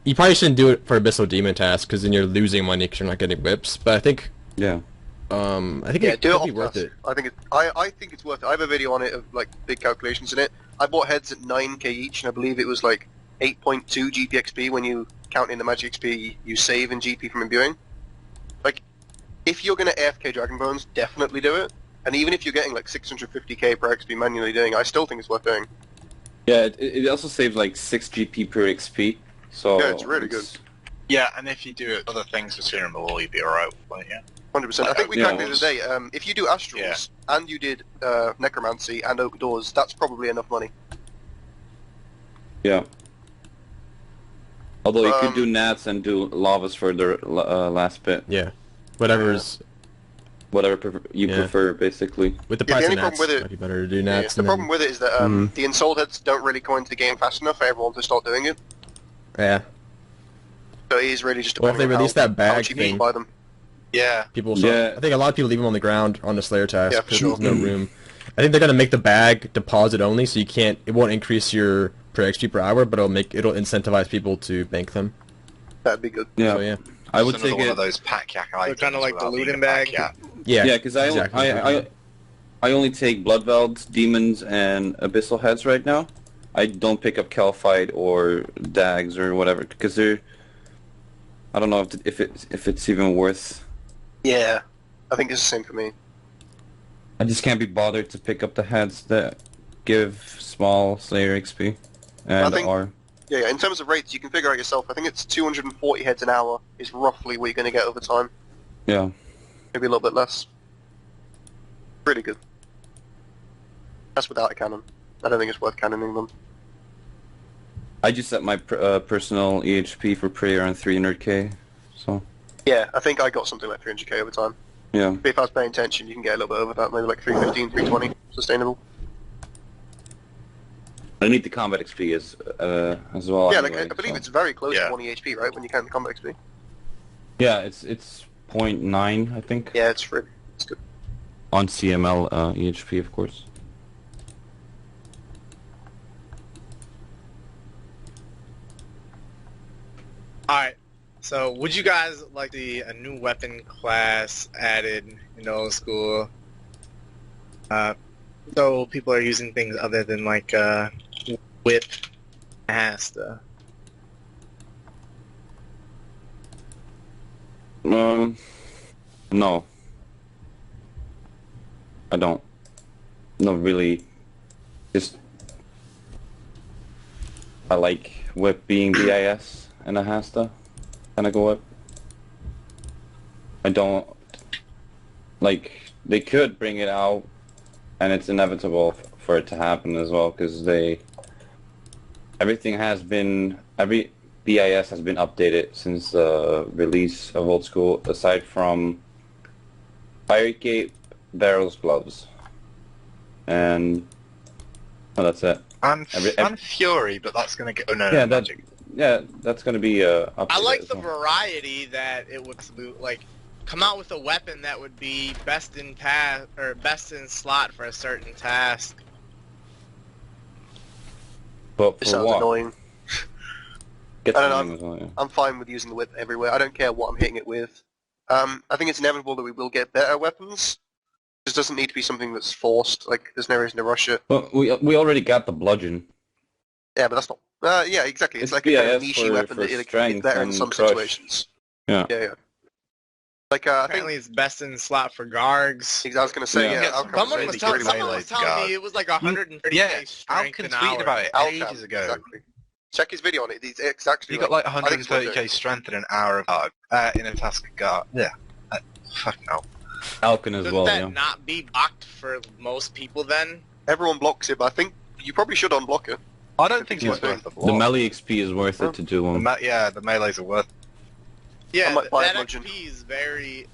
you probably shouldn't do it for Abyssal Demon task because then you're losing money because you're not getting whips. But I think yeah. I think Yeah, it do could it be off worth task. it. I think it's worth it. I have a video on it of like big calculations in it. I bought heads at 9k each, and I believe it was like 8.2 GPXP when you count in the magic XP you save in GP from imbuing. Like, if you're gonna AFK Dragon Bones, definitely do it. And even if you're getting like 650k per XP manually doing, I still think it's worth doing. Yeah, it also saves like 6 GP per XP. So Yeah, it's really good. yeah, and if you do other things for Serum Law, you'd be alright, won't you? 100%. I think we Yeah. cracked it the other day. If you do Astrals, and you did Necromancy and Oak Doors, that's probably enough money. Yeah. Although you could do Nats and do Lavas for the last bit. Yeah, whatever's Whatever you Yeah. prefer, basically. with the Yeah, price the of only Nats, problem with it- might be better to do Yeah, Nats. the problem with it is that the Ensouled Heads don't really come into the game fast enough for everyone to start doing it. Yeah, So it is really just Well, if they depending on release how that bag much you can thing- buy them. Yeah. people. Yeah. I think a lot of people leave them on the ground on the Slayer task Yeah, for because sure. there's no room. I think they're gonna make the bag deposit only, so you can't. It won't increase your per XP per hour, but it'll incentivize people to bank them. That'd be good. Yeah. So yeah, I would It's another take one it. of those pack yak items. kinda like the without being looting a pack bag. yak. yeah, Yeah, because exactly. I only take Bloodvelds, Demons, and Abyssal Heads right now. I don't pick up Calphite or Dags or whatever because they're. I don't know if it's even worth. Yeah, I think it's the same for me. I just can't be bothered to pick up the heads that give small Slayer XP and I think- R. Yeah, in terms of rates, you can figure out yourself. I think it's 240 heads an hour is roughly what you're going to get over time. Yeah. Maybe a little bit less. Pretty good. That's without a cannon. I don't think it's worth cannoning them. I just set my personal EHP for prayer on 300k. So Yeah, I think I got something like 300k over time. yeah. But if I was paying attention, you can get a little bit over that, maybe like 315, 320, sustainable. I need the combat XP as well. Yeah, anyway, like I believe so. it's very close Yeah. to 1 EHP, right, when you count the combat XP? Yeah, it's 0.9 I think Yeah, it's free. It's good. on CML EHP of course. Alright. So, would you guys like a new weapon class added in old school? So people are using things other than like whip, hasta. No. I don't. Not really. Just I like whip being BIS and a hasta kind of go whip. I don't like. They could bring it out, and it's inevitable for it to happen as well because every BIS has been updated since the release of old school, aside from Fire Cape, Barrels, Gloves, and that's it. And Fury, but that's going to get... Oh, no, Yeah, Magic. that's going to be updated. I like as the well. variety that it would like come out with a weapon that would be best in task or best in slot for a certain task. But It for sounds what? annoying. Gets I don't know, annoying as well, yeah. I'm fine with using the whip everywhere. I don't care what I'm hitting it with. I think it's inevitable that we will get better weapons. This doesn't need to be something that's forced. Like, there's no reason to rush it. Well, we already got the bludgeon. Yeah, but that's not... yeah, exactly. It's It's like a kind of BIS niche weapon for that it's strength better in and some crush. situations. Yeah. Yeah. Like, I think... Apparently, it's best in slot for Gargs. I was going to say, Yeah. yeah, Alchemist Someone really was, good. someone was telling me it was like 130k Yeah, strength Alkin an tweeted hour. about it Alchemist, ages ago. Exactly. Check his video on it. It's actually... You got like I think it's worth 130k it. strength in an hour of guard, in a task of guard. Yeah. Fucking hell. Alkin as Shouldn't well, that yeah. not be blocked for most people then? Everyone blocks it, but I think you probably should unblock it. I don't think Yeah. it's worth the block. The melee XP is worth it to do one. Yeah, the melees are worth. Yeah, might buy a that bludgeon. XP is very...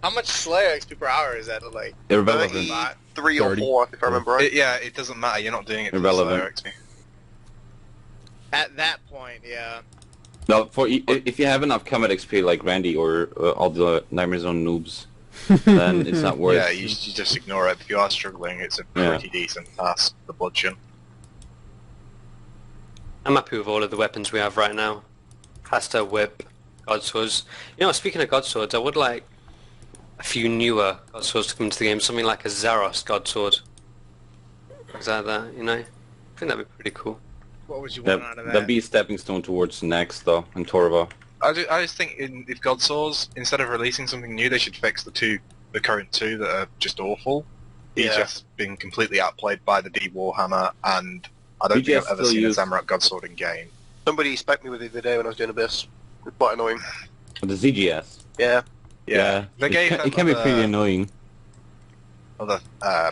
How much Slayer XP per hour is that, like? Irrelevant. 3 or 30. 4, if I remember right. It doesn't matter. You're not doing it for the Irrelevant. Slayer XP. At that point, yeah. No, if you have enough combat XP like Randy or all the Nightmare Zone noobs, then it's not worth Yeah, it. you just ignore it. If you are struggling, it's a Yeah. pretty decent task. The bludgeon. I'm happy with all of the weapons we have right now. Hasta, Whip, God Swords. You know, speaking of God Swords, I would like a few newer God Swords to come into the game. Something like a Zaros God Sword. Things like that, you know? I think that'd be pretty cool. What would you want out of That'd that? be a stepping stone towards next though, and Torva. I just think if God Swords, instead of releasing something new, they should fix the current two that are just awful. Yeah. BGF's been completely outplayed by the D Warhammer, and I don't think BGF I've ever still seen a use- Zamorak God Sword in game. Somebody spec'd me with it the other day when I was doing Abyss. It's quite annoying. The ZGS. Yeah. They gave it can be them pretty annoying. other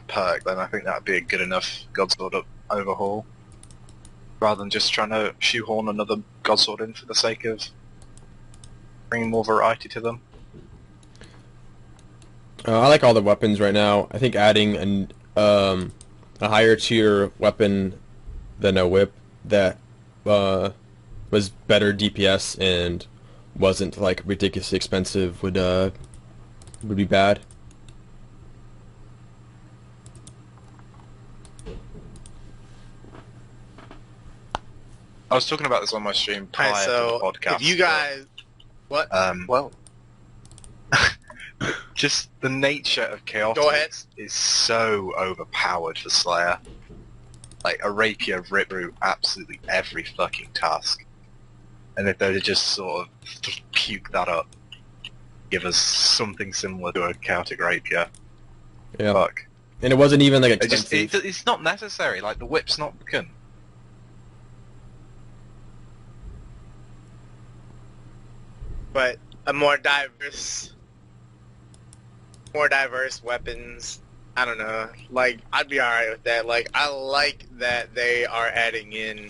perk, then I think that'd be a good enough God Sword overhaul. Rather than just trying to shoehorn another God Sword in for the sake of bringing more variety to them. I like all the weapons right now. I think adding a higher tier weapon than a whip that was better DPS and wasn't like ridiculously expensive would be bad. I was talking about this on my stream prior Alright, to so the podcast. if you guys... What? Well, just the nature of chaos Go ahead. is so overpowered for Slayer. Like, a rapier rip through absolutely every fucking task. And if they would just sort of just puke that up, give us something similar to a chaotic rapier. Yeah. Fuck. And it wasn't even like It just, expensive. it's not necessary, like the whip's not broken. But a more diverse weapons. I don't know. Like, I'd be alright with that. Like, I like that they are adding in...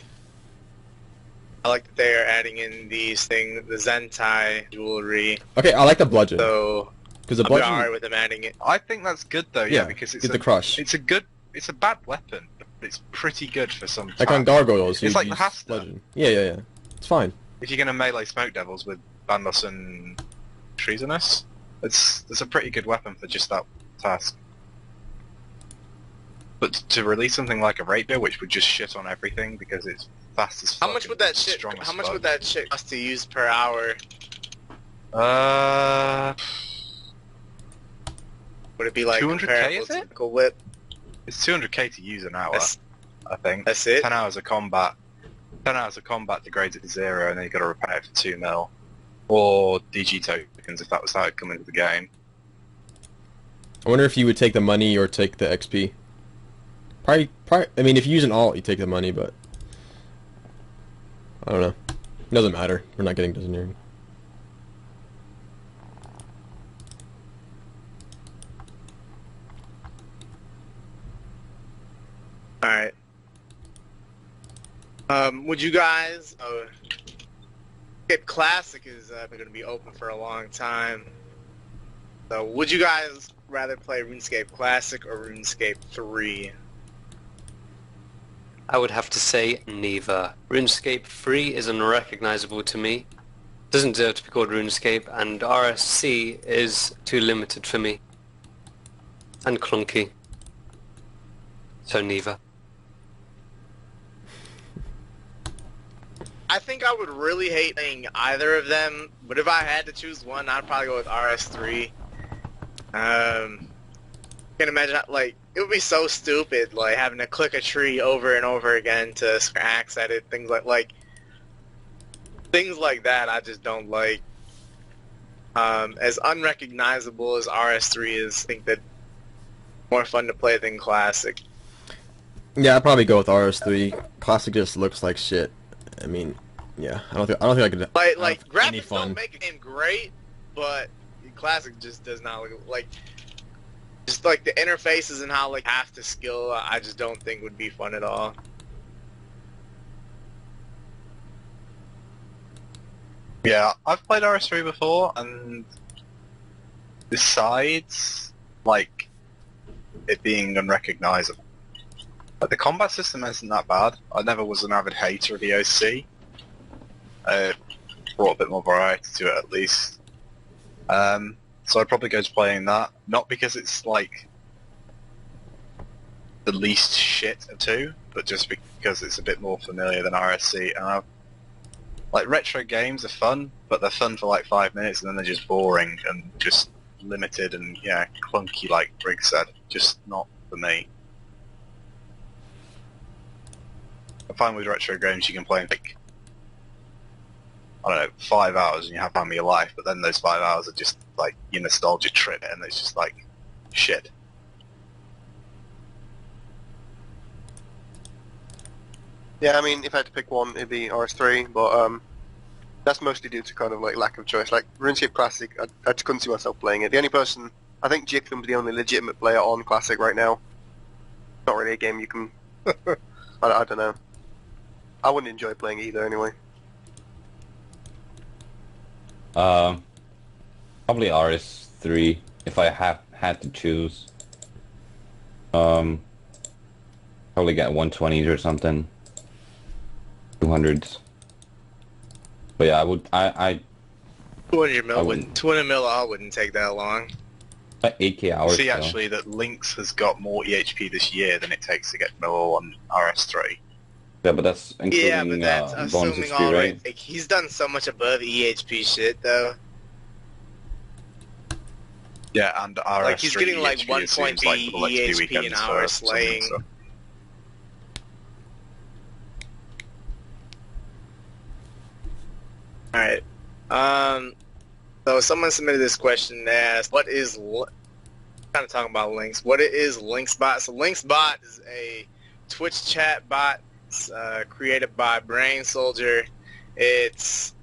these things, the Zentai jewelry. Okay, I like the bludgeon So, because the I'll be bludgeon. alright with them adding it. I think that's good though, yeah, because it's get the crush. it's a bad weapon, but it's pretty good for some Like on tasks. gargoyles, you It's like the use Hasta. bludgeon. Yeah. It's fine. If you're gonna melee smoke devils with Bandos and Treasonous, it's a pretty good weapon for just that task. But to release something like a rapier, which would just shit on everything because it's fast as fuck. How much would that and shit? strong as How much fuck. would that shit cost to use per hour? Would it be like 200K, comparable is to it? Trickool Whip? It's 200k to use an hour, That's, I think. that's it? 10 hours of combat. 10 hours of combat degrades it to 0, and then you got to repair it for 2 mil. Or DG tokens, if that was how it come into the game. I wonder if you would take the money or take the XP. Probably. I mean, if you use an alt, you take the money, but I don't know. It doesn't matter. We're not getting designated. Alright. Would you guys... RuneScape Classic is going to be open for a long time. So would you guys rather play RuneScape Classic or RuneScape 3? I would have to say neither. RuneScape 3 is unrecognizable to me. Doesn't deserve to be called RuneScape, and RSC is too limited for me. And clunky. So neither. I think I would really hate playing either of them, but if I had to choose one, I'd probably go with RS3. Can't imagine, like, it would be so stupid, like, having to click a tree over and over again to axe at it, things like that I just don't like. As unrecognizable as RS3 is, I think that more fun to play than Classic. Yeah, I'd probably go with RS3. Classic just looks like shit. I mean, yeah, I don't think I could Like have graphics any fun. don't make a game great, but Classic just does not look like. Just like the interfaces and how like half the skill, I just don't think would be fun at all. Yeah, I've played RS3 before, and besides, like, it being unrecognizable, like, the combat system isn't that bad. I never was an avid hater of EOC. Brought a bit more variety to it, at least. So I'd probably go to playing that, not because it's, like, the least shit of two, but just because it's a bit more familiar than RSC. And like, retro games are fun, but they're fun for like 5 minutes and then they're just boring and just limited and, yeah, clunky, like Briggs said. Just not for me. I find with retro games you can play in, like, I don't know, 5 hours and you have time of your life, but then those 5 hours are just, like, your nostalgia trip and it's just, like, shit. Yeah, I mean, if I had to pick one, it'd be RS3, but that's mostly due to kind of like lack of choice. Like RuneScape Classic, I just couldn't see myself playing it. The only person, I think Jicklum's the only legitimate player on Classic right now. Not really a game you can, I don't know. I wouldn't enjoy playing either anyway. Probably RS3 if I had to choose. Probably get 120s or something. 200s. But yeah, I 200 mil I wouldn't. 200 mil all wouldn't take that long. like 8K hours. See, so. actually, that Lynx has got more EHP this year than it takes to get Miller on RS3. Yeah, but that's including Yeah, but that's bonus assuming XP, all right? right. Like, he's done so much above EHP shit though. Yeah, and RS3 Like he's getting like EHP 1.0 seems like double XP EHP an weekends hour for slaying. something, so. Alright. So someone submitted this question. They asked, what is... kind of talking about Lynx. What is LynxBot? So LynxBot is a Twitch chat bot. It's created by Brain Soldier. It's...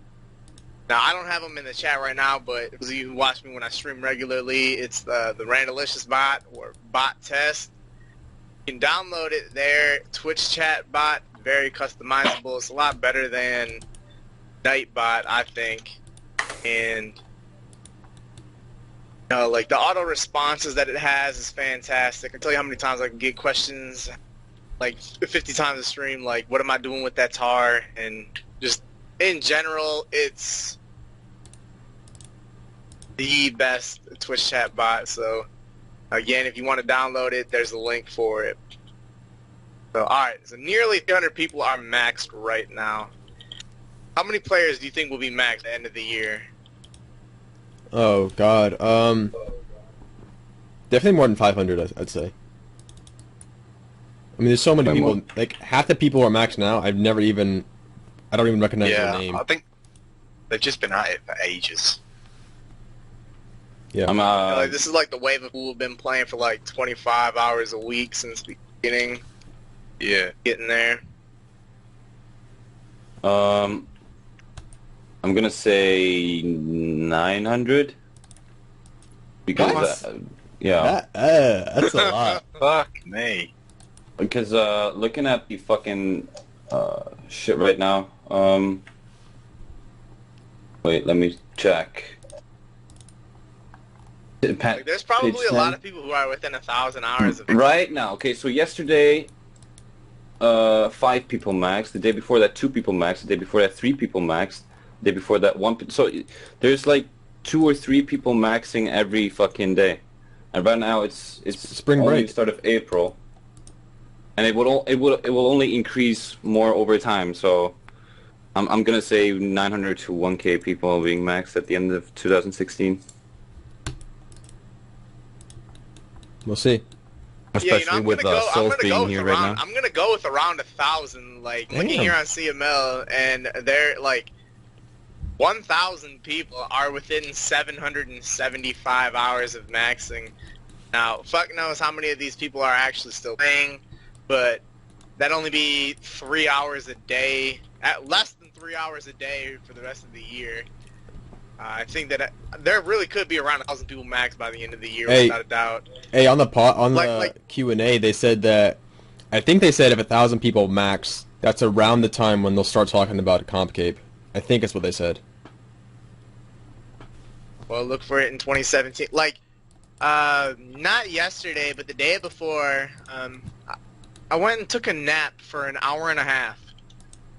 Now, I don't have them in the chat right now, but those of you who watch me when I stream regularly, it's the Randalicious bot, or bot test. You can download it there. Twitch chat bot, very customizable. It's a lot better than Nightbot, I think. And, you know, like, the auto responses that it has is fantastic. I can tell you how many times I can get questions, like, 50 times a stream, like, what am I doing with that tar? And just... in general, it's the best Twitch chat bot. So, again, if you want to download it, there's a link for it. So, alright, so nearly 300 people are maxed right now. How many players do you think will be maxed at the end of the year? Oh God. Definitely more than 500. I'd say. I mean, there's so many Wait, people. what? Like half the people who are maxed now. I don't even recognize their Yeah, name. I think they've just been at it for ages. Yeah. I'm Like, this is like the wave of people who've been playing for like 25 hours a week since the beginning, Yeah. getting there. I'm gonna say 900 because What? yeah, That's a lot. Fuck me. because looking at the fucking shit right now. Wait, let me check. Like, there's probably a lot of people who are within 1,000 hours of Right now. Okay, so yesterday, 5 people max. The day before that, 2 people max. The day before that, 3 people max. The day before that, 1. So there's like 2 or 3 people maxing every fucking day. And right now it's Spring only break. the start of April, and it will only increase more over time. So I'm gonna say 900 to 1K people being maxed at the end of 2016. We'll see. Especially I'm with gonna go, I'm Souls gonna being go here with right around, now. I'm gonna go with around 1,000. Like looking Damn. here on CML, and they're like 1,000 people are within 775 hours of maxing. Now, fuck knows how many of these people are actually still playing, but that'd only be 3 hours a day, at less than 3 hours a day for the rest of the year. I think that there really could be around 1,000 people max by the end of the year, Hey. without a doubt. Hey, on the Like- Q&A, they said that I think they said if 1,000 people max, that's around the time when they'll start talking about Comp Cape. I think that's what they said. Well, look for it in 2017. Like, not yesterday, but the day before, I went and took a nap for an hour and a half.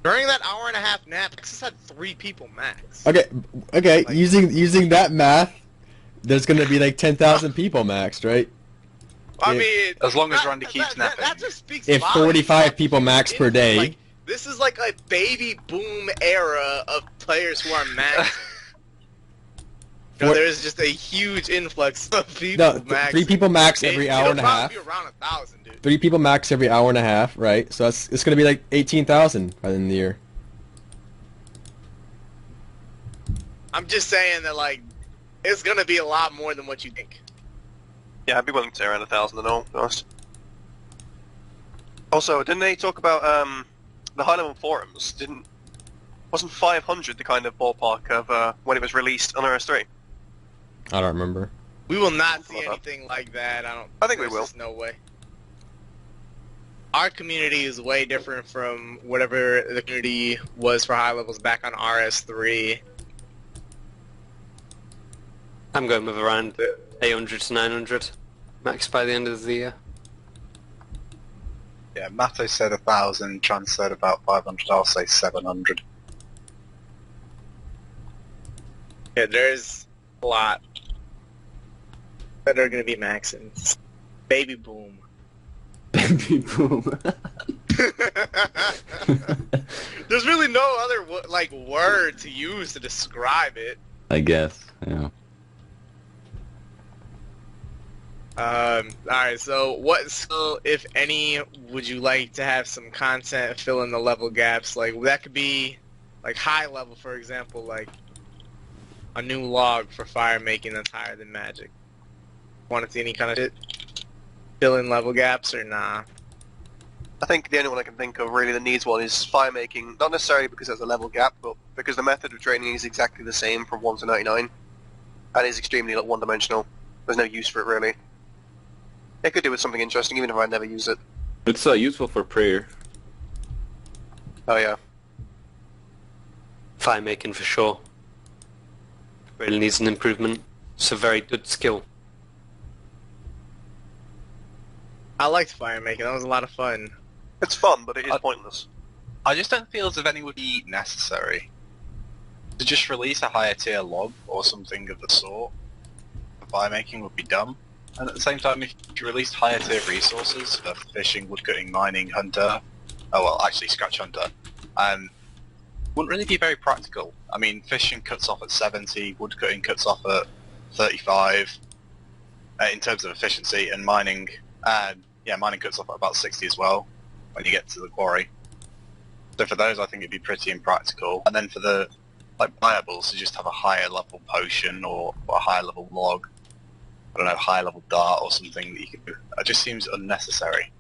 During that hour and a half nap, I just had 3 people max. Okay, Like- using that math, there's gonna be like 10,000 people maxed, right? I If- mean, As long as Randy keeps that napping. just speaks If volumes 45 about people the max per influx. day- Like, this is like a baby boom era of players who are maxing. You know, For- there's just a huge influx of people No, maxing. 3 people max every hour and a half. It'll probably be around 1,000, dude. 3 people max every hour and a half, right? So it's gonna be like 18,000 by the end of the year. I'm just saying that, like, it's gonna be a lot more than what you think. Yeah, I'd be willing to say around 1,000 and all, to be honest. Also, didn't they talk about the high-level forums? Wasn't 500 the kind of ballpark of when it was released on RS3? I don't remember. We will not see Hold up. anything like that. I think we there's will. just no way. Our community is way different from whatever the community was for high levels back on RS3. I'm going with around 800 to 900 max by the end of the year. Yeah, Matto said 1,000, Trance said about 500, I'll say 700. Yeah, there's a lot that are going to be maxing. Baby boom. Baby boom. There's really no other word to use to describe it. I guess. Yeah. Alright, so what skill, if any, would you like to have some content fill in the level gaps? Like, that could be, like, high level, for example, like, a new log for fire making that's higher than magic. Want to see any kind of shit? Fill in level gaps, or nah? I think the only one I can think of really that needs one is fire making, not necessarily because there's a level gap, but because the method of training is exactly the same from 1 to 99, and is extremely one-dimensional. There's no use for it, really. It could do with something interesting, even if I never use it. It's useful for prayer. Oh yeah. Fire making for sure. Really needs an improvement. It's a very good skill. I liked fire making, that was a lot of fun. It's fun, but it is pointless. I just don't feel as if any would be necessary. To just release a higher tier log or something of the sort for fire making would be dumb. And at the same time, if you released higher tier resources for fishing, woodcutting, mining, hunter, actually scratch hunter, wouldn't really be very practical. I mean, fishing cuts off at 70, woodcutting cuts off at 35 in terms of efficiency, and mining, mining cuts off at about 60 as well when you get to the quarry. So for those, I think it'd be pretty impractical. And then for the viables, to just have a higher level potion or a higher level log, I don't know, higher level dart or something that you can do. It just seems unnecessary.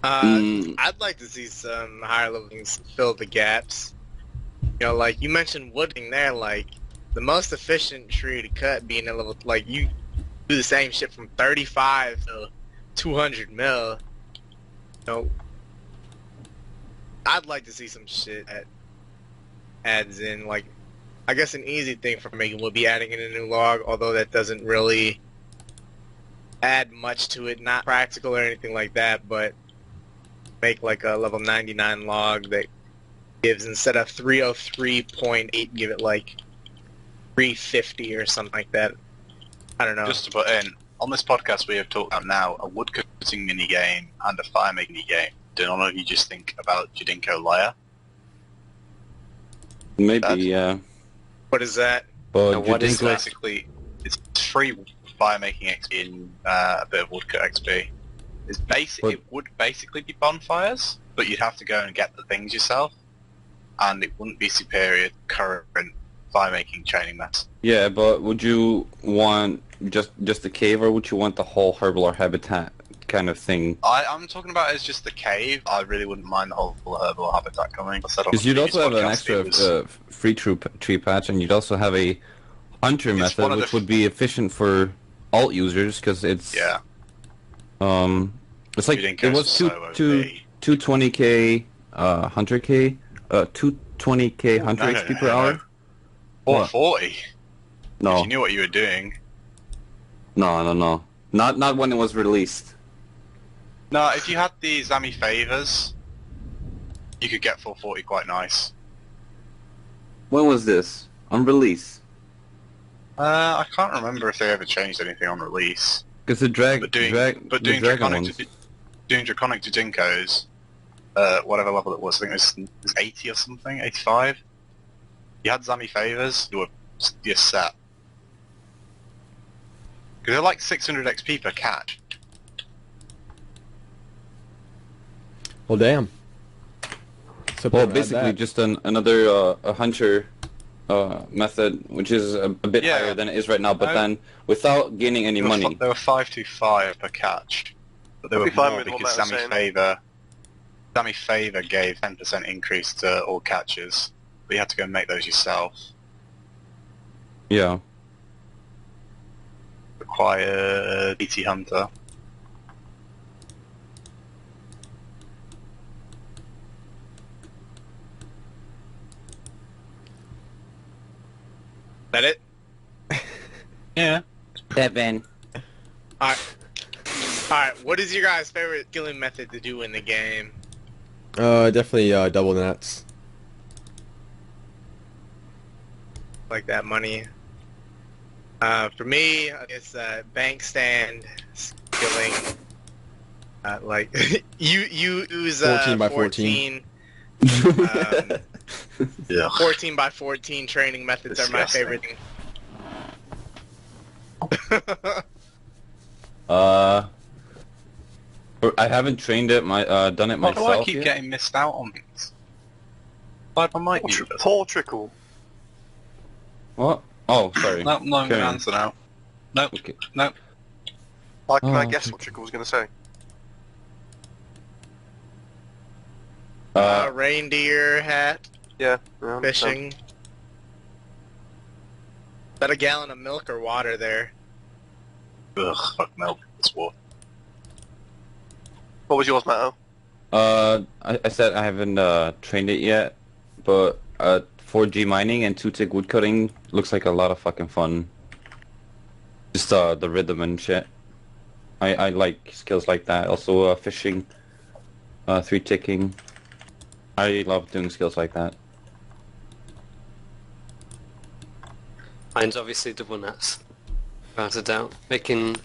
I'd like to see some higher level things fill the gaps. You know, like you mentioned wooding there, like the most efficient tree to cut being a level, like you do the same shit from 35 to 200 mil. You know, I'd like to see some shit that adds in, like, I guess an easy thing for making would be adding in a new log, although that doesn't really add much to it, not practical or anything like that, but make like a level 99 log that gives, instead of 303.8, give it like 350 or something like that. I don't know. Just to put in, on this podcast we have talked about now a woodcutting minigame and a fire making minigame. Do none of you just think about Jadinko Lair? Maybe, yeah. What is that? But Now, what is Jadinko- Basically, it's free fire making XP and a bit of woodcut XP. It would basically be bonfires, but you'd have to go and get the things yourself, and it wouldn't be superior to current fire making training methods. Yeah, but would you want just the cave, or would you want the whole herbal or habitat kind of thing? I'm talking about as just the cave. I really wouldn't mind the whole herbal habitat coming. Because you'd also have an extra free tree patch, and you'd also have a hunter method, which would be efficient for alt users, because it's it's like it was 220k hunter k 220k hunter XP per hour. 440. No, If you knew what you were doing. no, not when it was released. No, if you had the Zami favors, you could get 440 quite nice. When was this on release? I can't remember if they ever changed anything on release. Because the Doing dragon draconic ones. doing draconic Jadinkos, whatever level it was, I think it was 80 or something, 85. You had Zami favors, you're set. Because they're like 600 XP per catch. Well, damn. So Well, basically just another a hunter method, which is a bit Yeah. higher than it is right now, but then without gaining any money. They were 525 per catch, but they I'd were be fine more with what because Matt was Zami favor gave 10% increase to all catches, but you had to go and make those yourself. Yeah. Required BT hunter. That it? Yeah. 7. Alright, what is your guys' favorite killing method to do in the game? Definitely double nets. Like that money. For me, it's bank stand, skilling. Like you use 14 by 14. 14 by 14 training methods are my favorite thing. I haven't trained it. Done it Why myself. do I keep yet. getting missed out on things? Why am I muted? Poor Trickool. What? Oh, sorry. No, I'm going to Carry on. answer now. Nope. Okay. Nope. Can I Oh, guess what Trickle was going to say? Reindeer hat, Yeah. fishing. About a gallon of milk or water there. Ugh, fuck milk. It's water. What was yours, Matto? I said I haven't trained it yet, but 4G mining and 2-tick woodcutting looks like a lot of fucking fun. Just the rhythm and shit. I like skills like that. Also fishing, 3-ticking. I love doing skills like that. Mine's obviously double nets. Without a doubt. Making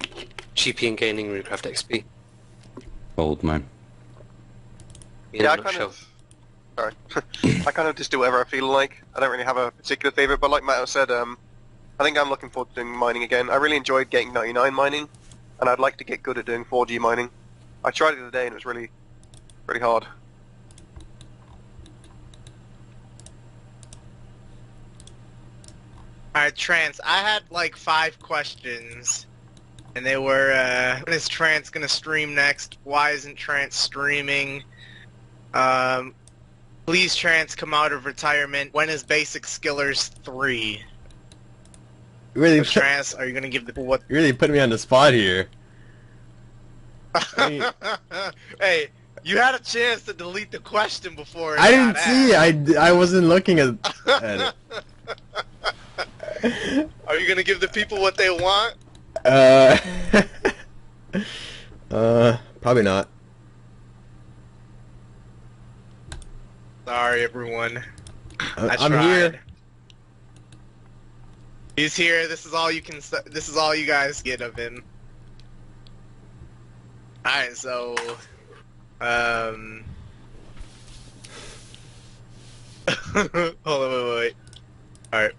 GP and gaining Runecraft XP. Old man. in Yeah, a I kind nutshell. of. Sorry. I kind of just do whatever I feel like. I don't really have a particular favourite, but like Matto said, I think I'm looking forward to doing mining again. I really enjoyed getting 99 mining, and I'd like to get good at doing 4G mining. I tried it the other day and it was really, really hard. Alright, Trance, I had like 5 questions. And they were, when is Trance gonna stream next? Why isn't Trance streaming? Please, Trance, come out of retirement. When is Basic Skillers 3? Really, So, Trance, are you gonna give the what? you really put me on the spot here. I mean, Hey, you had a chance to delete the question before. I didn't see. I wasn't looking at it. Are you gonna give the people what they want? Probably not. Sorry, everyone. I'm tried. here. He's here. This is all you can. This is all you guys get of him. All right, so, hold on, wait. All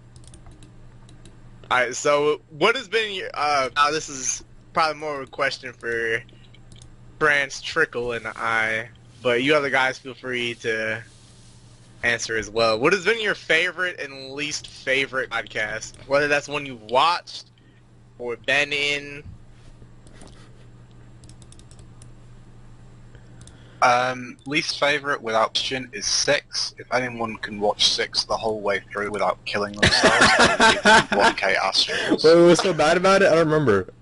right. So, what has been your? Now this is probably more of a question for Trance, Trickool, and I. But you other guys, feel free to answer as well. What has been your favorite and least favorite podcast? Whether that's one you've watched or been in. Least favourite without question is 6. If anyone can watch 6 the whole way through without killing themselves, it's 1K Astrals. What was so bad about it? I don't remember.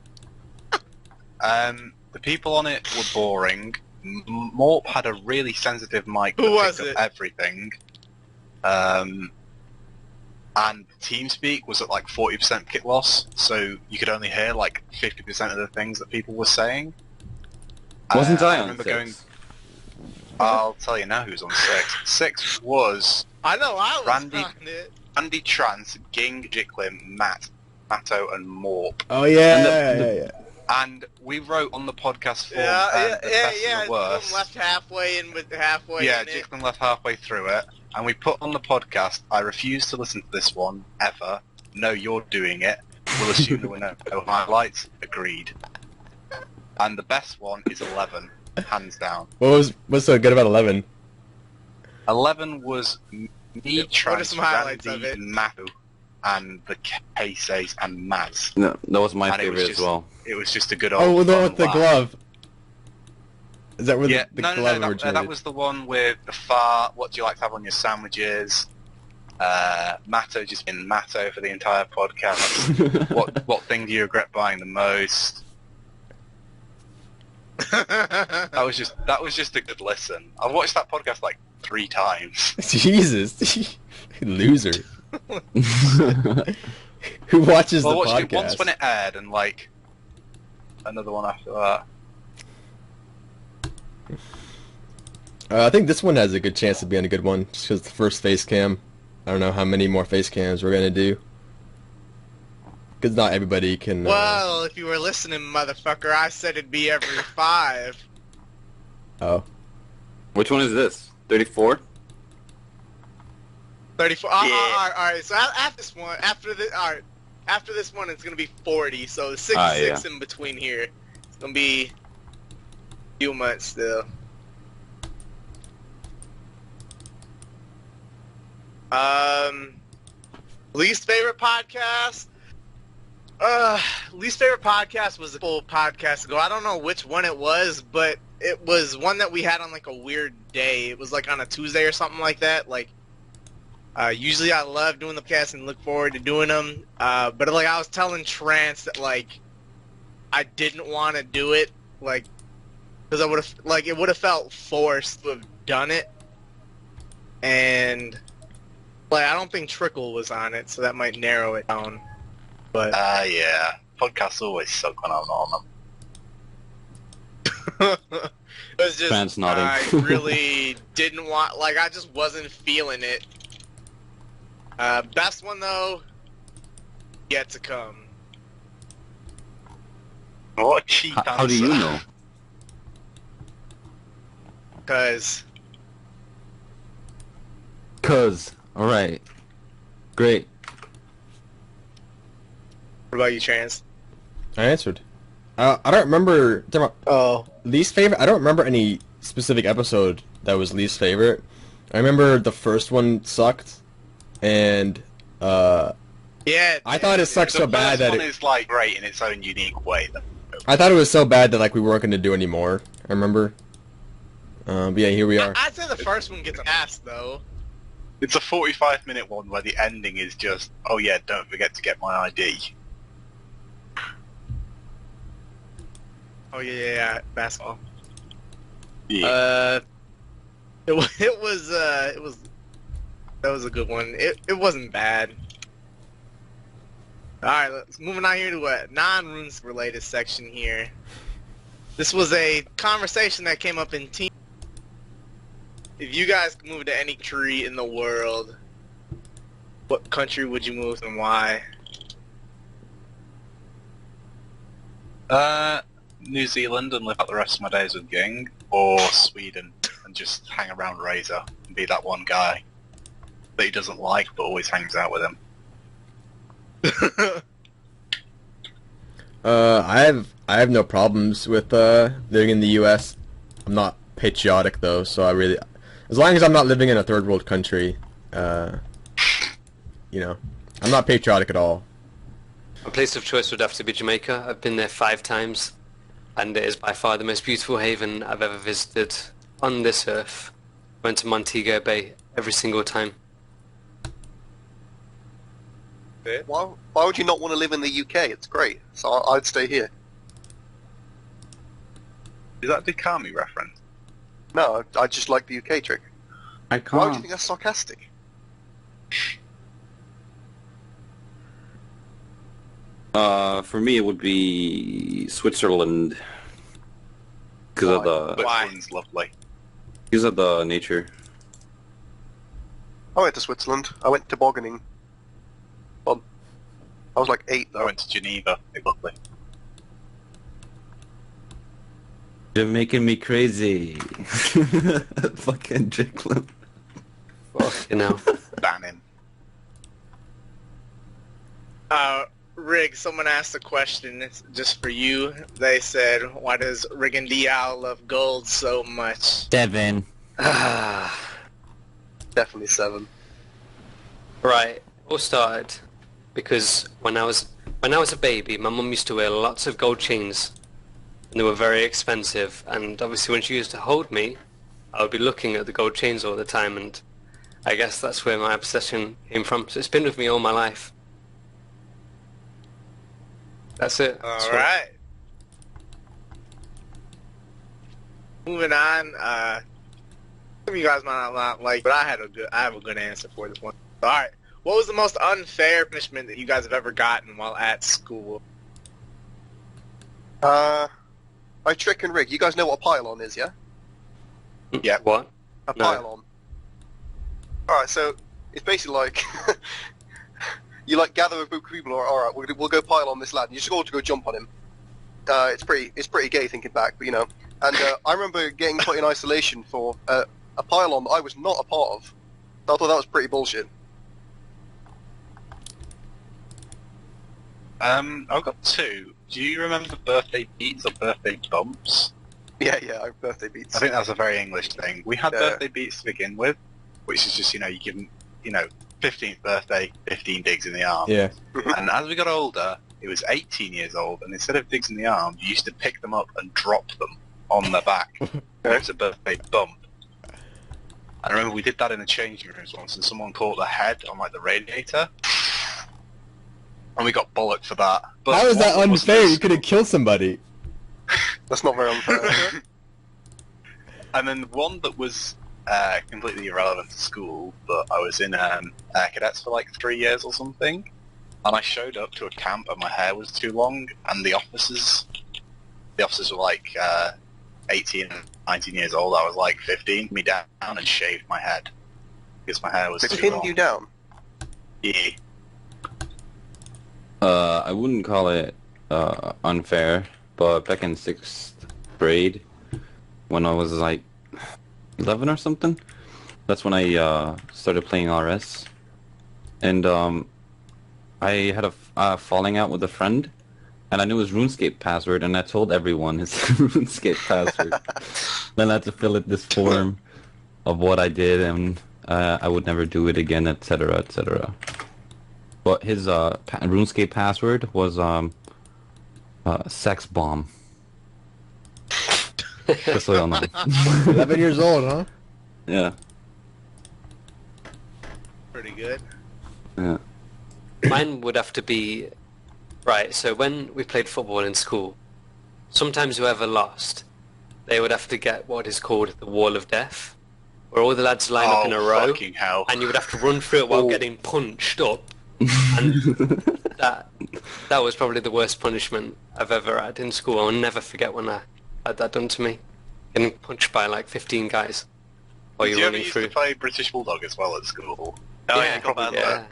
The people on it were boring. Morp had a really sensitive mic that Who was picked it? up everything. And TeamSpeak was at like 40% kit loss, so you could only hear like 50% of the things that people were saying. Wasn't I on remember 6? going. I'll tell you now who's on 6. 6 was I know I was Randy- on it. Andy Trance, Ging, Jicklin, Matto, and Morp. Oh yeah, And yeah. And we wrote on the podcast form Yeah. the best and the Some worst. left halfway in with halfway Yeah, in it. Jicklin left halfway through it, and we put on the podcast, I refuse to listen to this one, ever. No, you're doing it. We'll assume there were no highlights. Agreed. And the best one is 11, hands down. What's so good about 11? 11 was me, What are Trance, some highlights of Randy, it? Matto, and the Cases and Maz. No, that was my And it was favorite just- as well. It was just a good old Oh, the one fun with the laugh. glove. Is that where Yeah, the no, glove that originated? was the one with the fart, what do you like to have on your sandwiches? Matto just been Matto for the entire podcast. what thing do you regret buying the most? That was just a good listen. I've watched that podcast like 3 times. Jesus, loser. Who watches Well, I the watched podcast? it once when it aired, and like another one after that. I think this one has a good chance of being a good one, just because the first face cam. I don't know how many more face cams we're gonna do, because not everybody can. Well, if you were listening, motherfucker, I said it'd be every 5. Oh. Which one is this? 34? 34. Yeah. Alright, so after this one, after this one, it's gonna be 40. So 6 yeah. in between here. It's gonna be a few months still. Least favorite podcast? Least favorite podcast was a full podcast ago. I don't know which one it was, but it was one that we had on like a weird day. It was like on a Tuesday or something like that. Like, usually I love doing the podcast and look forward to doing them. But like I was telling Trance that like I didn't want to do it, like, because I would have like it would have felt forced to have done it, and like I don't think Trickool was on it, so that might narrow it down. But Yeah. Podcasts always suck when I'm on them. it was just Trance nodding. I really didn't want, like I just wasn't feeling it. Best one though, yet to come. What a cheap answer. How do you know? Because Alright. Great. What about you, Trance? I answered. I don't remember. Oh. Least favorite? I don't remember any specific episode that was least favorite. I remember the first one sucked, and Yeah. I thought it sucked so bad that one is like great in its own unique way. I thought it was so bad that like we weren't going to do any more. I remember. But yeah, here we are. I'd say the first one gets ass though. It's a 45-minute one where the ending is just, oh yeah, don't forget to get my ID. Oh yeah, basketball. Yeah. It was that was a good one. It wasn't bad. All right, let's moving on here to a non-runes related section here. This was a conversation that came up in team. If you guys could move to any country in the world, what country would you move and why? New Zealand and live out the rest of my days with Ging, or Sweden and just hang around Razor and be that one guy that he doesn't like but always hangs out with him. I have no problems with living in the U.S. I'm not patriotic though, so I really, as long as I'm not living in a third world country, you know, I'm not patriotic at all. My place of choice would have to be Jamaica. I've been there 5 times, and it is by far the most beautiful haven I've ever visited on this earth. Went to Montego Bay every single time. Why would you not want to live in the UK? It's great. So I'd stay here. Is that a Dikami reference? No, I just like the UK trick. I Why would you can't. think that's sarcastic? For me, it would be Switzerland. Because of the Switzerland's lovely. nature. I went to Switzerland. I went tobogganing. Fun. I was like 8 I though. went to Geneva. It's lovely. You're making me crazy. Fucking Jacqueline. Well, you know. Ban him. Rig, someone asked a question, it's just for you. They said, why does Rigondeaux love gold so much? 7. Definitely 7. Right, all started because when I was a baby, my mum used to wear lots of gold chains, and they were very expensive. And obviously, when she used to hold me, I would be looking at the gold chains all the time, and I guess that's where my obsession came from. So it's been with me all my life. That's it. All right. Moving on. Some of you guys might not like, but I have a good answer for this one. All right. What was the most unfair punishment that you guys have ever gotten while at school? I trick and rig. You guys know what a pylon is, yeah? Yeah. What? A No. pylon. Alright, so it's basically like you like gather a group of people. Alright, we'll go pylon this lad. You just got to go jump on him. It's pretty gay thinking back, but you know. And I remember getting put in isolation for a pylon that I was not a part of. I thought that was pretty bullshit. I've got 2. Do you remember birthday beats or birthday bumps? Yeah, I have birthday beats. I think that's a very English thing. We had Yeah. birthday beats to begin with, which is just, you give them, 15th birthday, 15 digs in the arm. Yeah. And as we got older, it was 18 years old, and instead of digs in the arm, you used to pick them up and drop them on the back. It's a birthday bump. I remember we did that in the changing rooms once, and someone caught the head on like the radiator, and we got bollocked for that. But How is that one was unfair? this- You could have killed somebody. That's not very unfair. And then one that was completely irrelevant to school, but I was in cadets for like 3 years or something, and I showed up to a camp and my hair was too long, and the officers were like 18 and 19 years old. I was like 15. Me down and shaved my head because my hair was They too pinned long. you down. Yeah. I wouldn't call it unfair, but back in 6th grade, when I was like 11 or something, That's when I started playing RS, and I had a falling out with a friend, and I knew his RuneScape password, and I told everyone his RuneScape password. Then I had to fill out this form of what I did, and I would never do it again, etc., etc. But his RuneScape password was sex bomb. Just so y'all know. 11 years old, huh? Yeah. Pretty good. Yeah. Mine would have to be... Right, so when we played football in school, sometimes whoever lost, they would have to get what is called the Wall of Death, where all the lads line up in a row, Fucking hell. and you would have to run through it while getting punched up. And that was probably the worst punishment I've ever had in school. I'll never forget when I had that done to me. Getting punched by like 15 guys while Did you're you ever running used through. to play British Bulldog as well at school? Oh, Yeah, it got banned. yeah.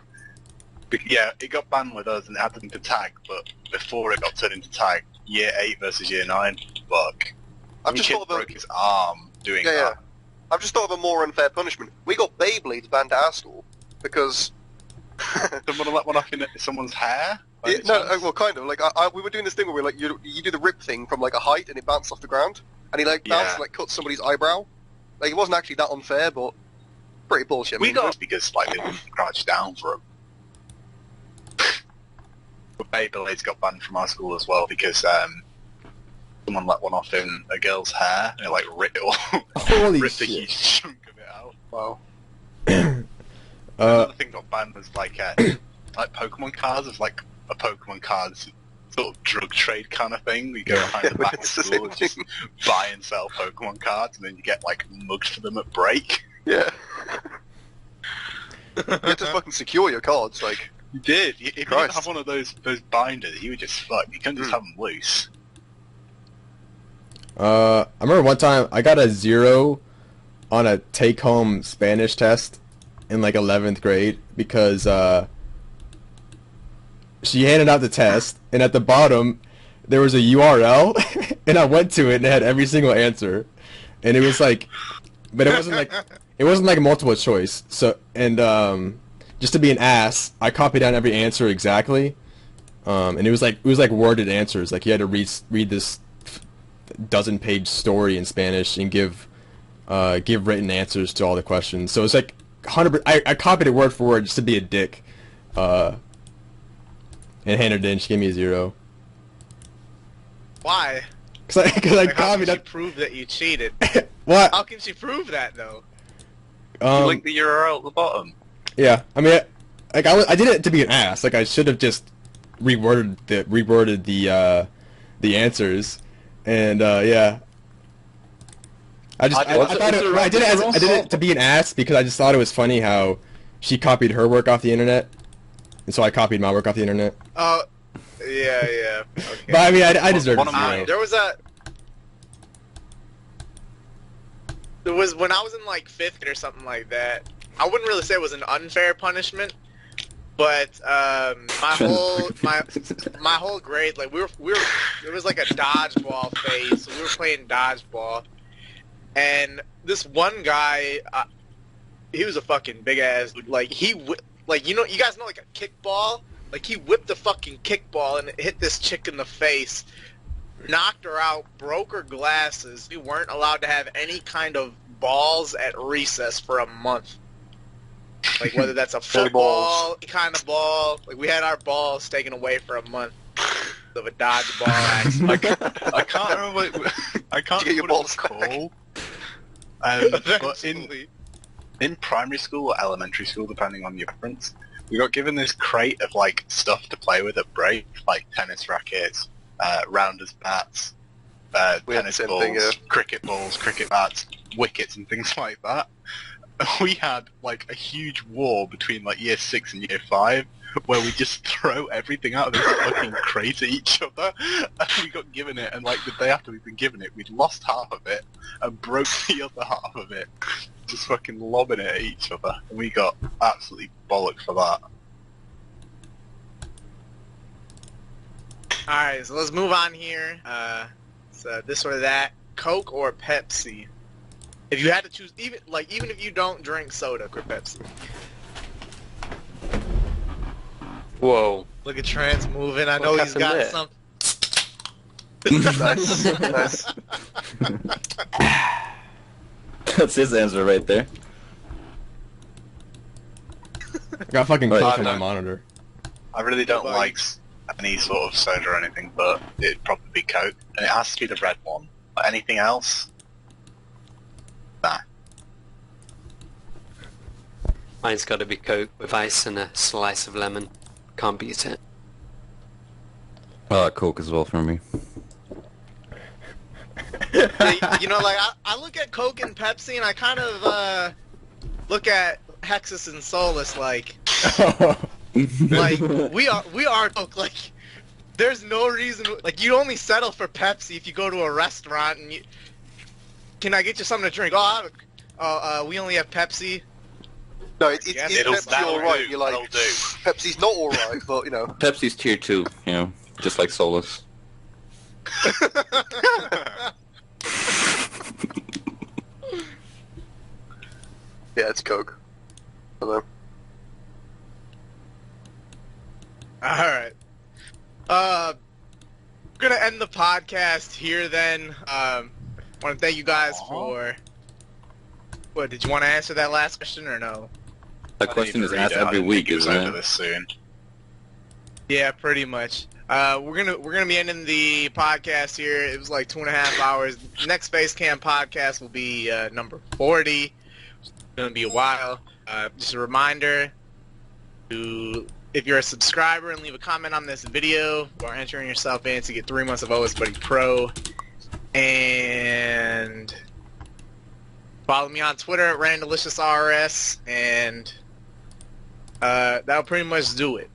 Yeah, it got banned with us and it had to tag, but before it got turned into tag, year 8 versus year 9, fuck. I've just Kid thought of broke his arm doing yeah. that. I've just thought of a more unfair punishment. We got Beyblades banned at our school because. Someone let one off in someone's hair? By Yeah, any no, chance? well, kind of. Like, we were doing this thing where we like you do the rip thing from like a height and it bounced off the ground, and he like bounced Yeah. and, like cut somebody's eyebrow. Like it wasn't actually that unfair, but pretty bullshit. We got because like they didn't crouch down for him. But Beyblades got banned from our school as well because someone let one off in a girl's hair and it like ripped it all. Holy ripped a shit. huge chunk of it out. Wow. Uh, Another thing got banned was like Pokemon cards. It's like a Pokemon cards sort of drug trade kind of thing. We go behind the back of It's the school same and just buy and sell Pokemon cards, and then you get like mugged for them at break. Yeah. You had to fucking secure your cards, like. You did. If you didn't Christ. have one of those binders, you were just fucked. You couldn't just have them loose. I remember one time I got a 0 on a take-home Spanish test in like 11th grade because she handed out the test, and at the bottom there was a URL, and I went to it and it had every single answer, and it was like, but it wasn't like multiple choice. So and just to be an ass, I copied down every answer exactly, and it was like worded answers. Like you had to read this dozen-page story in Spanish and give written answers to all the questions. So it's like 100%. I copied it word for word just to be a dick, and handed it in. She gave me a 0. Why? Cause I Like, how copied can she it. prove that you cheated? What? How can she prove that though? You link the URL at the bottom. Yeah, I mean, I did it to be an ass. Like I should have just reworded the answers, and yeah. I did it to be an ass because I just thought it was funny how she copied her work off the internet, and so I copied my work off the internet. Oh, yeah. Okay. But I mean, I deserved One a of 0. mine. There was when I was in like 5th grade or something like that. I wouldn't really say it was an unfair punishment, but my whole grade, like we were it was like a dodgeball phase. So we were playing dodgeball, and this one guy, he was a fucking big ass dude. Like you guys know like a kickball. Like he whipped a fucking kickball and it hit this chick in the face, knocked her out, broke her glasses. We weren't allowed to have any kind of balls at recess for a month. Like whether that's a football kind of ball, like we had our balls taken away for a month of a dodgeball accident. I can't remember. I can't Did you get your remember what it was balls back? called. But Eventually. in primary school or elementary school, depending on your preference, we got given this crate of like stuff to play with at break, like tennis rackets, rounders bats, We had the tennis same balls, thing, yeah. cricket balls, cricket bats, wickets, and things like that. We had like a huge war between like year 6 and year 5 where we just throw everything out of this fucking crate at each other, and we got given it, and like the day after we'd been given it, we'd lost half of it and broke the other half of it, just fucking lobbing it at each other, and we got absolutely bollocked for that. Alright, so let's move on here. So this or that. Coke or Pepsi? If you had to choose, even if you don't drink soda or Pepsi. Whoa. Look at Trance moving. I know What he's got happened some. Nice, nice. That's his answer right there. I got fucking Right. coke on my monitor. I really don't Like- like any sort of soda or anything, but it'd probably be Coke, and it has to be the red one. But anything else? Nah. Mine's got to be Coke with ice and a slice of lemon. Can't beat it. Coke as well for me. You know, like I look at Coke and Pepsi, and I kind of look at Hexis and Solus like we are Coke. Like there's no reason. Like you only settle for Pepsi if you go to a restaurant and you. Can I get you something to drink? We only have Pepsi. No, it's Yes, Pepsi that'll alright. do, You're like, that'll do. Pepsi's not alright, but you know. Pepsi's tier 2, you know, just like Solus. Yeah, it's Coke. I don't know. All right. We're gonna end the podcast here then. Want to thank you guys for. What did you want to answer that last question or no? That I question didn't is even read asked it. I every didn't week, think it was isn't over it? this soon. Yeah, pretty much. We're gonna be ending the podcast here. It was like 2.5 hours. Next Space Camp podcast will be number 40. It's gonna be a while. Just a reminder to, if you're a subscriber, and leave a comment on this video while entering yourself in to get 3 months of OS Buddy Pro. And follow me on Twitter at RandalicioursRS, and that'll pretty much do it.